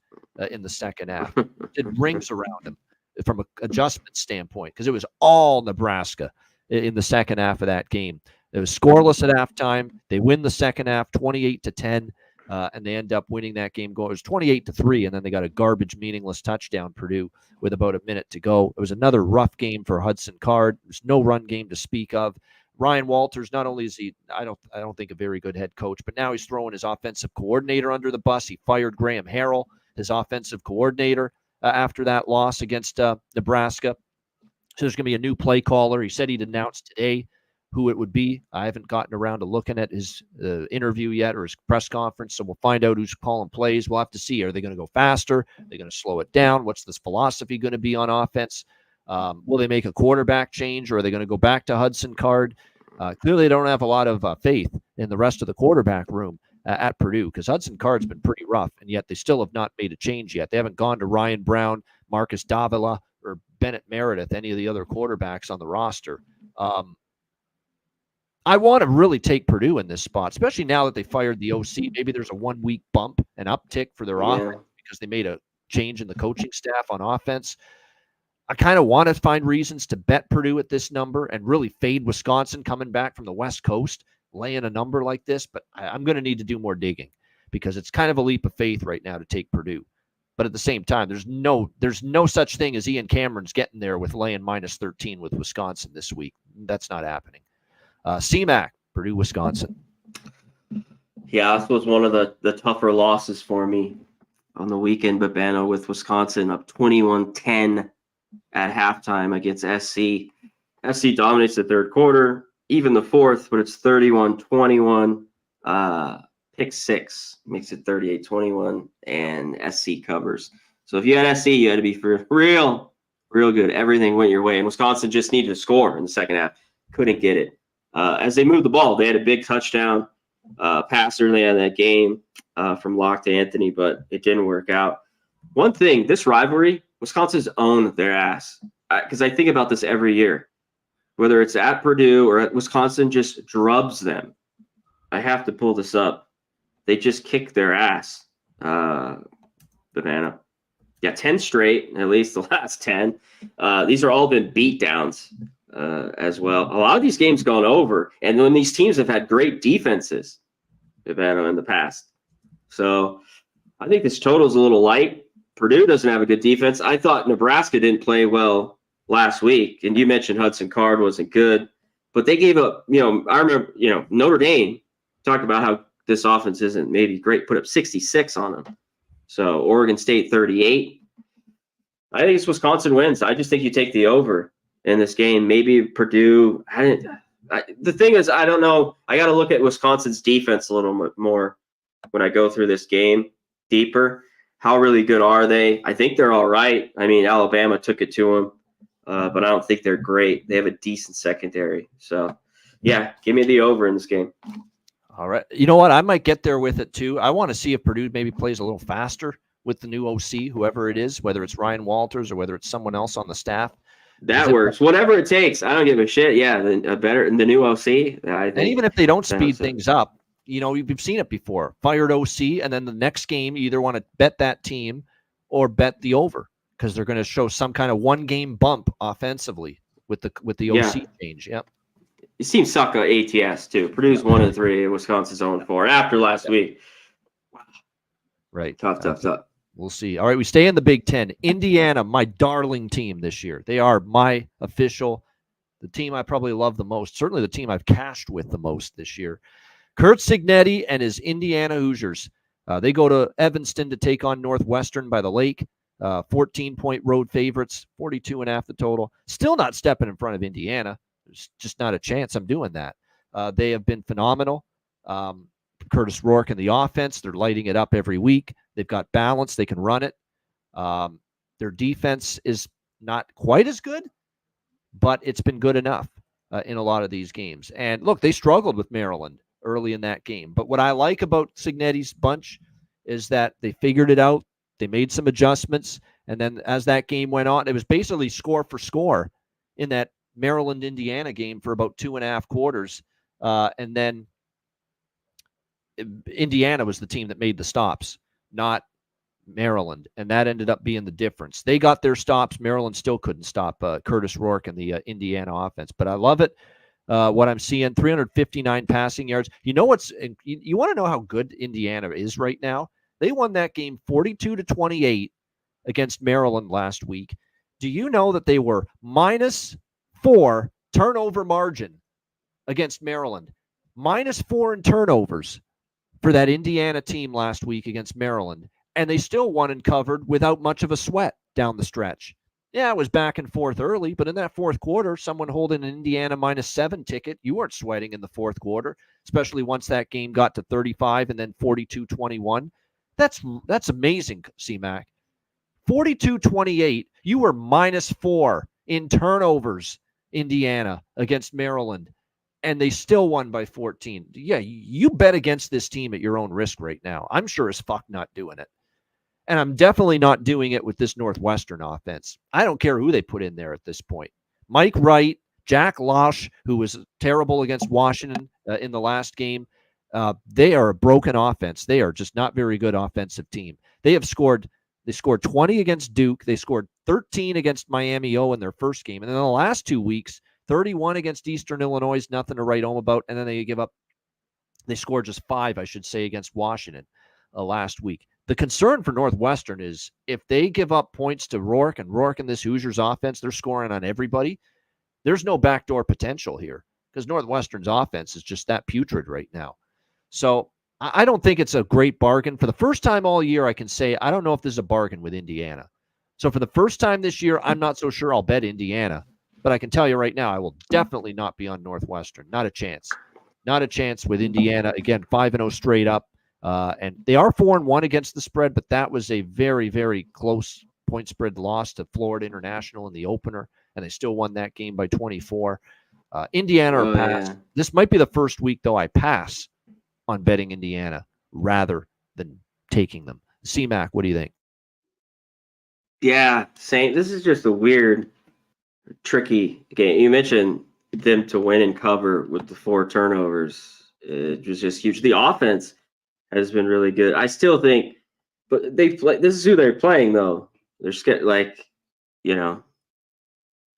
[SPEAKER 1] in the second half. Did rings around him from an adjustment standpoint, because it was all Nebraska in the second half of that game. It was scoreless at halftime. They win the second half 28-10, and they end up winning that game. It was 28-3, and then they got a garbage, meaningless touchdown, Purdue, with about a minute to go. It was another rough game for Hudson Card. There's no run game to speak of. Ryan Walters, not only is he, I don't think a very good head coach, but now he's throwing his offensive coordinator under the bus. He fired Graham Harrell, his offensive coordinator, after that loss against Nebraska. So there's going to be a new play caller. He said he'd announce today who it would be. I haven't gotten around to looking at his interview yet, or his press conference, so we'll find out who's calling plays. We'll have to see. Are they going to go faster? Are they going to slow it down? What's this philosophy going to be on offense? Will they make a quarterback change, or are they going to go back to Hudson Card? Clearly, they don't have a lot of faith in the rest of the quarterback room at Purdue, because Hudson Card's been pretty rough, and yet they still have not made a change yet. They haven't gone to Ryan Brown, Marcus Davila, or Bennett Meredith, any of the other quarterbacks on the roster. I want to really take Purdue in this spot, especially now that they fired the OC. Maybe there's a 1 week bump, an uptick for their offense, because they made a change in the coaching staff on offense. I kind of want to find reasons to bet Purdue at this number and really fade Wisconsin coming back from the West Coast, laying a number like this. But I'm going to need to do more digging, because it's kind of a leap of faith right now to take Purdue. But at the same time, there's no such thing as Ian Cameron's getting there with laying minus 13 with Wisconsin this week. That's not happening. CMAC, Purdue, Wisconsin.
[SPEAKER 2] Yeah, this was one of the tougher losses for me on the weekend, Babano, with Wisconsin up 21-10 at halftime against SC. SC dominates the third quarter, even the fourth, but it's 31-21. Pick six makes it 38-21, and SC covers. So if you had SC, you had to be for real good. Everything went your way, and Wisconsin just needed to score in the second half. Couldn't get it. As they moved the ball, they had a big touchdown pass early in that game from Locke to Anthony, but it didn't work out. One thing, this rivalry, Wisconsin's owned their ass, because I think about this every year. Whether it's at Purdue or at Wisconsin, just drubs them. I have to pull this up. They just kick their ass. Banana. Yeah, 10 straight, at least the last 10. These are all been beatdowns as well. A lot of these games gone over, and when these teams have had great defenses, Banana, in the past. So I think this total is a little light. Purdue doesn't have a good defense. I thought Nebraska didn't play well last week, and you mentioned Hudson Card wasn't good, but they gave up, I remember, Notre Dame talked about how this offense isn't maybe great, put up 66 on them. So Oregon State 38. I think it's Wisconsin wins. I just think you take the over in this game. Maybe Purdue. The thing is, I don't know. I got to look at Wisconsin's defense a little bit more when I go through this game deeper. How really good are they? I think they're all right. I mean, Alabama took it to them, but I don't think they're great. They have a decent secondary. So, yeah, give me the over in this game.
[SPEAKER 1] All right. You know what? I might get there with it, too. I want to see if Purdue maybe plays a little faster with the new OC, whoever it is, whether it's Ryan Walters or whether it's someone else on the staff.
[SPEAKER 2] That works. Whatever it takes. I don't give a shit. Yeah, the new OC. I think.
[SPEAKER 1] And even if they don't speed things up, you've seen it before. Fired OC, and then the next game, you either want to bet that team or bet the over, because they're going to show some kind of one-game bump offensively with the OC change. Yep.
[SPEAKER 2] These teams suck at ATS too. Purdue's 1-3, and Wisconsin's 0-4 after last week. Wow.
[SPEAKER 1] Right.
[SPEAKER 2] Tough.
[SPEAKER 1] We'll see. All right, we stay in the Big Ten. Indiana, my darling team this year. They are the team I probably love the most. Certainly the team I've cashed with the most this year. Kurt Cignetti and his Indiana Hoosiers. They go to Evanston to take on Northwestern by the Lake. 14-point road favorites, 42.5 the total. Still not stepping in front of Indiana. There's just not a chance I'm doing that. They have been phenomenal. Curtis Rourke in the offense, they're lighting it up every week. They've got balance. They can run it. Their defense is not quite as good, but it's been good enough in a lot of these games. And look, they struggled with Maryland early in that game. But what I like about Cignetti's bunch is that they figured it out. They made some adjustments. And then as that game went on, it was basically score for score in that Maryland-Indiana game for about 2.5 quarters. And then Indiana was the team that made the stops, not Maryland. And that ended up being the difference. They got their stops. Maryland still couldn't stop Curtis Rourke and the Indiana offense. But I love it. What I'm seeing, 359 passing yards. You know what's you want to know how good Indiana is right now? They won that game 42-28 against Maryland last week. Do you know that they were -4 turnover margin against Maryland? -4 in turnovers for that Indiana team last week against Maryland. And they still won and covered without much of a sweat down the stretch. Yeah, it was back and forth early, but in that fourth quarter, someone holding an Indiana -7 ticket, you weren't sweating in the fourth quarter, especially once that game got to 35 and then 42-21. That's amazing, C-Mac. 42-28, you were -4 in turnovers, Indiana, against Maryland, and they still won by 14. Yeah, you bet against this team at your own risk right now. I'm sure as fuck not doing it. And I'm definitely not doing it with this Northwestern offense. I don't care who they put in there at this point. Mike Wright, Jack Losh, who was terrible against Washington in the last game. They are a broken offense. They are just not very good offensive team. They scored 20 against Duke. They scored 13 against Miami O in their first game. And then the last 2 weeks, 31 against Eastern Illinois, nothing to write home about. And then they scored just 5, I should say, against Washington last week. The concern for Northwestern is if they give up points to Rourke and this Hoosiers offense, they're scoring on everybody. There's no backdoor potential here because Northwestern's offense is just that putrid right now. So I don't think it's a great bargain. For the first time all year, I can say I don't know if this is a bargain with Indiana. So for the first time this year, I'm not so sure I'll bet Indiana. But I can tell you right now, I will definitely not be on Northwestern. Not a chance. Not a chance with Indiana. Again, 5-0 straight up. And they are 4-1 against the spread, but that was a very, very close point spread loss to Florida International in the opener, and they still won that game by 24. Indiana or pass. Yeah. This might be the first week, though, I pass on betting Indiana rather than taking them. C-Mac, what do you think?
[SPEAKER 2] Yeah, Saint, this is just a weird, tricky game. You mentioned them to win and cover with the 4 turnovers. It was just huge. The offense has been really good. I still think, but this is who they're playing though. They're scared,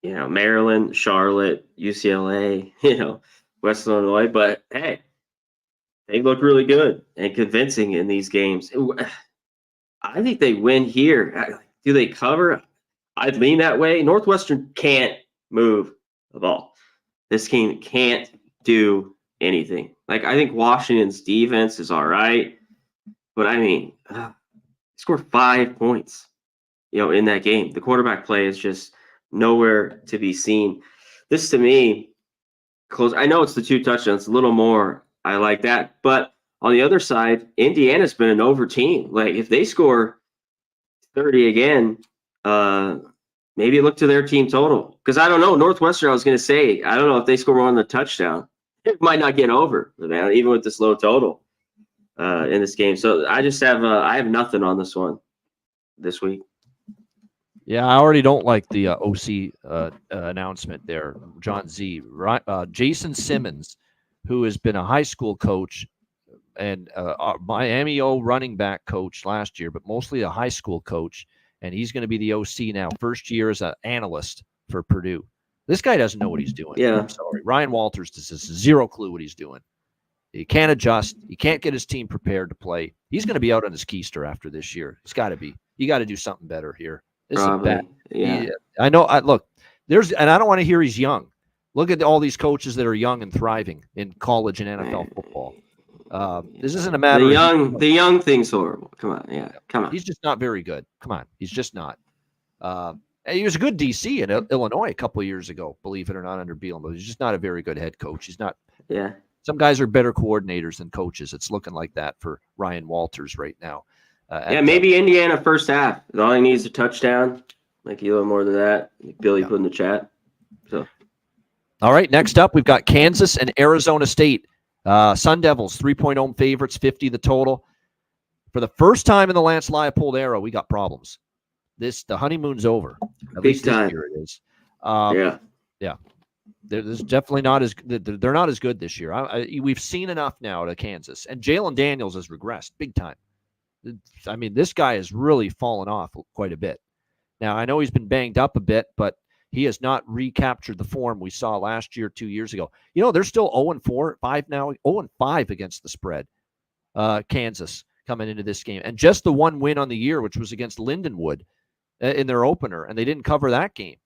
[SPEAKER 2] Maryland, Charlotte, UCLA, Western Illinois. But hey, they look really good and convincing in these games. I think they win here. Do they cover? I'd lean that way. Northwestern can't move the ball. This team can't do anything. I think Washington's defense is all right, but I mean, scored 5 points, in that game. The quarterback play is just nowhere to be seen. This to me, close. I know it's the 2 touchdowns, a little more. I like that, but on the other side, Indiana's been an over team. If they score 30 again, maybe look to their team total. Because I don't know, Northwestern, I was going to say, I don't know if they score more on the touchdown. It might not get over, man, even with this low total in this game. So I just have I have nothing on this one this week.
[SPEAKER 1] Yeah, I already don't like the OC announcement there, John Z. Jason Simmons, who has been a high school coach and Miami O running back coach last year, but mostly a high school coach, and he's going to be the OC now. First year as an analyst for Purdue. This guy doesn't know what he's doing.
[SPEAKER 2] Yeah.
[SPEAKER 1] I'm sorry. Ryan Walters has zero clue what he's doing. He can't adjust. He can't get his team prepared to play. He's going to be out on his keister after this year. He's got to be. You got to do something better here. This
[SPEAKER 2] Probably.
[SPEAKER 1] is bad.
[SPEAKER 2] Yeah.
[SPEAKER 1] I know. Look, and I don't want to hear he's young. Look at all these coaches that are young and thriving in college and NFL football. This isn't a matter
[SPEAKER 2] of the young thing's horrible. Come on. Yeah. Come on.
[SPEAKER 1] He's just not very good. Come on. He's just not. He was a good DC in Illinois a couple of years ago, believe it or not, under Bielema, but he's just not a very good head coach. He's not.
[SPEAKER 2] Yeah.
[SPEAKER 1] Some guys are better coordinators than coaches. It's looking like that for Ryan Walters right now.
[SPEAKER 2] Maybe Indiana first half. All he needs is a touchdown. Like a little more than that. Like Billy put in the chat. So.
[SPEAKER 1] All right. Next up, we've got Kansas and Arizona State. Sun Devils, 3-point home favorites, 50 the total. For the first time in the Lance Leipold era, we got problems. The honeymoon's over. At least this year it is.
[SPEAKER 2] Yeah.
[SPEAKER 1] Yeah. There's definitely not as they're not as good this year. We've seen enough now to Kansas, and Jalen Daniels has regressed big time. I mean, this guy has really fallen off quite a bit. Now, I know he's been banged up a bit, but he has not recaptured the form we saw last year, 2 years ago. They're still 0-4, 5 now, 0-5 against the spread. Kansas coming into this game, and just the one win on the year, which was against Lindenwood in their opener, and they didn't cover that game.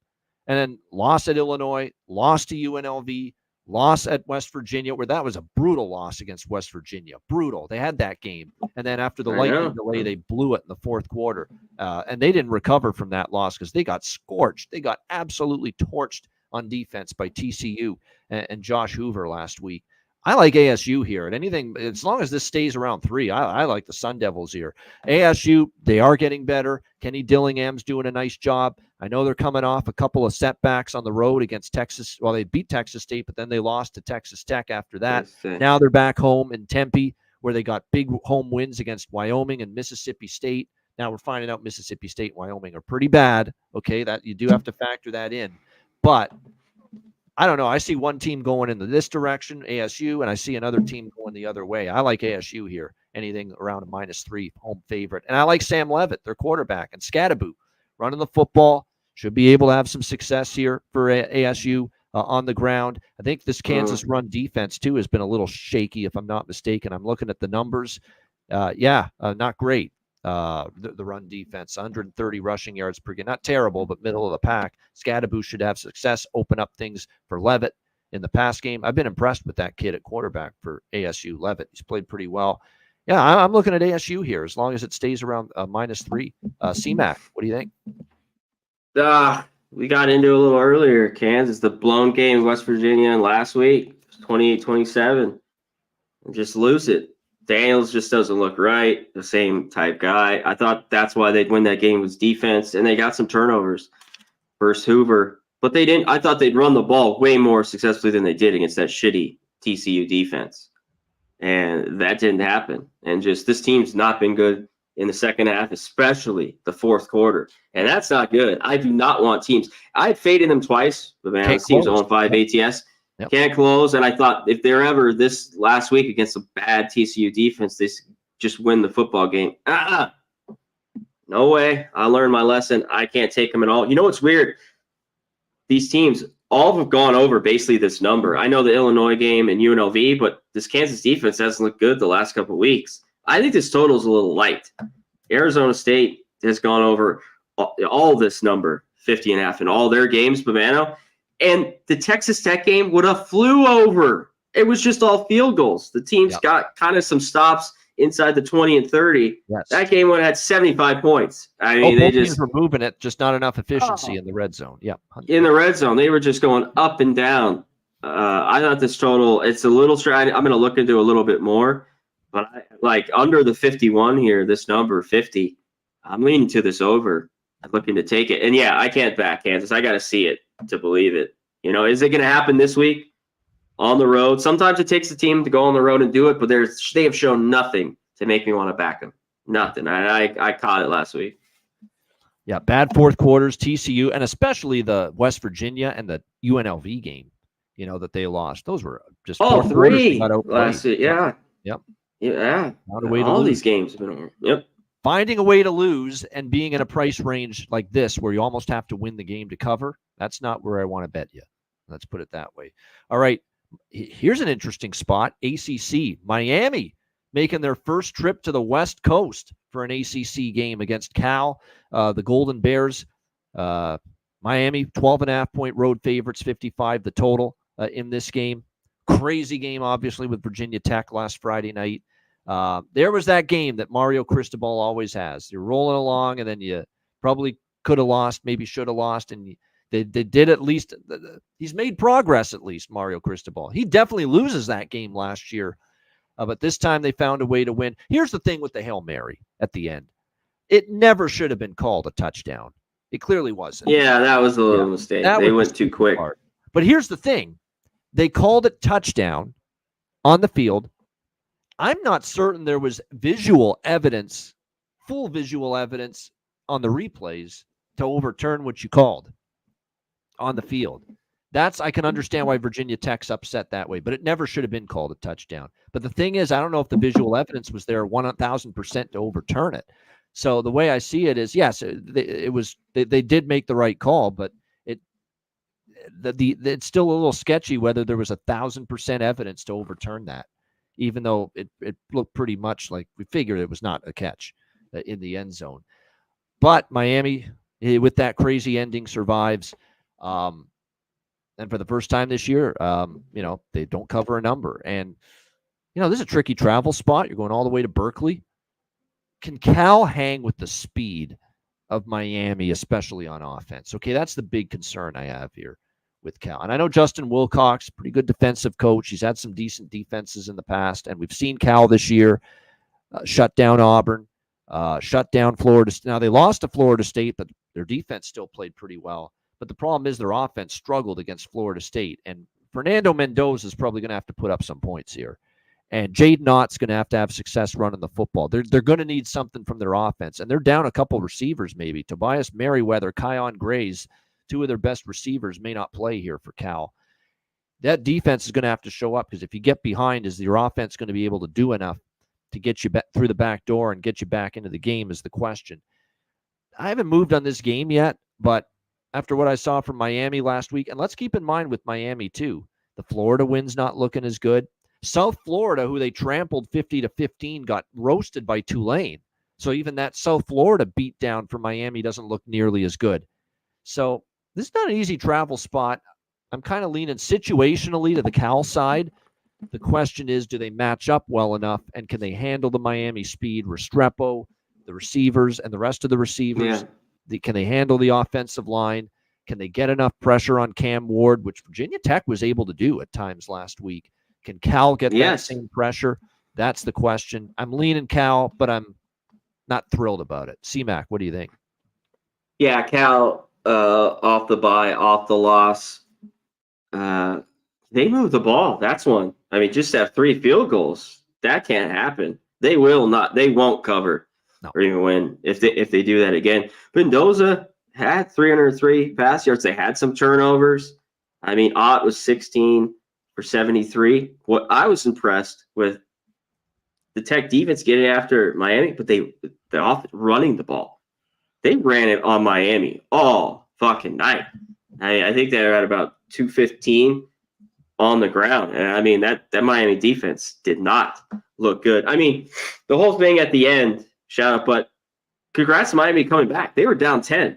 [SPEAKER 1] And then lost at Illinois, lost to UNLV, lost at West Virginia, where that was a brutal loss against West Virginia. Brutal. They had that game. And then after the lightning delay, they blew it in the fourth quarter. And they didn't recover from that loss because they got scorched. They got absolutely torched on defense by TCU and Josh Hoover last week. I like ASU here. And anything, as long as this stays around 3, I like the Sun Devils here. ASU, they are getting better. Kenny Dillingham's doing a nice job. I know they're coming off a couple of setbacks on the road against Texas. Well, they beat Texas State, but then they lost to Texas Tech after that. Now they're back home in Tempe, where they got big home wins against Wyoming and Mississippi State. Now we're finding out Mississippi State and Wyoming are pretty bad. Okay, that you do have to factor that in. But I don't know. I see one team going in this direction, ASU, and I see another team going the other way. I like ASU here. Anything around a -3, home favorite. And I like Sam Leavitt, their quarterback, and Scadaboo running the football. Should be able to have some success here for ASU on the ground. I think this Kansas run defense, too, has been a little shaky, if I'm not mistaken. I'm looking at the numbers. Not great. The run defense, 130 rushing yards per game. Not terrible, but middle of the pack. Scadaboo should have success, open up things for Leavitt in the pass game. I've been impressed with that kid at quarterback for ASU, Leavitt. He's played pretty well. Yeah, I'm looking at ASU here as long as it stays around -3. CMAC, what do you think?
[SPEAKER 2] We got into a little earlier. Kansas, the blown game in West Virginia last week, 28-27. Just lose it. Daniels just doesn't look right. The same type guy. I thought that's why they'd win that game was defense, and they got some turnovers versus Hoover. But they didn't. I thought they'd run the ball way more successfully than they did against that shitty TCU defense. And that didn't happen. And just this team's not been good in the second half, especially the fourth quarter. And that's not good. I do not want teams. I had faded them twice, but man, this team's 0-5 ATS. Yep. Can't close. And I thought if they're ever this last week against a bad TCU defense, they just win the football game. No way. I learned my lesson. I can't take them at all. You know what's weird? These teams all have gone over basically this number. I know the Illinois game and UNLV, but this Kansas defense hasn't looked good the last couple of weeks. I think this total is a little light. Arizona State has gone over all this number, 50.5 in all their games, Bavano. And the Texas Tech game would have flew over. It was just all field goals. The teams got kind of some stops inside the 20 and 30. Yes. That game would have had 75 points. I mean, they just
[SPEAKER 1] were moving it, just not enough efficiency in the red zone. Yeah,
[SPEAKER 2] in the red zone, they were just going up and down. I thought this total, it's a little strange. I'm going to look into a little bit more, but like under the 51 here, this number 50, I'm leaning to this over. I'm looking to take it. And yeah, I can't back Kansas. I got to see it to believe it. You know, is it going to happen this week on the road? Sometimes it takes the team to go on the road and do it, but they have shown nothing to make me want to back them. Nothing. I caught it last week.
[SPEAKER 1] Yeah, bad fourth quarters, TCU, and especially the West Virginia and the UNLV game, you know, that they lost. Those were just
[SPEAKER 2] all three last week. Yeah.
[SPEAKER 1] Yep.
[SPEAKER 2] Yeah.
[SPEAKER 1] All
[SPEAKER 2] these games have been over. Yep.
[SPEAKER 1] Finding a way to lose and being in a price range like this where you almost have to win the game to cover, that's not where I want to bet you. Let's put it that way. All right, here's an interesting spot. ACC, Miami making their first trip to the West Coast for an ACC game against Cal. The Golden Bears, Miami, 12.5-point road favorites, 55 the total in this game. Crazy game, obviously, with Virginia Tech last Friday night. There was that game that Mario Cristobal always has. You're rolling along, and then you probably could have lost, maybe should have lost, and they did at least. He's made progress at least, Mario Cristobal. He definitely loses that game last year, but this time they found a way to win. Here's the thing with the Hail Mary at the end. It never should have been called a touchdown. It clearly wasn't.
[SPEAKER 2] Yeah, that was a little mistake. They went too quick.
[SPEAKER 1] But here's the thing. They called it touchdown on the field. I'm not certain there was visual evidence, full visual evidence on the replays to overturn what you called on the field. I can understand why Virginia Tech's upset that way, but it never should have been called a touchdown. But the thing is, I don't know if the visual evidence was there 1,000% to overturn it. So the way I see it is, yes, they did make the right call, but it's still a little sketchy whether there was 1,000% evidence to overturn that, even though it looked pretty much like we figured it was not a catch in the end zone. But Miami, with that crazy ending, survives. And for the first time this year, they don't cover a number. And, this is a tricky travel spot. You're going all the way to Berkeley. Can Cal hang with the speed of Miami, especially on offense? Okay, that's the big concern I have here with Cal. And I know Justin Wilcox, pretty good defensive coach. He's had some decent defenses in the past. And we've seen Cal this year shut down Auburn, shut down Florida. Now, they lost to Florida State, but their defense still played pretty well. But the problem is their offense struggled against Florida State. And Fernando Mendoza is probably going to have to put up some points here. And Jaden Ott's going to have success running the football. They're going to need something from their offense. And they're down a couple receivers maybe. Tobias Merriweather, Kyon Grays, two of their best receivers may not play here for Cal. That defense is going to have to show up, because if you get behind, is your offense going to be able to do enough to get you back through the back door and get you back into the game is the question. I haven't moved on this game yet, but after what I saw from Miami last week, and let's keep in mind with Miami too, the Florida win's not looking as good. South Florida, who they trampled 50-15, got roasted by Tulane. So even that South Florida beatdown for Miami doesn't look nearly as good. So this is not an easy travel spot. I'm kind of leaning situationally to the Cal side. The question is, do they match up well enough, and can they handle the Miami speed? Restrepo, the receivers, and the rest of the receivers. Yeah. Can they handle the offensive line? Can they get enough pressure on Cam Ward, which Virginia Tech was able to do at times last week? Can Cal get that same pressure? That's the question. I'm leaning Cal, but I'm not thrilled about it. C-Mac, what do you think?
[SPEAKER 2] Yeah, Cal off the bye, off the loss. They moved the ball. That's one. I mean, just have 3 field goals. That can't happen. They will not. They won't cover or even win if they do that again. Mendoza had 303 pass yards. They had some turnovers. I mean, Ott was 16 for 73. What I was impressed with the Tech defense getting after Miami, but they're off running the ball. They ran it on Miami all fucking night. I think they're at about 215 on the ground. And I mean, that Miami defense did not look good. I mean, the whole thing at the end, shout out, but congrats to Miami coming back. They were down 10.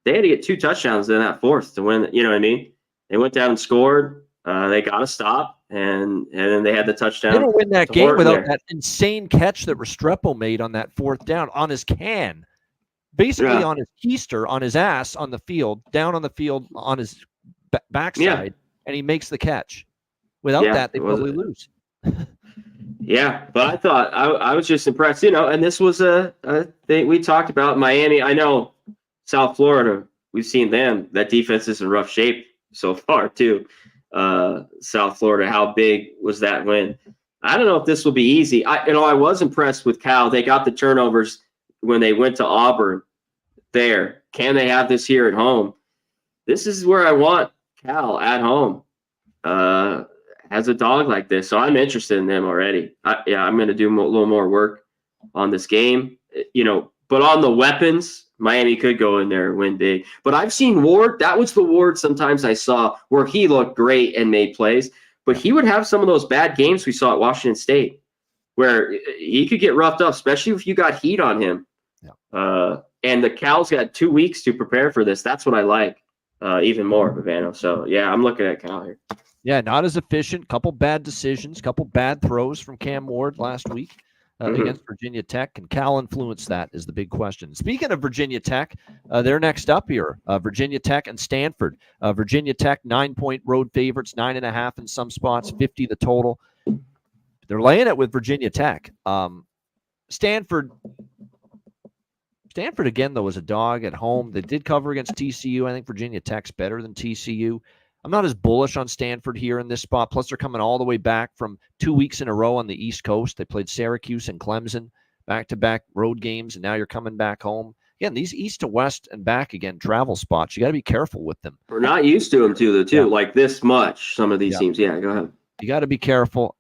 [SPEAKER 2] They had to get 2 touchdowns in that fourth to win. You know what I mean? They went down and scored. They got a stop, and then they had the touchdown.
[SPEAKER 1] They don't win that game without that insane catch that Restrepo made on that 4th down on his can. Basically on his keister, on his ass on the field, down on the field on his backside, and he makes the catch. Without that, they probably lose.
[SPEAKER 2] Yeah, but I thought I was just impressed, and this was a thing we talked about Miami. I know South Florida, we've seen them. That defense is in rough shape so far, too. South Florida, how big was that win? I don't know if this will be easy. I was impressed with Cal. They got the turnovers when they went to Auburn there. Can they have this here at home? This is where I want Cal at home. Has a dog like this, so I'm interested in them already. I'm going to do a little more work on this game, but on the weapons, Miami could go in there and win big. But I've seen Ward. That was the Ward sometimes I saw where he looked great and made plays, but he would have some of those bad games we saw at Washington State where he could get roughed up, especially if you got heat on him. Yeah. And the Cal's got 2 weeks to prepare for this. That's what I like even more, Bavano. So, yeah, I'm looking at Cal here.
[SPEAKER 1] Yeah, not as efficient. Couple bad decisions, couple bad throws from Cam Ward last week against Virginia Tech. Can Cal influence that is the big question. Speaking of Virginia Tech, they're next up here. Virginia Tech and Stanford. Virginia Tech, 9-point road favorites, 9.5 in some spots, 50 the total. They're laying it with Virginia Tech. Stanford, again, though, is a dog at home. They did cover against TCU. I think Virginia Tech's better than TCU. I'm not as bullish on Stanford here in this spot. Plus, they're coming all the way back from 2 weeks in a row on the East Coast. They played Syracuse and Clemson, back-to-back road games, and now you're coming back home. again, these east to west and back again travel spots, you got to be careful with them.
[SPEAKER 2] We're not used to them too, like this much. Some of these teams. Yeah, go ahead.
[SPEAKER 1] You got to be careful.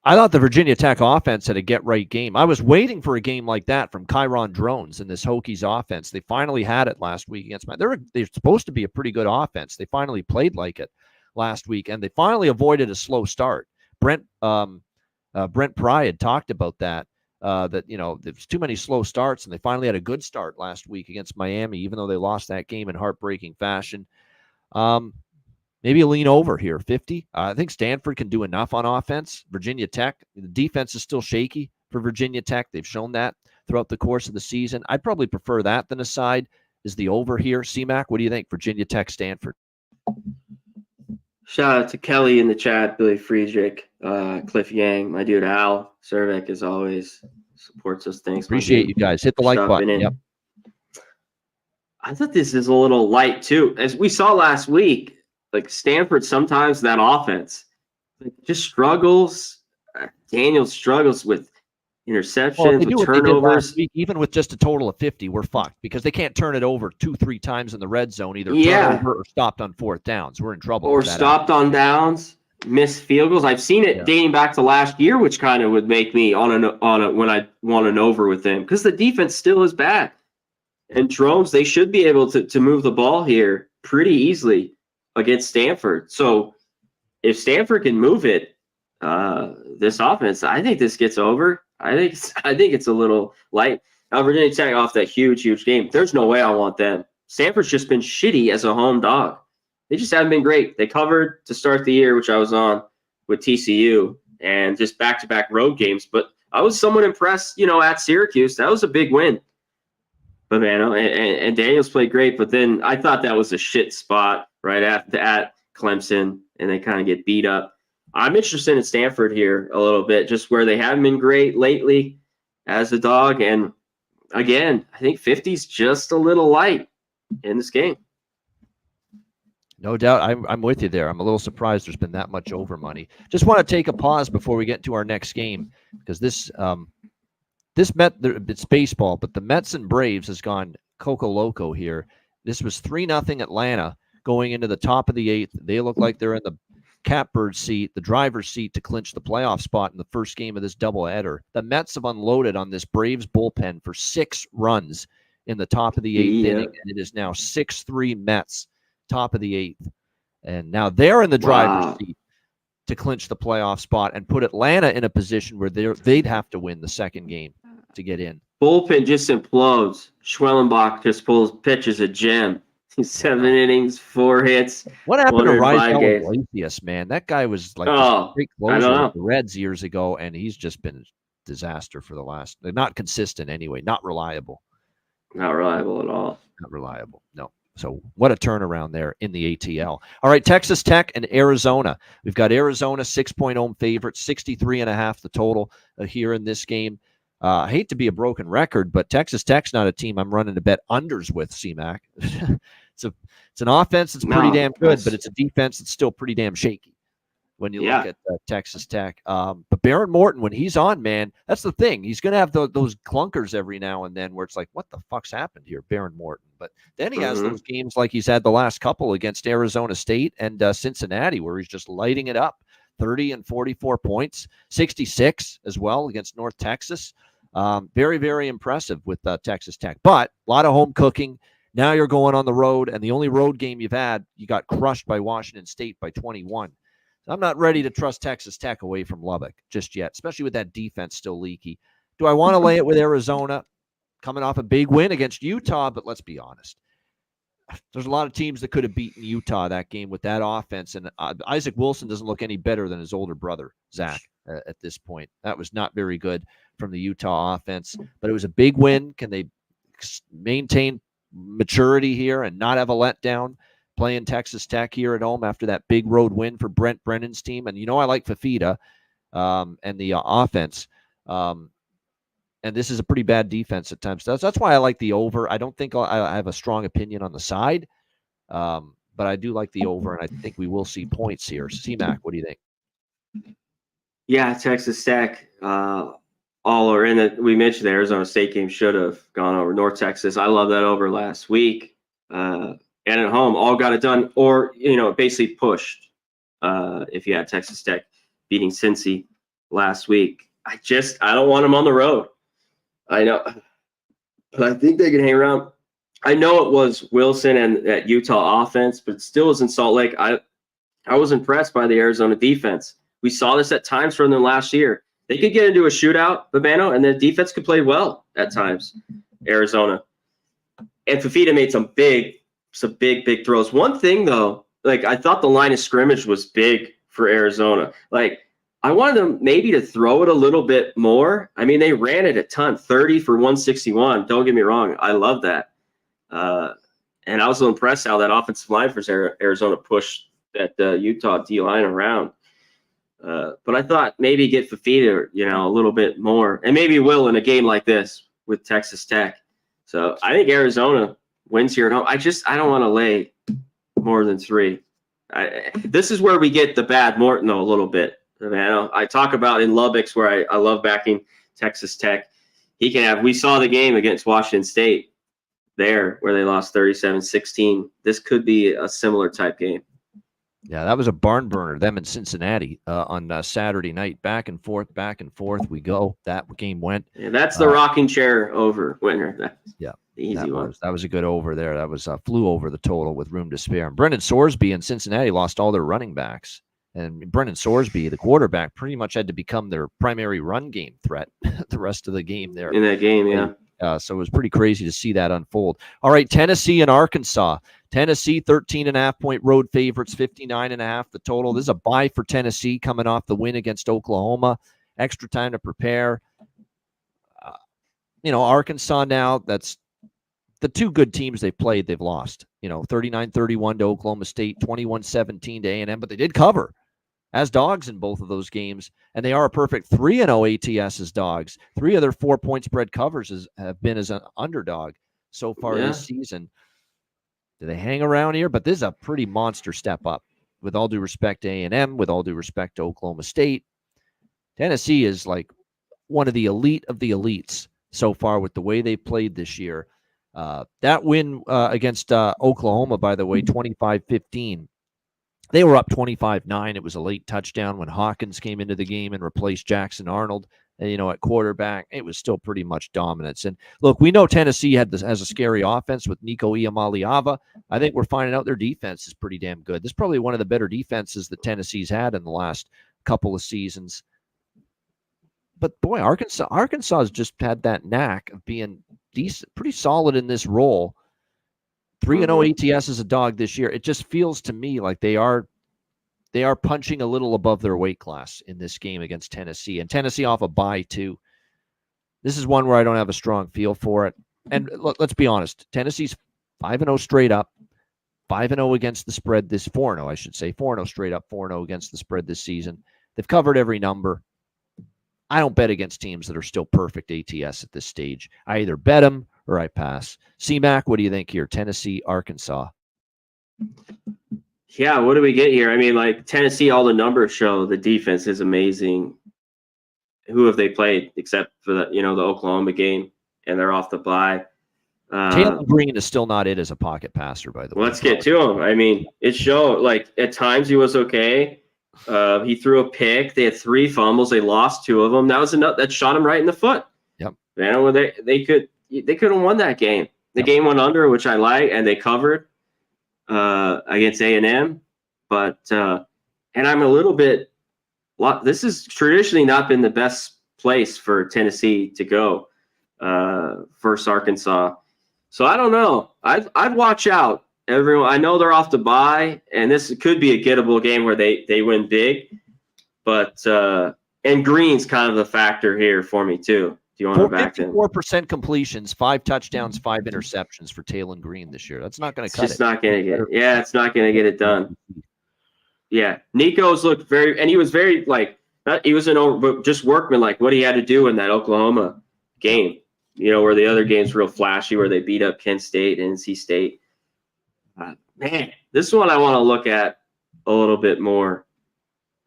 [SPEAKER 1] I thought the Virginia Tech offense had a get-right game. I was waiting for a game like that from Kyron Drones and this Hokies offense. They finally had it last week against they're supposed to be a pretty good offense. They finally played like it last week, and they finally avoided a slow start. Brent Pry had talked about that, that, there's too many slow starts, and they finally had a good start last week against Miami, even though they lost that game in heartbreaking fashion. Maybe a lean over here, 50. I think Stanford can do enough on offense. Virginia Tech, the defense is still shaky for Virginia Tech. They've shown that throughout the course of the season. I'd probably prefer that than a side. Is the over here. CMAC, what do you think? Virginia Tech, Stanford.
[SPEAKER 2] Shout out to Kelly in the chat, Billy Friedrich, Cliff Yang, my dude Al Cervec, as always, supports us. Thanks.
[SPEAKER 1] Appreciate you guys. Hit the like button. Yep.
[SPEAKER 2] I thought this is a little light too. As we saw last week, like Stanford, sometimes that offense just struggles. Daniel struggles with interceptions, with turnovers.
[SPEAKER 1] Week, even with just a total of 50, we're fucked because they can't turn it over 2-3 times in the red zone, either turnover or stopped on fourth downs. We're in trouble.
[SPEAKER 2] Or stopped on downs, missed field goals. I've seen it dating back to last year, which kind of would make me on a when I want an over with them because the defense still is bad. And Drones, they should be able to move the ball here pretty easily against Stanford. So if Stanford can move it, this offense, I think this gets over. I think it's a little light. Now Virginia Tech off that huge game. There's no way I want them. Stanford's just been shitty as a home dog. They just haven't been great. They covered to start the year, which I was on with TCU, and just back-to-back road games. But I was somewhat impressed, at Syracuse. That was a big win. But man, and Daniels played great. But then I thought that was a shit spot right at Clemson, and they kind of get beat up. I'm interested in Stanford here a little bit, just where they haven't been great lately as a dog. And again, I think 50's just a little light in this game.
[SPEAKER 1] No doubt. I'm with you there. I'm a little surprised there's been that much over money. Just want to take a pause before we get to our next game because it's baseball, but the Mets and Braves has gone Coco Loco here. This was 3-0 Atlanta going into the top of the 8th. They look like they're in the catbird seat, the driver's seat to clinch the playoff spot in the first game of this doubleheader. The Mets have unloaded on this Braves bullpen for 6 runs in the top of the 8th inning, and it is now 6-3 Mets, top of the 8th. And now they're in the driver's seat to clinch the playoff spot and put Atlanta in a position where they'd have to win the second game to get in.
[SPEAKER 2] Bullpen just implodes. Schwellenbach just pitches a gem. 7 innings, 4 hits.
[SPEAKER 1] What happened to Raisel Iglesias, man? That guy was like a great closer with the Reds years ago, and he's just been a disaster for the last. Not consistent anyway. Not reliable.
[SPEAKER 2] Not reliable at all.
[SPEAKER 1] Not reliable. No. So what a turnaround there in the ATL. All right, Texas Tech and Arizona. We've got Arizona 6-point home favorite, 63.5 the total here in this game. I hate to be a broken record, but Texas Tech's not a team I'm running to bet unders with, CMAC. It's an offense that's pretty damn good, but it's a defense that's still pretty damn shaky when you look at Texas Tech. But Baron Morton, when he's on, man, that's the thing. He's going to have those clunkers every now and then where it's like, what the fuck's happened here, Baron Morton? But then he has those games like he's had the last couple against Arizona State and Cincinnati where he's just lighting it up. 30 and 44 points, 66 as well against North Texas. Very, very impressive with Texas Tech. But a lot of home cooking. Now you're going on the road, and the only road game you've had, you got crushed by Washington State by 21. So I'm not ready to trust Texas Tech away from Lubbock just yet, especially with that defense still leaky. Do I want to lay it with Arizona coming off a big win against Utah? But let's be honest. There's a lot of teams that could have beaten Utah that game with that offense, and Isaac Wilson doesn't look any better than his older brother, Zach, at this point. That was not very good from the Utah offense, but it was a big win. Can they maintain maturity here and not have a letdown playing Texas Tech here at home after that big road win for Brent Brennan's team? And I like Fafita and the offense. And this is a pretty bad defense at times. That's why I like the over. I don't think I have a strong opinion on the side, but I do like the over, and I think we will see points here. CMAC, what do you think?
[SPEAKER 2] Yeah, Texas Tech. all are in it. We mentioned the Arizona State game should have gone over. North Texas, I love that over last week. And at home, all got it done, or basically pushed. If you had Texas Tech beating Cincy last week, I don't want them on the road. I know, but I think they can hang around. I know it was Wilson and that Utah offense, but it still was in Salt Lake. I was impressed by the Arizona defense. We saw this at times from them last year. They could get into a shootout, Babano, and the defense could play well at times, Arizona. And Fafita made some big throws. One thing, though, like I thought the line of scrimmage was big for Arizona. Like I wanted them maybe to throw it a little bit more. I mean, they ran it a ton, 30 for 161. Don't get me wrong. I love that. And I was so impressed how that offensive line for Arizona pushed that Utah D-line around. But I thought maybe get Fafita, a little bit more. And maybe will in a game like this with Texas Tech. So I think Arizona wins here at home. I don't want to lay more than 3. This is where we get the bad Morton, though, a little bit. I talk about in Lubbock's where I love backing Texas Tech. We saw the game against Washington State there where they lost 37-16. This could be a similar type game.
[SPEAKER 1] Yeah, that was a barn burner, them in Cincinnati on Saturday night. Back and forth we go. That game went.
[SPEAKER 2] Yeah, that's the rocking chair over winner. That's the easy one.
[SPEAKER 1] That was a good over there. That was flew over the total with room to spare. And Brendan Sorsby in Cincinnati lost all their running backs. And Brendan Sorsby, the quarterback, pretty much had to become their primary run game threat the rest of the game there.
[SPEAKER 2] In that game, yeah.
[SPEAKER 1] So it was pretty crazy to see that unfold. All right, Tennessee and Arkansas. Tennessee, 13.5-point road favorites, 59.5 the total. This is a bye for Tennessee coming off the win against Oklahoma. Extra time to prepare. Arkansas now, that's the two good teams they've played, they've lost. 39-31 to Oklahoma State, 21-17 to A&M, but they did cover as dogs in both of those games, and they are a perfect 3-0 ATS as dogs. 3 of their 4-point spread covers have been as an underdog so far this season. Do they hang around here? But this is a pretty monster step up. With all due respect to A&M, with all due respect to Oklahoma State, Tennessee is like one of the elite of the elites so far with the way they played this year. That win against Oklahoma, by the way, 25-15. They were up 25-9. It was a late touchdown when Hawkins came into the game and replaced Jackson Arnold. And, at quarterback, it was still pretty much dominance. And look, we know Tennessee has a scary offense with Nico Iamaleava. I think we're finding out their defense is pretty damn good. This is probably one of the better defenses that Tennessee's had in the last couple of seasons. But boy, Arkansas has just had that knack of being decent, pretty solid in this role. 3-0 ATS as a dog this year. It just feels to me like they are punching a little above their weight class in this game against Tennessee. And Tennessee off a bye, too. This is one where I don't have a strong feel for it. And let's be honest. Tennessee's 5-0 straight up. 5-0 against the spread this 4-0, I should say. 4-0 straight up, 4-0 against the spread this season. They've covered every number. I don't bet against teams that are still perfect ATS at this stage. I either bet them or I pass. C-Mac, what do you think here? Tennessee, Arkansas.
[SPEAKER 2] Yeah, what do we get here? I mean, like Tennessee, all the numbers show the defense is amazing. Who have they played except for the Oklahoma game, and they're off the bye.
[SPEAKER 1] Taylor Green is still not it as a pocket passer, by the way.
[SPEAKER 2] Let's get to him. I mean, it showed like at times he was okay. He threw a pick. They had 3 fumbles. They lost 2 of them. That was enough. That shot him right in the foot.
[SPEAKER 1] Yep.
[SPEAKER 2] They could have won that game. The game went under, which I like, and they covered against A&M. But and I'm a little bit. This has traditionally not been the best place for Tennessee to go versus Arkansas. So I don't know. I'd watch out. Everyone, I know they're off the bye, and this could be a gettable game where they win big. But and Green's kind of the factor here for me too. Do you want to back in? 54%
[SPEAKER 1] completions, 5 touchdowns, 5 interceptions for Taylor Green this year. That's not going to cut it.
[SPEAKER 2] It's not going to get. Yeah, it's not going to get it done. Yeah, Nico's looked very, and he was very he was just workman like what he had to do in that Oklahoma game. Where the other games real flashy, where they beat up Kent State and NC State. Man, this one I want to look at a little bit more.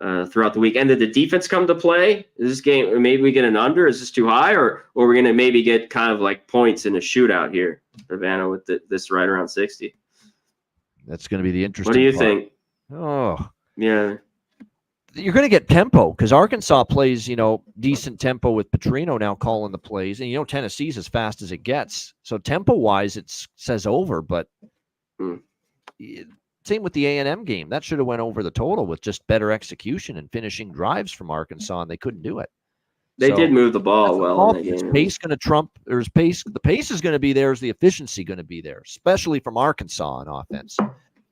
[SPEAKER 2] throughout the week. And did the defense come to play? Is this game, maybe we get an under? Is this too high? Or we're going to maybe get kind of like points in a shootout here, Urbana, with this right around 60?
[SPEAKER 1] That's going to be the interesting
[SPEAKER 2] What do you
[SPEAKER 1] part.
[SPEAKER 2] think?
[SPEAKER 1] Oh,
[SPEAKER 2] yeah.
[SPEAKER 1] You're going to get tempo because Arkansas plays, decent tempo with Petrino now calling the plays. And, Tennessee's as fast as it gets. So tempo-wise, it says over. But same with the A&M game. That should have went over the total with just better execution and finishing drives from Arkansas, and they couldn't do it.
[SPEAKER 2] They did move the ball well. In that
[SPEAKER 1] Is
[SPEAKER 2] game.
[SPEAKER 1] pace going to trump? There's pace. The pace is going to be there. Is the efficiency going to be there? Especially from Arkansas on offense,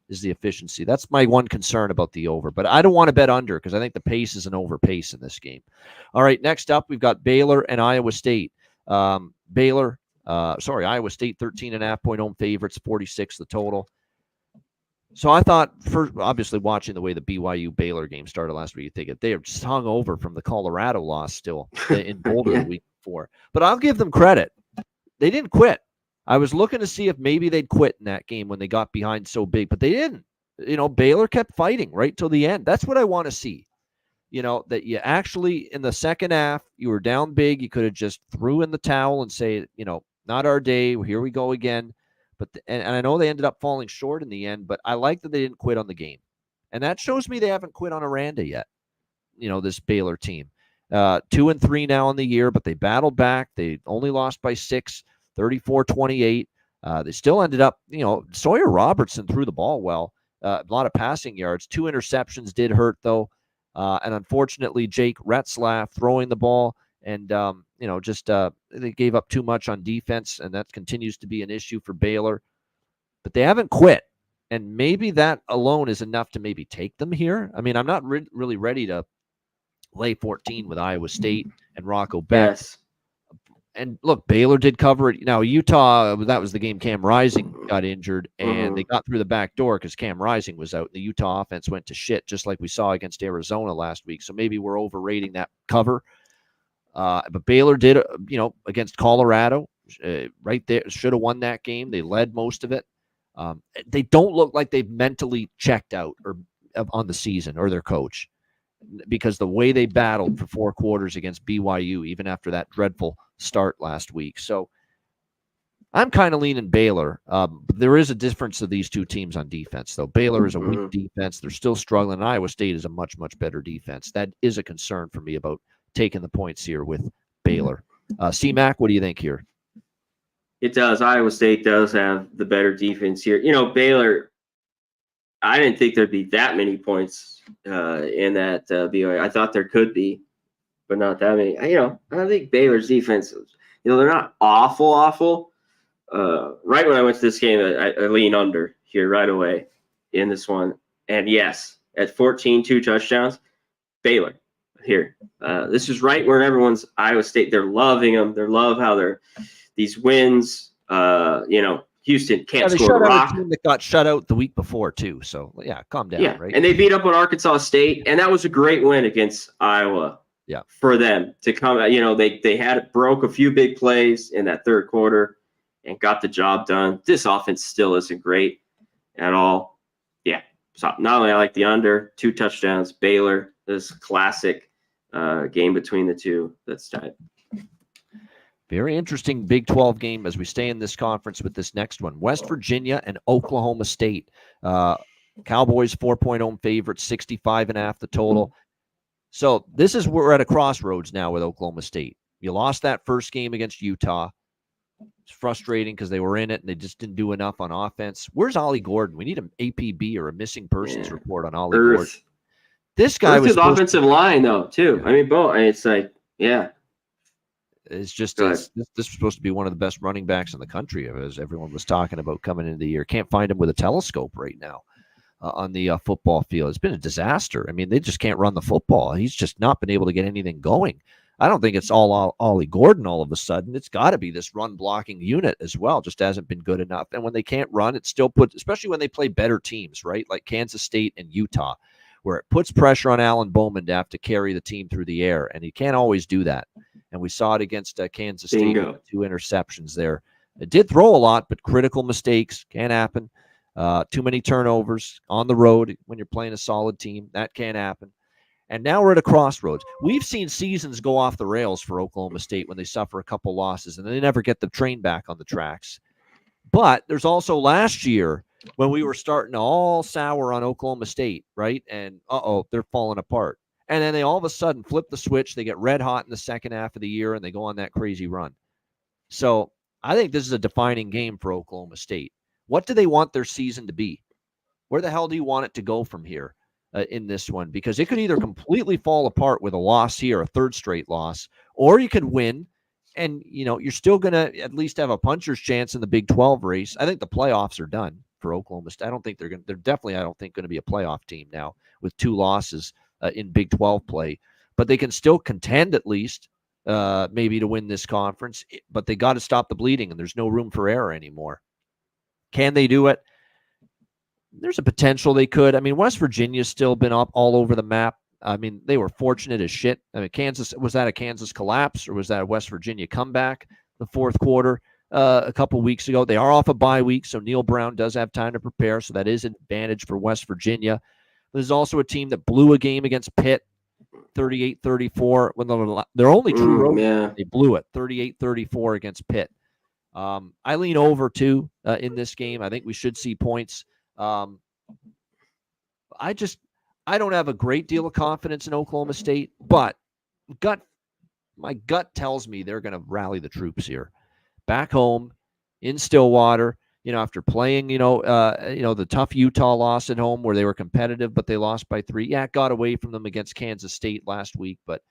[SPEAKER 1] is the efficiency. That's my one concern about the over. But I don't want to bet under because I think the pace is an over pace in this game. All right, next up we've got Baylor and Iowa State. Iowa State 13.5-point home favorites, 46 the total. So I thought, obviously watching the way the BYU Baylor game started last week, you think they are just hung over from the Colorado loss still in Boulder the week before. But I'll give them credit. They didn't quit. I was looking to see if maybe they'd quit in that game when they got behind so big, but they didn't. Baylor kept fighting right till the end. That's what I want to see. That you actually, in the second half, you were down big. You could have just threw in the towel and say, not our day. Here we go again. But and I know they ended up falling short in the end, but I like that they didn't quit on the game. And that shows me they haven't quit on Aranda yet, this Baylor team. 2-3 now in the year, but they battled back. They only lost by 6, 34-28. They still ended up, Sawyer Robertson threw the ball well. A lot of passing yards. 2 interceptions did hurt, though. And unfortunately, Jake Retzlaff throwing the ball. And, they gave up too much on defense, and that continues to be an issue for Baylor. But they haven't quit, and maybe that alone is enough to maybe take them here. I mean, I'm not really ready to lay 14 with Iowa State and Rocco Beck.
[SPEAKER 2] Yes.
[SPEAKER 1] And, look, Baylor did cover it. Now, Utah, that was the game Cam Rising got injured, and they got through the back door because Cam Rising was out. The Utah offense went to shit, just like we saw against Arizona last week. So maybe we're overrating that cover. But Baylor did, against Colorado, right there, should have won that game. They led most of it. They don't look like they've mentally checked out or on the season or their coach, because the way they battled for 4 quarters against BYU, even after that dreadful start last week. So I'm kind of leaning Baylor. There is a difference of these two teams on defense, though. Baylor is a weak defense. They're still struggling. And Iowa State is a much, much better defense. That is a concern for me about taking the points here with Baylor. C-Mac, what do you think here?
[SPEAKER 2] It does. Iowa State does have the better defense here. Baylor, I didn't think there'd be that many points in that BYU. I thought there could be, but not that many. I think Baylor's defense, they're not awful. Right when I went to this game, I lean under here right away in this one. And yes, at 14, 2 touchdowns, Baylor. Here, this is right where everyone's Iowa State. They're loving them. They love how they're these wins. Houston can't score a rock.
[SPEAKER 1] A team that got shut out the week before too. So calm down.
[SPEAKER 2] Yeah,
[SPEAKER 1] right.
[SPEAKER 2] And they beat up on Arkansas State, and that was a great win against Iowa.
[SPEAKER 1] Yeah,
[SPEAKER 2] for them to come. They broke a few big plays in that third quarter and got the job done. This offense still isn't great at all. Yeah. So not only I like the under, 2 touchdowns, Baylor, this classic game between the two that's tied.
[SPEAKER 1] Very interesting Big 12 game as we stay in this conference with this next one. West Virginia and Oklahoma State. Cowboys 4-point home favorites, 65.5 the total. So this is we're at a crossroads now with Oklahoma State. You lost that first game against Utah. It's frustrating because they were in it and they just didn't do enough on offense. Where's Ollie Gordon? We need an APB or a missing persons report on Ollie Gordon. This guy was
[SPEAKER 2] the offensive line, though, too. I mean, both. It's like, yeah.
[SPEAKER 1] It's just this was supposed to be one of the best running backs in the country, as everyone was talking about coming into the year. Can't find him with a telescope right now on the football field. It's been a disaster. I mean, they just can't run the football. He's just not been able to get anything going. I don't think it's all Ollie Gordon all of a sudden. It's got to be this run blocking unit as well. Just hasn't been good enough. And when they can't run, it still puts, especially when they play better teams, right? Like Kansas State and Utah, where it puts pressure on Alan Bowman to have to carry the team through the air. And he can't always do that. And we saw it against Kansas State with 2 interceptions there. It did throw a lot, but critical mistakes can happen. Too many turnovers on the road when you're playing a solid team. That can't happen. And now we're at a crossroads. We've seen seasons go off the rails for Oklahoma State when they suffer a couple losses and they never get the train back on the tracks. But there's also last year when we were starting to all sour on Oklahoma State, right? And they're falling apart. And then they all of a sudden flip the switch. They get red hot in the second half of the year and they go on that crazy run. So I think this is a defining game for Oklahoma State. What do they want their season to be? Where the hell do you want it to go from here in this one? Because it could either completely fall apart with a loss here, a third straight loss, or you could win and, you're still going to at least have a puncher's chance in the Big 12 race. I think the playoffs are done for Oklahoma State. I don't think they're going to be a playoff team now with 2 losses in Big 12 play. But they can still contend at least maybe to win this conference. But they got to stop the bleeding, and there's no room for error anymore. Can they do it? There's a potential they could. I mean, West Virginia's still been up all over the map. I mean, they were fortunate as shit. I mean, was that a Kansas collapse or was that a West Virginia comeback the fourth quarter a couple weeks ago? They are off a bye week, so Neil Brown does have time to prepare, so that is an advantage for West Virginia. There's also a team that blew a game against Pitt, 38-34. When their only true road, they blew it, 38-34 against Pitt. I lean over, too, in this game. I think we should see points. I don't have a great deal of confidence in Oklahoma State, but my gut tells me they're going to rally the troops here. Back home in Stillwater, after playing, the tough Utah loss at home where they were competitive, but they lost by 3. Yeah, it got away from them against Kansas State last week, but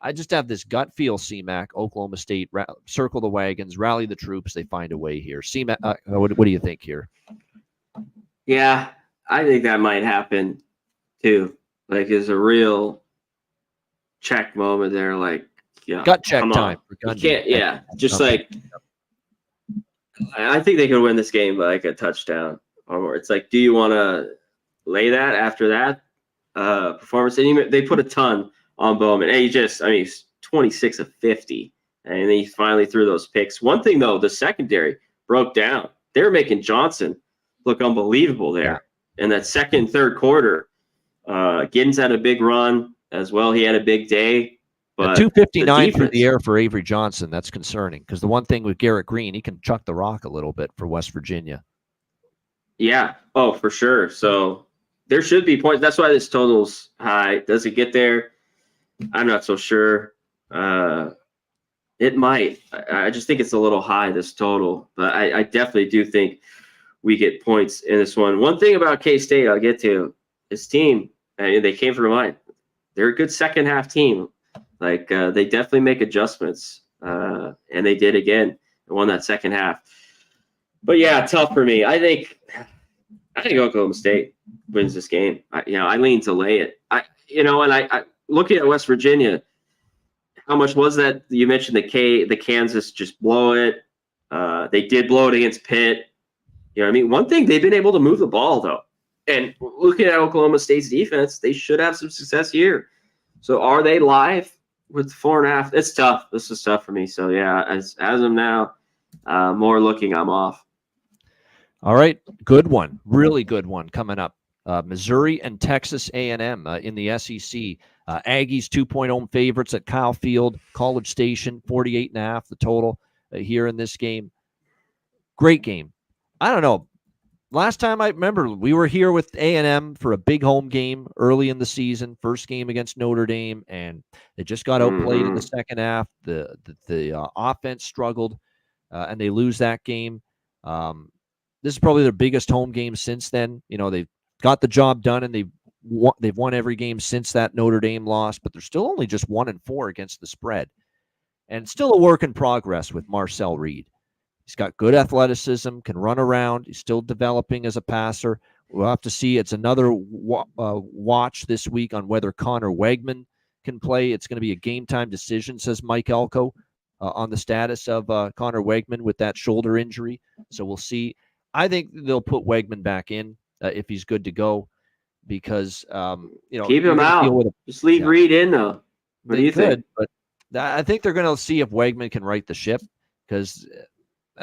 [SPEAKER 1] I just have this gut feel, C-Mac, Oklahoma State, circle the wagons, rally the troops, they find a way here. C-Mac, what do you think here?
[SPEAKER 2] Yeah, I think that might happen too. Like, is a real check moment there. Like,
[SPEAKER 1] gut check time.
[SPEAKER 2] You can't, just like, I think they could win this game by like a touchdown or more. It's like, do you want to lay that after that performance? And they put a ton on Bowman. And he's 26 of 50, and he finally threw those picks. One thing though, the secondary broke down. They were making Johnson look unbelievable there in that second, third quarter. Giddens had a big run as well. He had a big day. But
[SPEAKER 1] 259 through the air for Avery Johnson. That's concerning because the one thing with Garrett Green, he can chuck the rock a little bit for West Virginia.
[SPEAKER 2] Yeah. Oh, for sure. So there should be points. That's why this total's high. Does it get there? I'm not so sure. It might. I just think it's a little high, this total. But I definitely do think we get points in this one. One thing about K-State I'll get to, this team, they came from mine. They're a good second half team. Like, they definitely make adjustments, and they did again and won that second half. But yeah, tough for me. I think Oklahoma State wins this game. I lean to lay it. I looking at West Virginia, how much was that? You mentioned the Kansas just blow it. They did blow it against Pitt. You know what I mean? One thing, they've been able to move the ball though. And looking at Oklahoma State's defense, they should have some success here. So are they live with 4.5? It's tough. This is tough for me. So yeah, as of now, more looking, I'm off.
[SPEAKER 1] All right, good one, really good one coming up. Missouri and Texas A&M in the SEC. Aggies 2-point home favorites at Kyle Field, College Station, 48.5 the total here in this game. Great game. I don't know. Last time I remember, we were here with A&M for a big home game early in the season, first game against Notre Dame, and they just got outplayed in the second half. The offense struggled, and they lose that game. This is probably their biggest home game since then. They've got the job done, and they've won every game since that Notre Dame loss, but they're still only just 1-4 against the spread, and still a work in progress with Marcel Reed. He's got good athleticism, can run around. He's still developing as a passer. We'll have to see. It's another watch this week on whether Connor Wegman can play. It's going to be a game-time decision, says Mike Elko, on the status of Connor Wegman with that shoulder injury. So we'll see. I think they'll put Wegman back in if he's good to go because,
[SPEAKER 2] keep him out. Just leave Reed in, though. What do you think?
[SPEAKER 1] But I think they're going to see if Wegman can right the ship because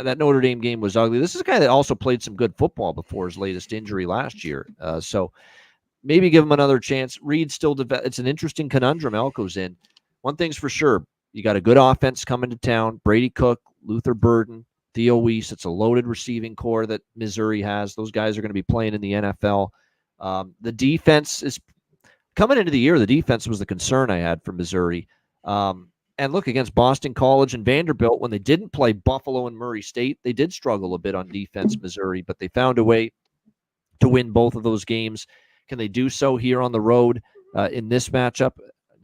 [SPEAKER 1] that Notre Dame game was ugly. This is a guy that also played some good football before his latest injury last year. So maybe give him another chance. Reed still it's an interesting conundrum Elko's in. One thing's for sure, you got a good offense coming to town. Brady Cook, Luther Burden, Theo Weiss. It's a loaded receiving core that Missouri has. Those guys are going to be playing in the NFL. The defense is coming into the year. The defense was the concern I had for Missouri. And look, against Boston College and Vanderbilt, when they didn't play Buffalo and Murray State, they did struggle a bit on defense, Missouri, but they found a way to win both of those games. Can they do so here on the road in this matchup?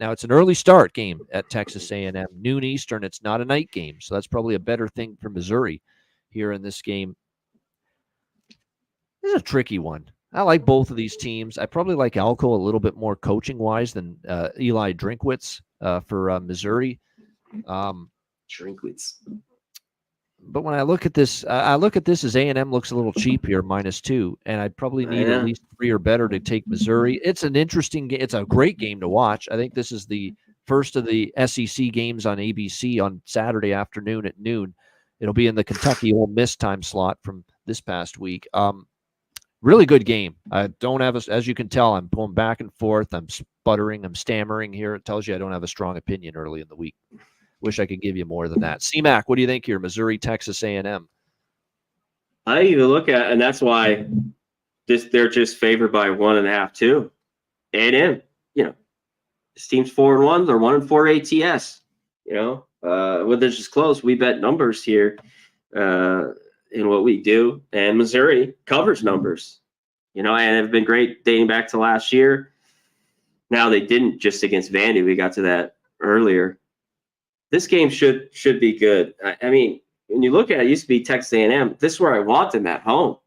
[SPEAKER 1] Now, it's an early start game at Texas A&M, noon Eastern. It's not a night game, so that's probably a better thing for Missouri here in this game. This is a tricky one. I like both of these teams. I probably like Elko a little bit more coaching-wise than Eli Drinkwitz for Missouri.
[SPEAKER 2] Drinkwitz.
[SPEAKER 1] But when I look at this as A&M looks a little cheap here, -2, and I probably need at least 3 or better to take Missouri. It's an interesting game. It's a great game to watch. I think this is the first of the SEC games on ABC on Saturday afternoon at noon. It'll be in the Kentucky Ole Miss time slot from this past week. Really good game. I don't have as you can tell, I'm pulling back and forth. I'm sputtering. I'm stammering here. It tells you I don't have a strong opinion early in the week. Wish I could give you more than that. CMAC, what do you think here? Missouri, Texas A&M.
[SPEAKER 2] I even look at, and that's why they're just favored by 1.5 too. A&M, this team's 4-1. They're 1-4 ATS. When they're just close, we bet numbers here in what we do, and Missouri covers numbers. And have been great dating back to last year. Now they didn't just against Vandy. We got to that earlier. This game should be good. I mean, when you look at it, used to be Texas A&M. This is where I want them at home.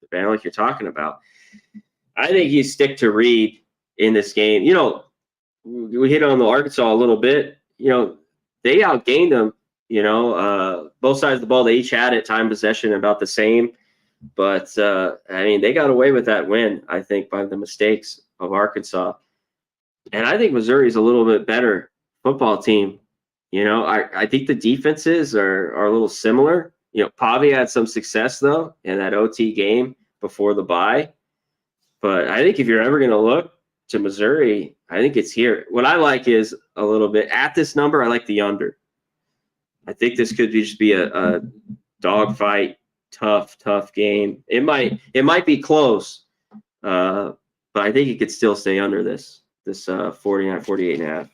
[SPEAKER 2] The band like you're talking about. I think you stick to Reed in this game. We hit on the Arkansas a little bit. They outgained them. Both sides of the ball, they each had it, time possession about the same. But, they got away with that win, I think, by the mistakes of Arkansas. And I think Missouri's a little bit better football team. I think the defenses are a little similar. Pavi had some success, though, in that OT game before the bye. But I think if you're ever going to look to Missouri, I think it's here. What I like is a little bit at this number, I like the under. I think this could just be a dogfight, tough game. It might be close, but I think it could still stay under this 48.5.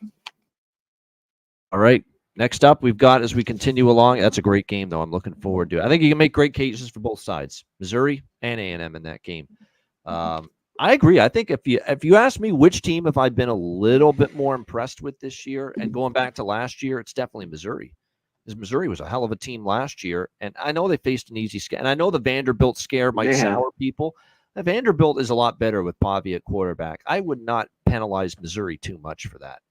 [SPEAKER 1] All right. Next up, we've got, as we continue along, that's a great game, though. I'm looking forward to it. I think you can make great cases for both sides, Missouri and A&M in that game. I agree. I think if you ask me which team have I been a little bit more impressed with this year, and going back to last year, it's definitely Missouri. Because Missouri was a hell of a team last year, and I know they faced an easy scare. And I know the Vanderbilt scare might sour people. The Vanderbilt is a lot better with Pavi at quarterback. I would not penalize Missouri too much for that.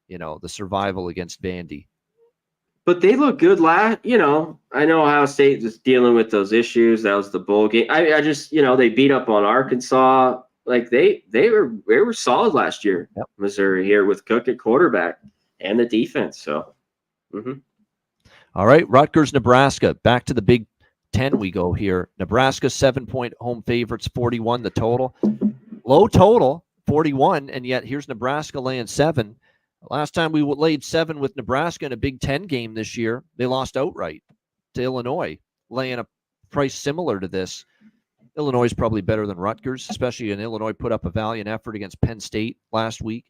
[SPEAKER 1] The survival against Vandy.
[SPEAKER 2] But they look good last. I know Ohio State is dealing with those issues. That was the bowl game. I just, they beat up on Arkansas. Like they were solid last year. Yep. Missouri here with Cook at quarterback and the defense. So,
[SPEAKER 1] All right, Rutgers, Nebraska. Back to the Big Ten we go here. Nebraska 7-point home favorites, 41 the total. Low total, 41, and yet here's Nebraska laying 7. Last time we laid 7 with Nebraska in a Big Ten game this year, they lost outright to Illinois, laying a price similar to this. Illinois is probably better than Rutgers, especially in Illinois put up a valiant effort against Penn State last week.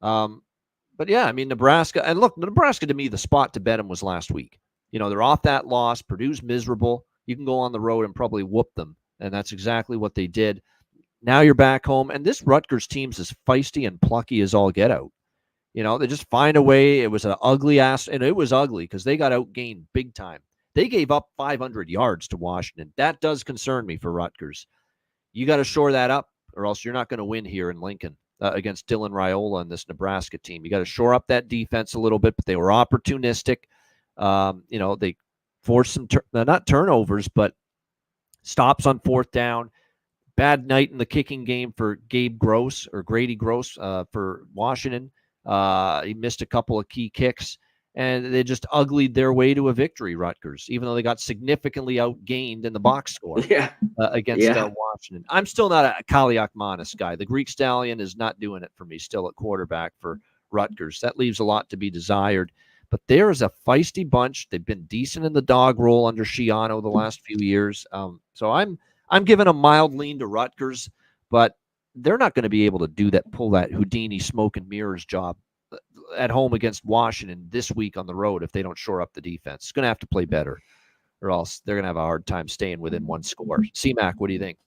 [SPEAKER 1] But yeah, Nebraska, and look, Nebraska to me, the spot to bet them was last week. They're off that loss. Purdue's miserable. You can go on the road and probably whoop them, and that's exactly what they did. Now you're back home, and this Rutgers team's as feisty and plucky as all get out. They just find a way. It was an ugly ass, and it was ugly because they got outgained big time. They gave up 500 yards to Washington. That does concern me for Rutgers. You got to shore that up, or else you're not going to win here in Lincoln against Dylan Raiola and this Nebraska team. You got to shore up that defense a little bit, but they were opportunistic. They forced some not turnovers, but stops on 4th down. Bad night in the kicking game for Grady Gross for Washington. He missed a couple of key kicks, and they just uglied their way to a victory, Rutgers, even though they got significantly outgained in the box score against Washington. I'm still not a Kaliakmanis guy. The Greek Stallion is not doing it for me still at quarterback for Rutgers. That leaves a lot to be desired. But there is a feisty bunch. They've been decent in the dog roll under Schiano the last few years. So I'm giving a mild lean to Rutgers, but they're not going to be able to pull that Houdini smoke and mirrors job at home against Washington this week on the road if they don't shore up the defense. It's going to have to play better, or else they're going to have a hard time staying within one score. C-Mac, what do you think?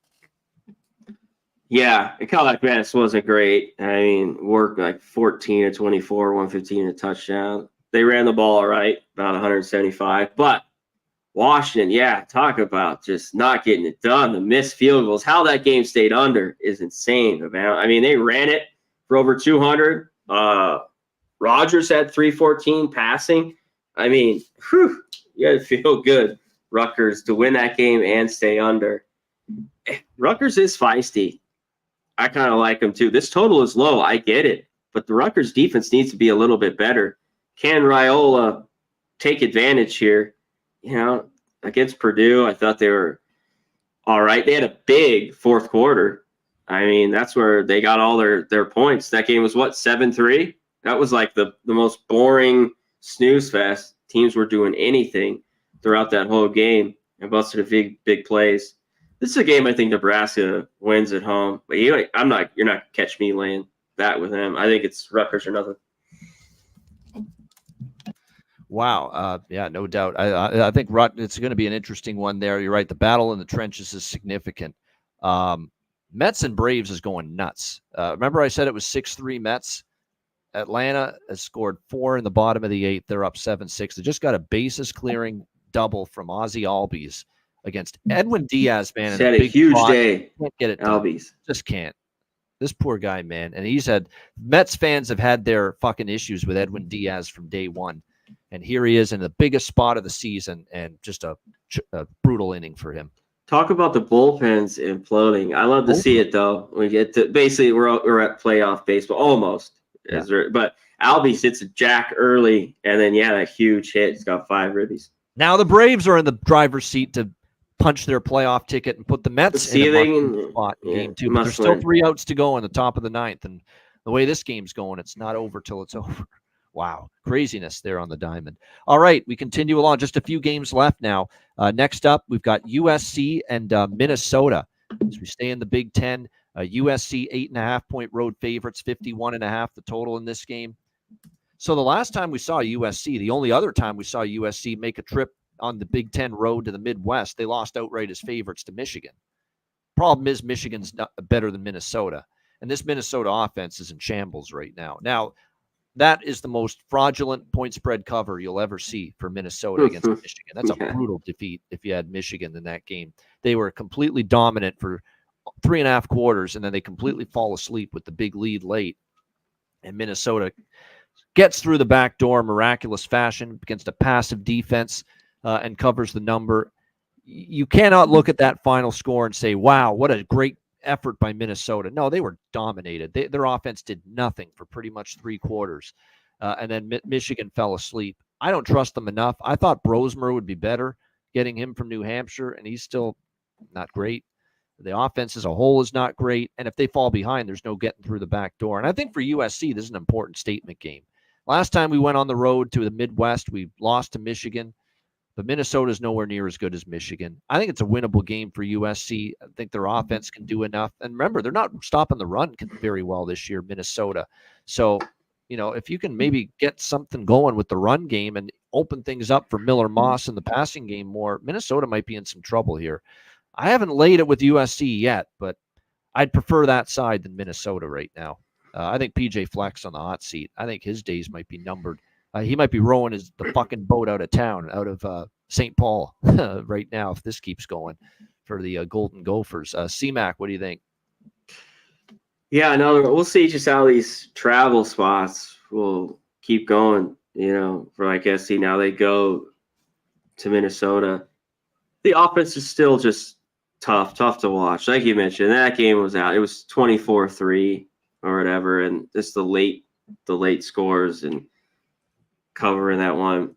[SPEAKER 2] Yeah, Kaliakmanis wasn't great. I mean, worked like 14 to 24, 115 a touchdown. They ran the ball all right, about 175. But Washington, talk about just not getting it done. The missed field goals, how that game stayed under is insane. I mean, they ran it for over 200. Rogers had 314 passing. I mean, you got to feel good, Rutgers, to win that game and stay under. Rutgers is feisty. I kind of like them too. This total is low. I get it. But the Rutgers defense needs to be a little bit better. Can Raiola take advantage here? Against Purdue, I thought they were all right. They had a big fourth quarter. I mean, that's where they got all their points. That game was 7-3? That was like the most boring snooze fest. Teams were doing anything throughout that whole game and busted a big plays. This is a game I think Nebraska wins at home. But you're not catch me laying that with them. I think it's Rutgers or nothing.
[SPEAKER 1] Wow. No doubt. I think it's going to be an interesting one there. You're right. The battle in the trenches is significant. Mets and Braves is going nuts. Remember I said it was 6-3 Mets? Atlanta has scored 4 in the bottom of the 8th. They're up 7-6. They just got a bases clearing double from Ozzie Albies against Edwin Diaz, man.
[SPEAKER 2] Had a huge day.
[SPEAKER 1] Can't get it done.
[SPEAKER 2] Albies.
[SPEAKER 1] Just can't. This poor guy, man. And Mets fans have had their fucking issues with Edwin Diaz from day one. And here he is in the biggest spot of the season, and just a brutal inning for him.
[SPEAKER 2] Talk about the bullpens imploding. I love to see it, though. We get to basically we're at playoff baseball almost. Yeah. But Albies hits a jack early, and then that huge hit. He's got 5 ribbies.
[SPEAKER 1] Now the Braves are in the driver's seat to punch their playoff ticket and put the Mets in a spot in game 2. But there's still 3 outs to go in the top of the 9th, and the way this game's going, it's not over till it's over. Wow, craziness there on the diamond. All right, we continue along. Just a few games left now. Next up, we've got USC and Minnesota. As we stay in the Big Ten, USC 8.5-point road favorites, 51.5 the total in this game. So the last time we saw USC, the only other time we saw USC make a trip on the Big Ten road to the Midwest, they lost outright as favorites to Michigan. Problem is Michigan's not better than Minnesota, and this Minnesota offense is in shambles right now. Now, that is the most fraudulent point spread cover you'll ever see for Minnesota against Michigan. That's a brutal defeat if you had Michigan in that game. They were completely dominant for 3.5 quarters, and then they completely fall asleep with the big lead late. And Minnesota gets through the back door, miraculous fashion, against a passive defense and covers the number. You cannot look at that final score and say, wow, what a great effort by Minnesota. No, they were dominated. Their offense did nothing for pretty much 3 quarters. And then Michigan fell asleep. I don't trust them enough. I thought Brosmer would be better, getting him from New Hampshire, and he's still not great. The offense as a whole is not great. And if they fall behind, there's no getting through the back door. And I think for USC, this is an important statement game. Last time we went on the road to the Midwest, we lost to Michigan. But Minnesota is nowhere near as good as Michigan. I think it's a winnable game for USC. I think their offense can do enough. And remember, they're not stopping the run very well this year, Minnesota. So, if you can maybe get something going with the run game and open things up for Miller Moss in the passing game more, Minnesota might be in some trouble here. I haven't laid it with USC yet, but I'd prefer that side than Minnesota right now. I think PJ Fleck's on the hot seat. I think his days might be numbered. He might be rowing the fucking boat out of town, out of St. Paul right now, if this keeps going for the Golden Gophers. C-Mac, what do you think?
[SPEAKER 2] Yeah, no, we'll see just how these travel spots will keep going, for like SC. Now they go to Minnesota. The offense is still just tough to watch. Like you mentioned, that game was out. It was 24-3 or whatever, and just the late scores and covering that one.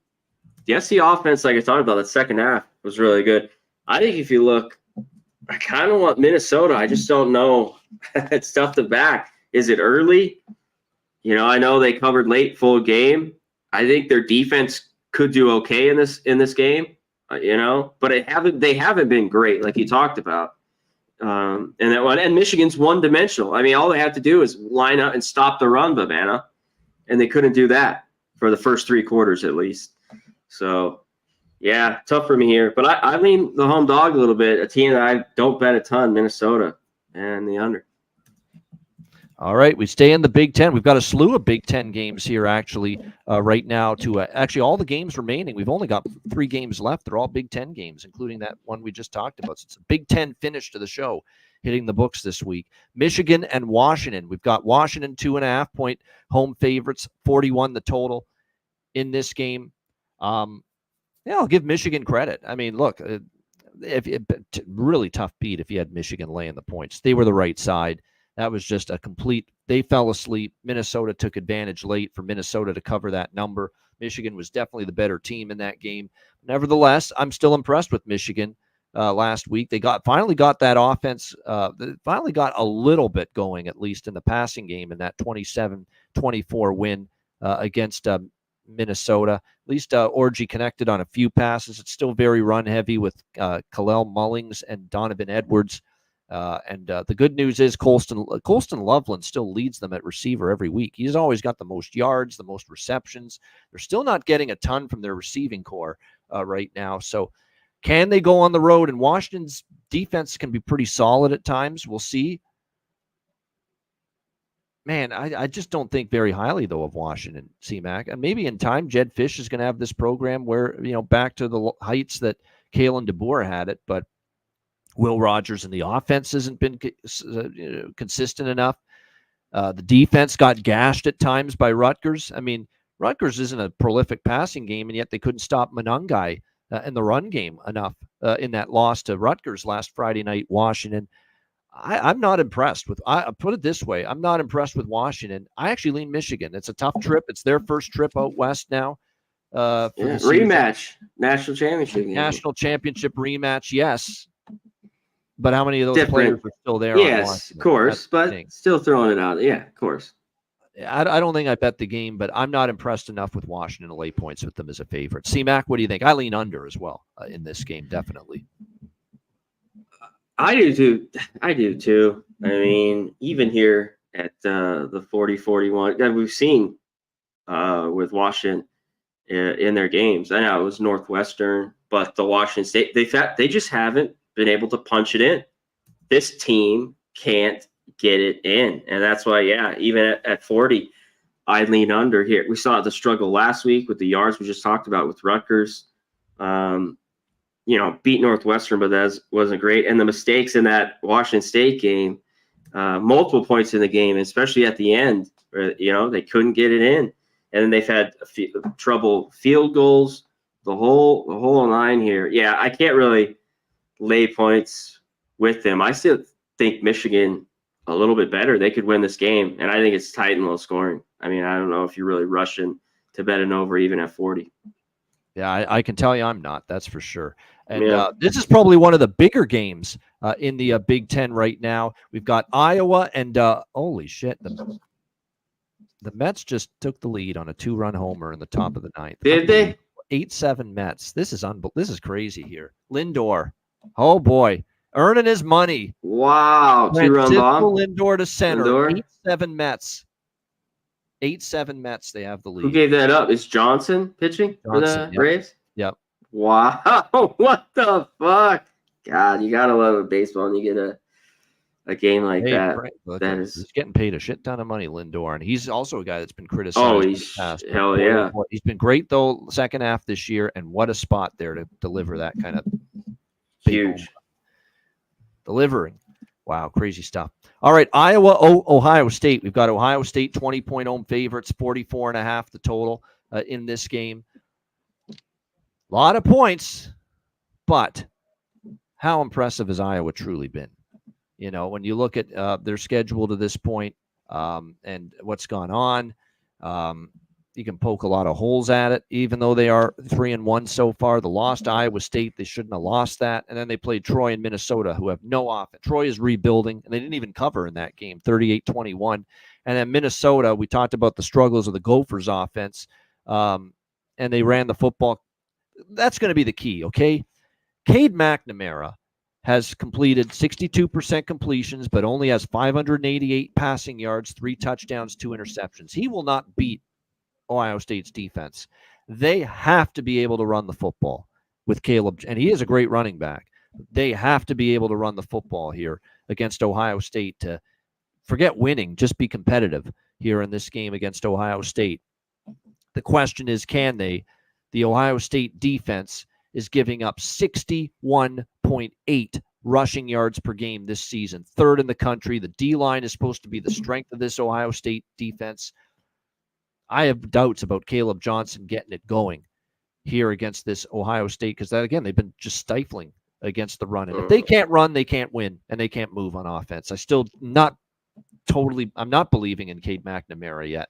[SPEAKER 2] The SC offense, like I talked about, that second half was really good. I think if you look, I kind of want Minnesota. I just don't know. It's tough to back. Is it early? I know they covered late full game. I think their defense could do okay in this game, but they haven't been great, like you talked about. And Michigan's one-dimensional. I mean, all they have to do is line up and stop the run, Bavana, and they couldn't do that for the first 3 quarters at least. So, yeah, tough for me here. But I lean the home dog a little bit, a team that I don't bet a ton, Minnesota, and the under.
[SPEAKER 1] All right, we stay in the Big Ten. We've got a slew of Big Ten games here, actually, right now. Actually, all the games remaining. We've only got 3 games left. They're all Big Ten games, including that one we just talked about. So it's a Big Ten finish to the show, hitting the books this week. Michigan and Washington. We've got Washington 2.5-point home favorites, 41 the total in this game. I'll give Michigan credit. I mean, look, really tough beat if you had Michigan laying the points. They were the right side. That was just a complete, they fell asleep. Minnesota took advantage late for Minnesota to cover that number. Michigan was definitely the better team in that game. Nevertheless, I'm still impressed with Michigan last week. They finally got that offense, finally got a little bit going, at least in the passing game, in that 27-24 win against Minnesota. At least Orji connected on a few passes. It's still very run-heavy with Kalel Mullings and Donovan Edwards. And the good news is Colston Loveland still leads them at receiver every week. He's always got the most yards, the most receptions. They're still not getting a ton from their receiving core right now. So can they go on the road? And Washington's defense can be pretty solid at times. We'll see. Man, I just don't think very highly, though, of Washington, C-Mac. And maybe in time, Jed Fish is going to have this program where, back to the heights that Kalen DeBoer had it. But Will Rogers and the offense hasn't been consistent enough. The defense got gashed at times by Rutgers. I mean, Rutgers isn't a prolific passing game, and yet they couldn't stop Monangai in the run game enough in that loss to Rutgers last Friday night, Washington. I'm not impressed with, I put it this way, I'm not impressed with Washington. I actually lean Michigan. It's a tough trip. It's their first trip out west now.
[SPEAKER 2] Rematch, national championship.
[SPEAKER 1] National championship rematch, yes. But how many of those players are still there?
[SPEAKER 2] Yes, of course, but still throwing it out. Yeah, of course.
[SPEAKER 1] I don't think I bet the game, but I'm not impressed enough with Washington to lay points with them as a favorite. C-Mac, what do you think? I lean under as well in this game, definitely.
[SPEAKER 2] I do too. I mean, even here at the 40-41, we've seen with Washington in their games. I know it was Northwestern, but the Washington State, they just haven't been able to punch it in. This team can't get it in. And that's why, even at 40, I lean under here. We saw the struggle last week with the yards we just talked about with Rutgers. Beat Northwestern, but that wasn't great. And the mistakes in that Washington State game, multiple points in the game, especially at the end, where, they couldn't get it in. And then they've had trouble field goals, the whole line here. Yeah, I can't really lay points with them. I still think Michigan a little bit better. They could win this game, and I think it's tight and low scoring. I mean, I don't know if you're really rushing to bet an over even at 40.
[SPEAKER 1] Yeah, I can tell you I'm not. That's for sure. And this is probably one of the bigger games in the Big Ten right now. We've got Iowa and holy shit, the Mets just took the lead on a 2-run homer in the top of the 9th.
[SPEAKER 2] Did they?
[SPEAKER 1] 8-7 Mets. This is crazy here. Lindor. Oh boy, earning his money.
[SPEAKER 2] Wow, 2-run bomb.
[SPEAKER 1] Lindor to center. 8-7 Mets. 8-7 Mets. They have the lead.
[SPEAKER 2] Who gave that up? Is Johnson pitching for the Braves?
[SPEAKER 1] Yep.
[SPEAKER 2] Wow, what the fuck? God, you gotta love baseball and you get a game like that.
[SPEAKER 1] Right. Look,
[SPEAKER 2] that
[SPEAKER 1] he's getting paid a shit ton of money, Lindor, and he's also a guy that's been criticized.
[SPEAKER 2] Oh, he's hell yeah.
[SPEAKER 1] He's been great though. Second half this year, and what a spot there to deliver that kind of
[SPEAKER 2] huge
[SPEAKER 1] delivering. Wow, crazy stuff. All right, Iowa, Ohio State. We've got Ohio State 20-point home favorites, 44.5 the total in this game. A lot of points, but how impressive has Iowa truly been? When you look at their schedule to this point and what's gone on, You can poke a lot of holes at it, even though they are 3-1 so far. The loss to Iowa State, they shouldn't have lost that. And then they played Troy and Minnesota, who have no offense. Troy is rebuilding, and they didn't even cover in that game, 38-21. And then Minnesota, we talked about the struggles of the Gophers offense, and they ran the football. That's going to be the key, okay? Cade McNamara has completed 62% completions, but only has 588 passing yards, 3 touchdowns, 2 interceptions. He will not beat Ohio State's defense. They have to be able to run the football with Caleb, and he is a great running back. They have to be able to run the football here against Ohio State to forget winning, just be competitive here in this game against Ohio State. The question is, can they? The Ohio State defense is giving up 61.8 rushing yards per game this season, 3rd in the country. The D-line is supposed to be the strength of this Ohio State defense. I have doubts about Caleb Johnson getting it going here against this Ohio State because, again, they've been just stifling against the run. And if they can't run, they can't win, and they can't move on offense. I'm not believing in Cade McNamara yet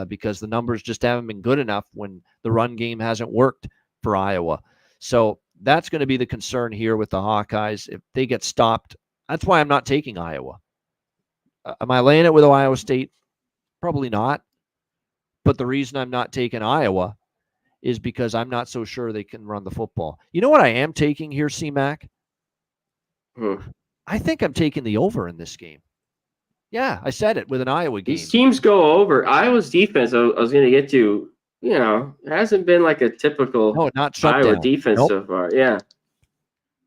[SPEAKER 1] because the numbers just haven't been good enough when the run game hasn't worked for Iowa. So that's going to be the concern here with the Hawkeyes. If they get stopped, that's why I'm not taking Iowa. Am I laying it with Ohio State? Probably not. But the reason I'm not taking Iowa is because I'm not so sure they can run the football. You know what I am taking here, C-Mac? I think I'm taking the over in this game. Yeah, I said it with an Iowa game.
[SPEAKER 2] These teams go over. Iowa's defense, I was going to get to, it hasn't been like a typical Iowa defense so far. Yeah.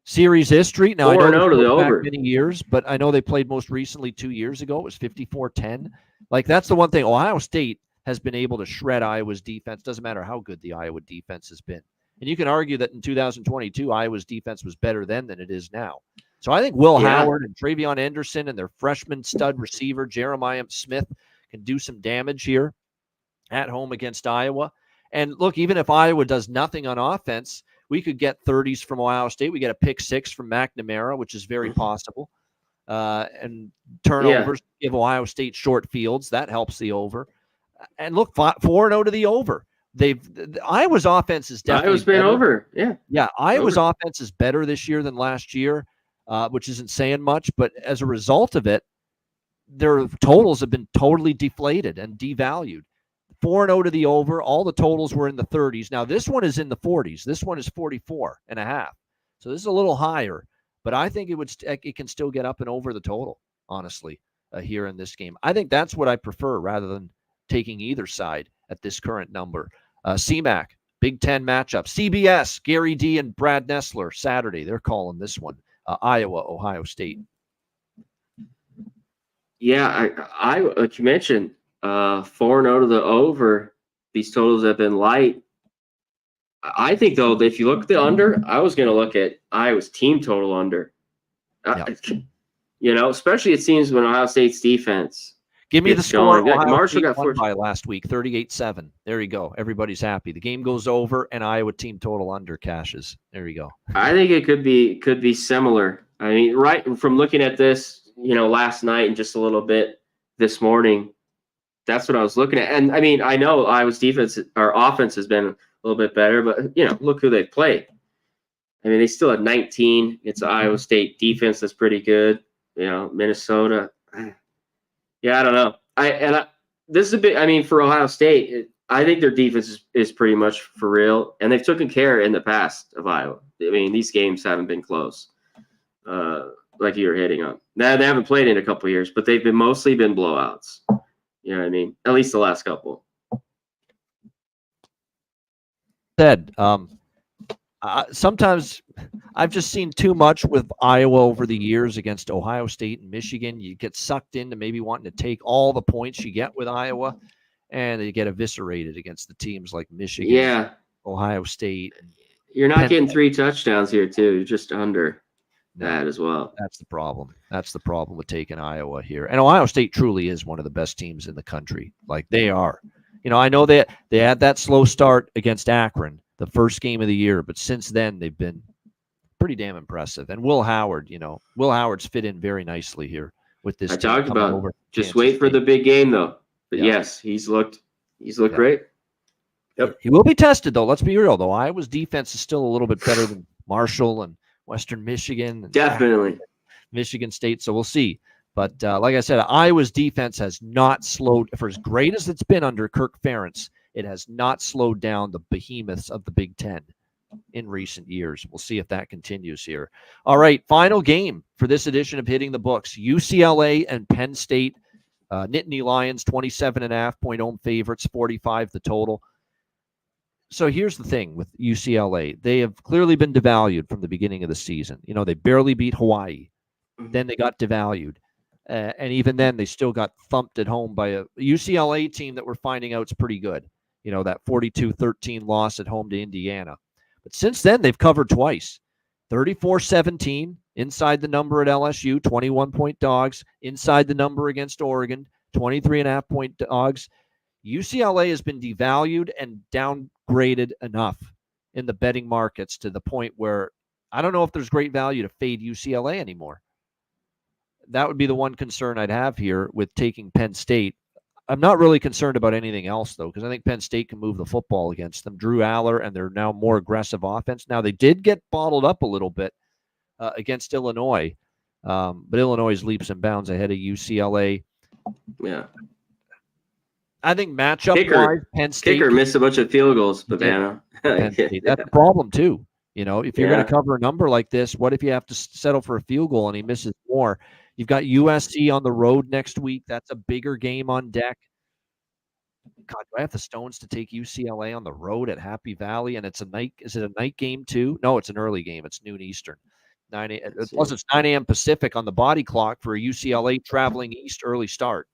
[SPEAKER 1] Series history. Now, I know
[SPEAKER 2] to the
[SPEAKER 1] back
[SPEAKER 2] over
[SPEAKER 1] many years, but I know they played most recently 2 years ago. It was 54-10. Like, that's the one thing. Ohio State has been able to shred Iowa's defense. Doesn't matter how good the Iowa defense has been. And you can argue that in 2022, Iowa's defense was better then than it is now. So I think Will Howard and Travion Anderson and their freshman stud receiver, Jeremiah Smith, can do some damage here at home against Iowa. And look, even if Iowa does nothing on offense, we could get 30s from Ohio State. We get a pick 6 from McNamara, which is very possible. And turnovers give Ohio State short fields. That helps the over. And look, 4-0 to the over. Iowa's offense is definitely
[SPEAKER 2] Iowa's been over.
[SPEAKER 1] Yeah. Iowa's offense is better this year than last year, which isn't saying much. But as a result of it, their totals have been totally deflated and devalued. 4-0 to the over. All the totals were in the 30s. Now, this one is in the 40s. This one is 44.5. So this is a little higher. But I think it can still get up and over the total, honestly, here in this game. I think that's what I prefer rather than taking either side at this current number. CMAC, Big Ten matchup. CBS, Gary D. and Brad Nessler, Saturday. They're calling this one. Iowa, Ohio State.
[SPEAKER 2] Yeah, I like you mentioned, 4-0 to the over. These totals have been light. I think, though, if you look at the under, I was going to look at Iowa's team total under. Especially it seems when Ohio State's defense.
[SPEAKER 1] Give me the score. Marshall got won by last week, 38-7. There you go. Everybody's happy. The game goes over, and Iowa team total under cashes. There you go.
[SPEAKER 2] I think it could be similar. I mean, right from looking at this, last night and just a little bit this morning, that's what I was looking at. And I mean, I know Iowa's defense or offense has been a little bit better, but look who they've played. I mean, they still had 19. It's an Iowa State defense that's pretty good. Minnesota. Yeah, I don't know. This is a bit. I mean, for Ohio State, I think their defense is pretty much for real, and they've taken care in the past of Iowa. I mean, these games haven't been close, like you were hitting on. Now they haven't played in a couple of years, but they've mostly been blowouts. You know what I mean? At least the last couple.
[SPEAKER 1] Sometimes I've just seen too much with Iowa over the years against Ohio State and Michigan. You get sucked into maybe wanting to take all the points you get with Iowa, and you get eviscerated against the teams like Michigan, Ohio State.
[SPEAKER 2] You're not getting 3 touchdowns here, too. You're just under that as well.
[SPEAKER 1] That's the problem. That's the problem with taking Iowa here. And Ohio State truly is one of the best teams in the country. Like, they are. I know they had that slow start against Akron, the first game of the year, but since then they've been pretty damn impressive. And Will Howard's fit in very nicely here with this.
[SPEAKER 2] I talked about just wait for the big game, though. But yes, he's looked He's looked great. Yep.
[SPEAKER 1] He will be tested, though. Let's be real, though. Iowa's defense is still a little bit better than Marshall and Western Michigan. And
[SPEAKER 2] Definitely.
[SPEAKER 1] Michigan State, so we'll see. But like I said, Iowa's defense has not slowed. For as great as it's been under Kirk Ferentz, it has not slowed down the behemoths of the Big Ten in recent years. We'll see if that continues here. All right, final game for this edition of Hitting the Books. UCLA and Penn State. Nittany Lions, 27.5-point home favorites, 45 the total. So here's the thing with UCLA. They have clearly been devalued from the beginning of the season. You know, they barely beat Hawaii. Then they got devalued. And even then, they still got thumped at home by a UCLA team that we're finding out is pretty good. You know, that 42-13 loss at home to Indiana. But since then, they've covered twice. 34-17 inside the number at LSU, 21-point dogs. Inside the number against Oregon, 23.5-point dogs. UCLA has been devalued and downgraded enough in the betting markets to the point where I don't know if there's great value to fade UCLA anymore. That would be the one concern I'd have here with taking Penn State. I'm not really concerned about anything else, though, because I think Penn State can move the football against them. Drew Aller and their now more aggressive offense. Now, they did get bottled up a little bit against Illinois, but Illinois' leaps and bounds ahead of UCLA.
[SPEAKER 2] Yeah.
[SPEAKER 1] I think matchup-wise, Penn State.
[SPEAKER 2] Kicker missed a bunch of field goals, Bavana.
[SPEAKER 1] That's a problem, too. You know, if you're going to cover a number like this, what if you have to settle for a field goal and he misses more? You've got USC on the road next week. That's a bigger game on deck. God, do I have the stones to take UCLA on the road at Happy Valley? And it's a night. Is it a night game too? No, it's an early game. It's noon Eastern. Plus, it's 9 a.m. Pacific on the body clock for a UCLA traveling east early start.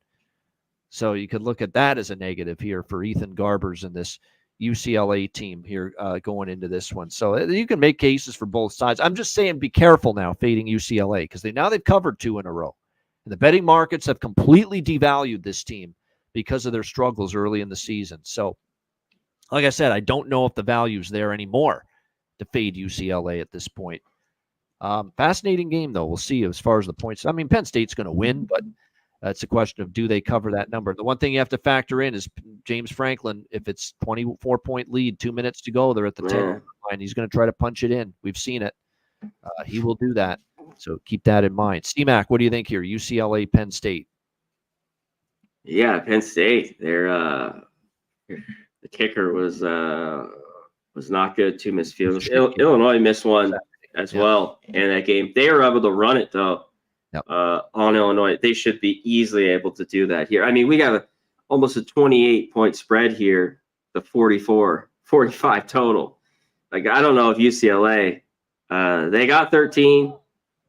[SPEAKER 1] So you could look at that as a negative here for Ethan Garbers and this UCLA team here going into this one. So you can make cases for both sides. I'm just saying be careful now fading UCLA because they've covered 2 in a row. And the betting markets have completely devalued this team because of their struggles early in the season. So like I said, I don't know if the value's there anymore to fade UCLA at this point. Fascinating game, though. We'll see as far as the points. I mean, Penn State's going to win, but it's a question of do they cover that number. The one thing you have to factor in is James Franklin. If it's 24-point lead, 2 minutes to go, they're at the 10 line. He's going to try to punch it in. We've seen it. He will do that. So keep that in mind. C-Mac, what do you think here? UCLA, Penn State.
[SPEAKER 2] Yeah, Penn State. The kicker was not good. 2 missed field goals. Illinois missed one as well in that game. They were able to run it though.
[SPEAKER 1] Yep.
[SPEAKER 2] On Illinois, they should be easily able to do that here. I mean, we got almost a 28-point spread here, the 44-45 total. Like, I don't know if UCLA, they got 13.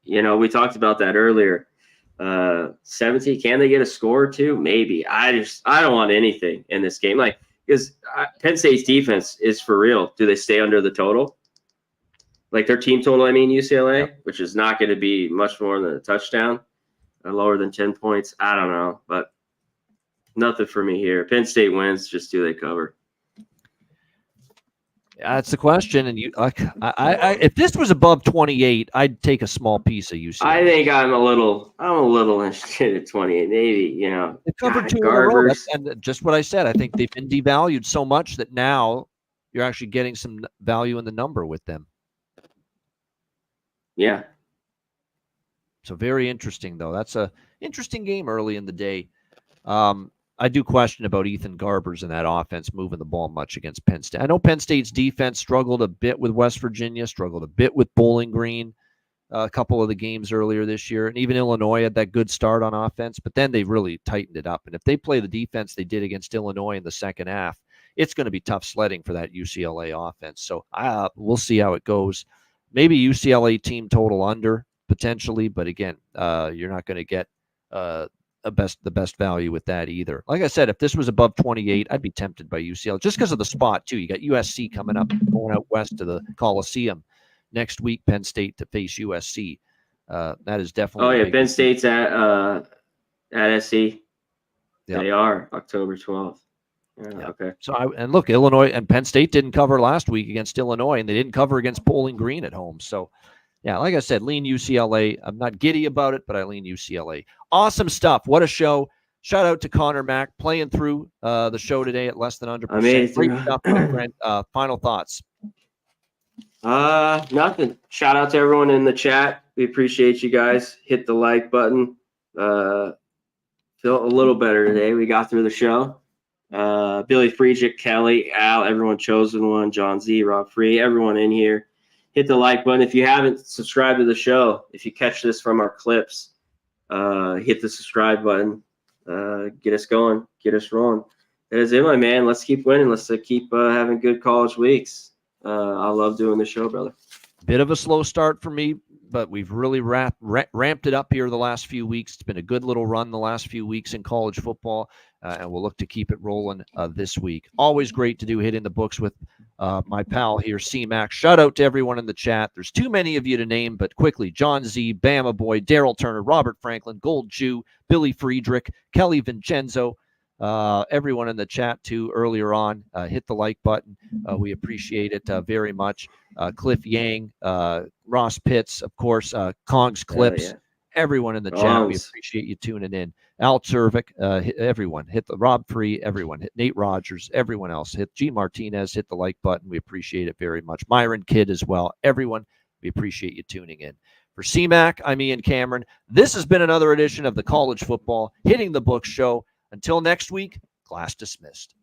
[SPEAKER 2] You know, we talked about that earlier. 17, can they get a score too? Maybe. I don't want anything in this game. Like, because Penn State's defense is for real. Do they stay under the total? Like their team total, I mean, UCLA, which is not going to be much more than a touchdown, lower than 10 points. I don't know, but nothing for me here. Penn State wins. Just do they cover?
[SPEAKER 1] Yeah, that's the question. And if this was above 28, I'd take a small piece of UCLA.
[SPEAKER 2] I think I'm a little interested at 28. Maybe, you know,
[SPEAKER 1] they covered 2 in a row. And just what I said. I think they've been devalued so much that now you're actually getting some value in the number with them.
[SPEAKER 2] Yeah.
[SPEAKER 1] So very interesting, though. That's a interesting game early in the day. I do question about Ethan Garbers and that offense moving the ball much against Penn State. I know Penn State's defense struggled a bit with West Virginia, struggled a bit with Bowling Green a couple of the games earlier this year. And even Illinois had that good start on offense, but then they really tightened it up. And if they play the defense they did against Illinois in the second half, it's going to be tough sledding for that UCLA offense. So we'll see how it goes. Maybe UCLA team total under potentially, but again, you're not going to get the best value with that either. Like I said, if this was above 28, I'd be tempted by UCLA just because of the spot too. You got USC coming up, going out west to the Coliseum next week. Penn State to face USC. That is definitely.
[SPEAKER 2] Oh yeah, Penn State's at SC. Yep. They are October 12th. Yeah, okay.
[SPEAKER 1] So look, Illinois and Penn State didn't cover last week against Illinois, and they didn't cover against Bowling Green at home. So, yeah, like I said, lean UCLA. I'm not giddy about it, but I lean UCLA. Awesome stuff. What a show. Shout out to Connor Mack playing through the show today at less than 100%.
[SPEAKER 2] I made it
[SPEAKER 1] Great
[SPEAKER 2] through.
[SPEAKER 1] stuff, my friend. Final thoughts.
[SPEAKER 2] Nothing. Shout out to everyone in the chat. We appreciate you guys. Hit the like button. Feel a little better today. We got through the show. Billy Friedrich, Kelly, Al, everyone, Chosen One, John Z, Rob Free, everyone in here. Hit the like button. If you haven't subscribed to the show, if you catch this from our clips, hit the subscribe button. Get us going. Get us rolling. That is it, my man. Let's keep winning. Let's keep having good college weeks. I love doing the show, brother.
[SPEAKER 1] Bit of a slow start for me, but we've really ramped it up here the last few weeks. It's been a good little run the last few weeks in college football, and we'll look to keep it rolling this week. Always great to do Hitting the Books with my pal here, C-Mac. Shout out to everyone in the chat. There's too many of you to name, but quickly, John Z, Bama Boy, Daryl Turner, Robert Franklin, Gold Jew, Billy Friedrich, Kelly Vincenzo, everyone in the chat too earlier on. Hit the like button. We appreciate it very much. Cliff Yang, Ross Pitts, of course, Kong's Clips,
[SPEAKER 2] yeah.
[SPEAKER 1] Everyone in the chat. We appreciate you tuning in. Al Cervic, everyone. Hit the Rob Free, everyone. Hit Nate Rogers, everyone else. Hit G Martinez, hit the like button. We appreciate it very much. Myron Kidd as well. Everyone, we appreciate you tuning in. For C-Mac, I'm Ian Cameron. This has been another edition of the College Football Hitting the Books show. Until next week, class dismissed.